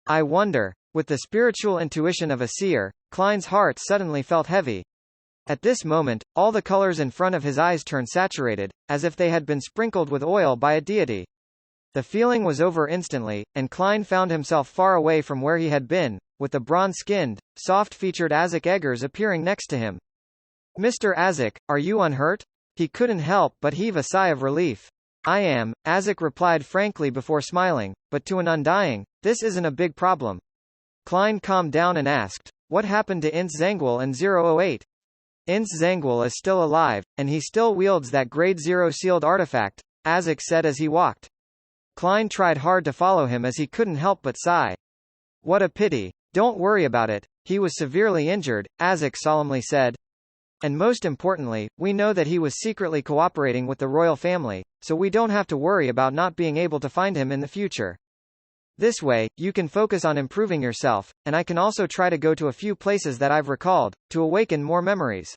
I wonder. With the spiritual intuition of a seer, Klein's heart suddenly felt heavy. At this moment, all the colors in front of his eyes turned saturated, as if they had been sprinkled with oil by a deity. The feeling was over instantly, and Klein found himself far away from where he had been, with the bronze-skinned, soft-featured Azic Eggers appearing next to him. Mr. Azic, are you unhurt? He couldn't help but heave a sigh of relief. I am, Azic replied frankly before smiling, but to an Undying, this isn't a big problem. Klein calmed down and asked, "What happened to Ince Zangwill and 008? Ince Zangwill is still alive, and he still wields that Grade Zero sealed artifact," Azek said as he walked. Klein tried hard to follow him as he couldn't help but sigh. "What a pity. Don't worry about it. He was severely injured," Azek solemnly said. "And most importantly, we know that he was secretly cooperating with the royal family, so we don't have to worry about not being able to find him in the future. This way, you can focus on improving yourself, and I can also try to go to a few places that I've recalled, to awaken more memories."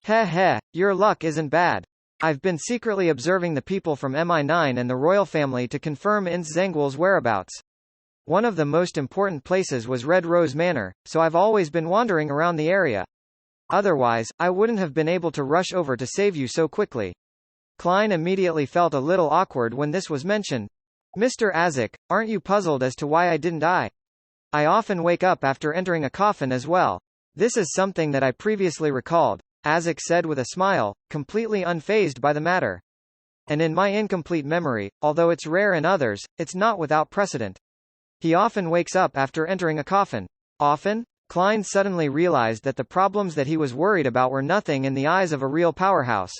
Heh, your luck isn't bad. I've been secretly observing the people from MI9 and the royal family to confirm Ince Zangwill's whereabouts. One of the most important places was Red Rose Manor, so I've always been wandering around the area. Otherwise, I wouldn't have been able to rush over to save you so quickly. Klein immediately felt a little awkward when this was mentioned. "Mr. Azek, aren't you puzzled as to why I didn't die? I often wake up after entering a coffin as well. This is something that I previously recalled," Azek said with a smile, completely unfazed by the matter. "And in my incomplete memory, although it's rare in others, it's not without precedent. He often wakes up after entering a coffin." Often? Klein suddenly realized that the problems that he was worried about were nothing in the eyes of a real powerhouse.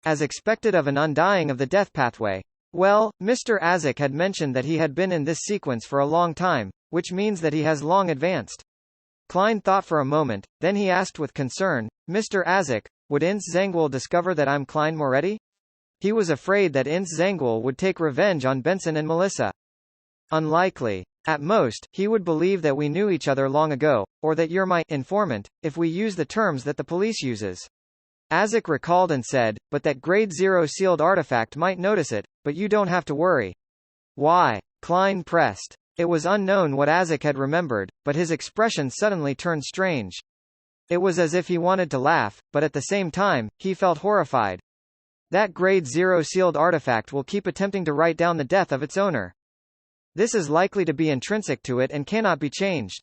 As expected of an undying of the death pathway. Well, Mr. Azek had mentioned that he had been in this sequence for a long time, which means that he has long advanced. Klein thought for a moment, then he asked with concern, "Mr. Azek, would Ince Zangwill discover that I'm Klein Moretti?" He was afraid that Ince Zangwill would take revenge on Benson and Melissa. "Unlikely. At most, he would believe that we knew each other long ago, or that you're my informant, if we use the terms that the police uses." Azek recalled and said, "But that Grade Zero sealed artifact might notice it, but you don't have to worry." "Why?" Klein pressed. It was unknown what Azek had remembered, but his expression suddenly turned strange. It was as if he wanted to laugh, but at the same time, he felt horrified. "That Grade Zero sealed artifact will keep attempting to write down the death of its owner. This is likely to be intrinsic to it and cannot be changed.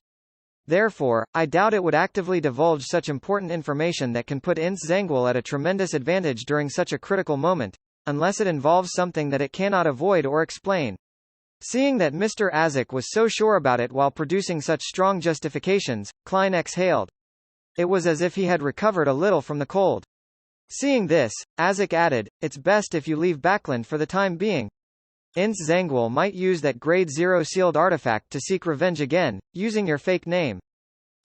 Therefore, I doubt it would actively divulge such important information that can put Ince Zangwill at a tremendous advantage during such a critical moment, unless it involves something that it cannot avoid or explain." Seeing that Mr. Azek was so sure about it while producing such strong justifications, Klein exhaled. It was as if he had recovered a little from the cold. Seeing this, Azek added, "It's best if you leave Backland for the time being. Ince Zangwill might use that Grade Zero sealed artifact to seek revenge again, using your fake name.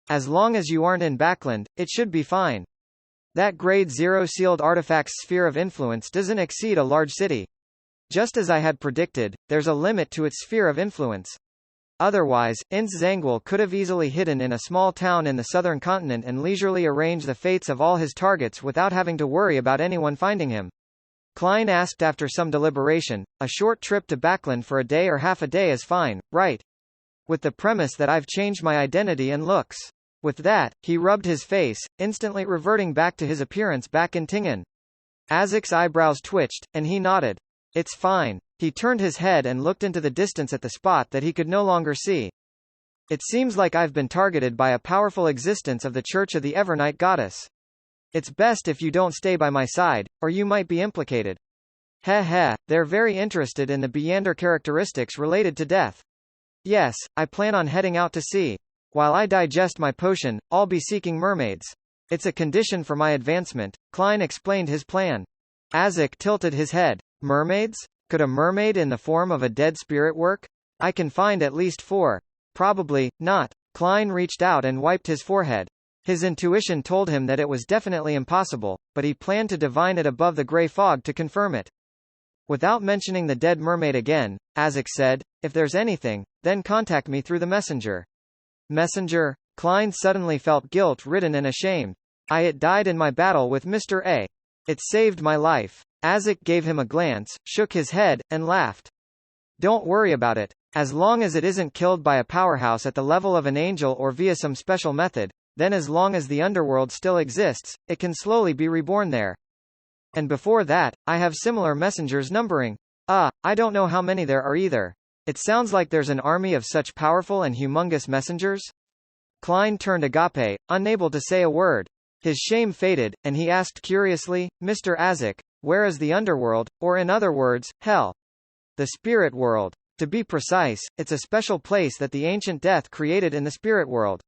As long as you aren't in Backland, it should be fine. That Grade Zero sealed artifact's sphere of influence doesn't exceed a large city. Just as I had predicted, there's a limit to its sphere of influence. Otherwise, Ince Zangwill could have easily hidden in a small town in the southern continent and leisurely arranged the fates of all his targets without having to worry about anyone finding him." Klein asked after some deliberation, "A short trip to Backland for a day or half a day is fine, right? With the premise that I've changed my identity and looks." With that, he rubbed his face, instantly reverting back to his appearance back in Tingen. Azek's eyebrows twitched, and he nodded. "It's fine." He turned his head and looked into the distance at the spot that he could no longer see. "It seems like I've been targeted by a powerful existence of the Church of the Evernight Goddess. It's best if you don't stay by my side, or you might be implicated." They're very interested in the Beyonder characteristics related to death. "Yes, I plan on heading out to sea. While I digest my potion, I'll be seeking mermaids. It's a condition for my advancement." Klein explained his plan. Azek tilted his head. "Mermaids? Could a mermaid in the form of a dead spirit work? I can find at least 4. Probably not." Klein reached out and wiped his forehead. His intuition told him that it was definitely impossible, but he planned to divine it above the gray fog to confirm it. Without mentioning the dead mermaid again, Azek said, "If there's anything, then contact me through the messenger." Messenger? Klein suddenly felt guilt-ridden and ashamed. It died in my battle with Mr. A. It saved my life." Azek gave him a glance, shook his head, and laughed. "Don't worry about it. As long as it isn't killed by a powerhouse at the level of an angel or via some special method, then as long as the underworld still exists, it can slowly be reborn there. And before that, I have similar messengers numbering. I don't know how many there are either. It sounds like there's an army of such powerful and humongous messengers." Klein turned agape, unable to say a word. His shame faded, and he asked curiously, "Mr. Azek, where is the underworld, or in other words, hell?" "The spirit world. To be precise, it's a special place that the ancient death created in the spirit world.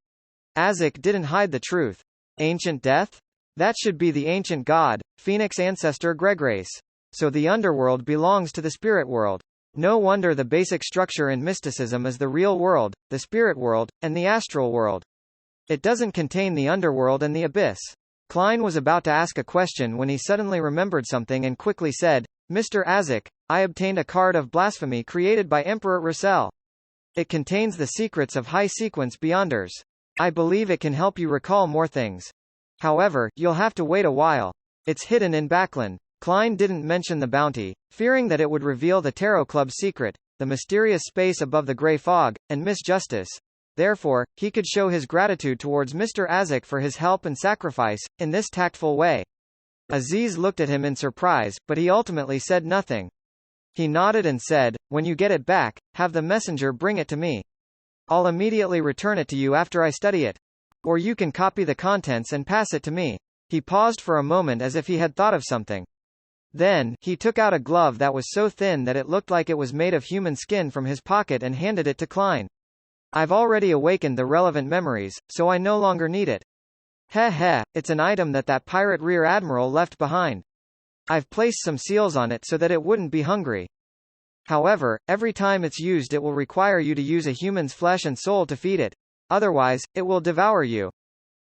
Azek didn't hide the truth. Ancient death? That should be the ancient god, Phoenix ancestor Greggrace. So the underworld belongs to the spirit world. No wonder the basic structure in mysticism is the real world, the spirit world, and the astral world. It doesn't contain the underworld and the abyss. Klein was about to ask a question when he suddenly remembered something and quickly said, Mr. Azek, I obtained a card of blasphemy created by Emperor Russell. It contains the secrets of high sequence beyonders. I believe it can help you recall more things. However, you'll have to wait a while. It's hidden in Backland. Klein didn't mention the bounty, fearing that it would reveal the Tarot Club's secret, the mysterious space above the grey fog, and Miss Justice. Therefore, he could show his gratitude towards Mr. Azek for his help and sacrifice, in this tactful way. Aziz looked at him in surprise, but he ultimately said nothing. He nodded and said, when you get it back, have the messenger bring it to me. I'll immediately return it to you after I study it. Or you can copy the contents and pass it to me. He paused for a moment as if he had thought of something. Then, he took out a glove that was so thin that it looked like it was made of human skin from his pocket and handed it to Klein. I've already awakened the relevant memories, so I no longer need it. Heh, it's an item that pirate rear admiral left behind. I've placed some seals on it so that it wouldn't be hungry. However, every time it's used it will require you to use a human's flesh and soul to feed it. Otherwise, it will devour you.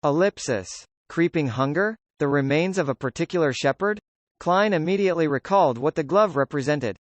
Ellipsis. Creeping hunger? The remains of a particular shepherd? Klein immediately recalled what the glove represented.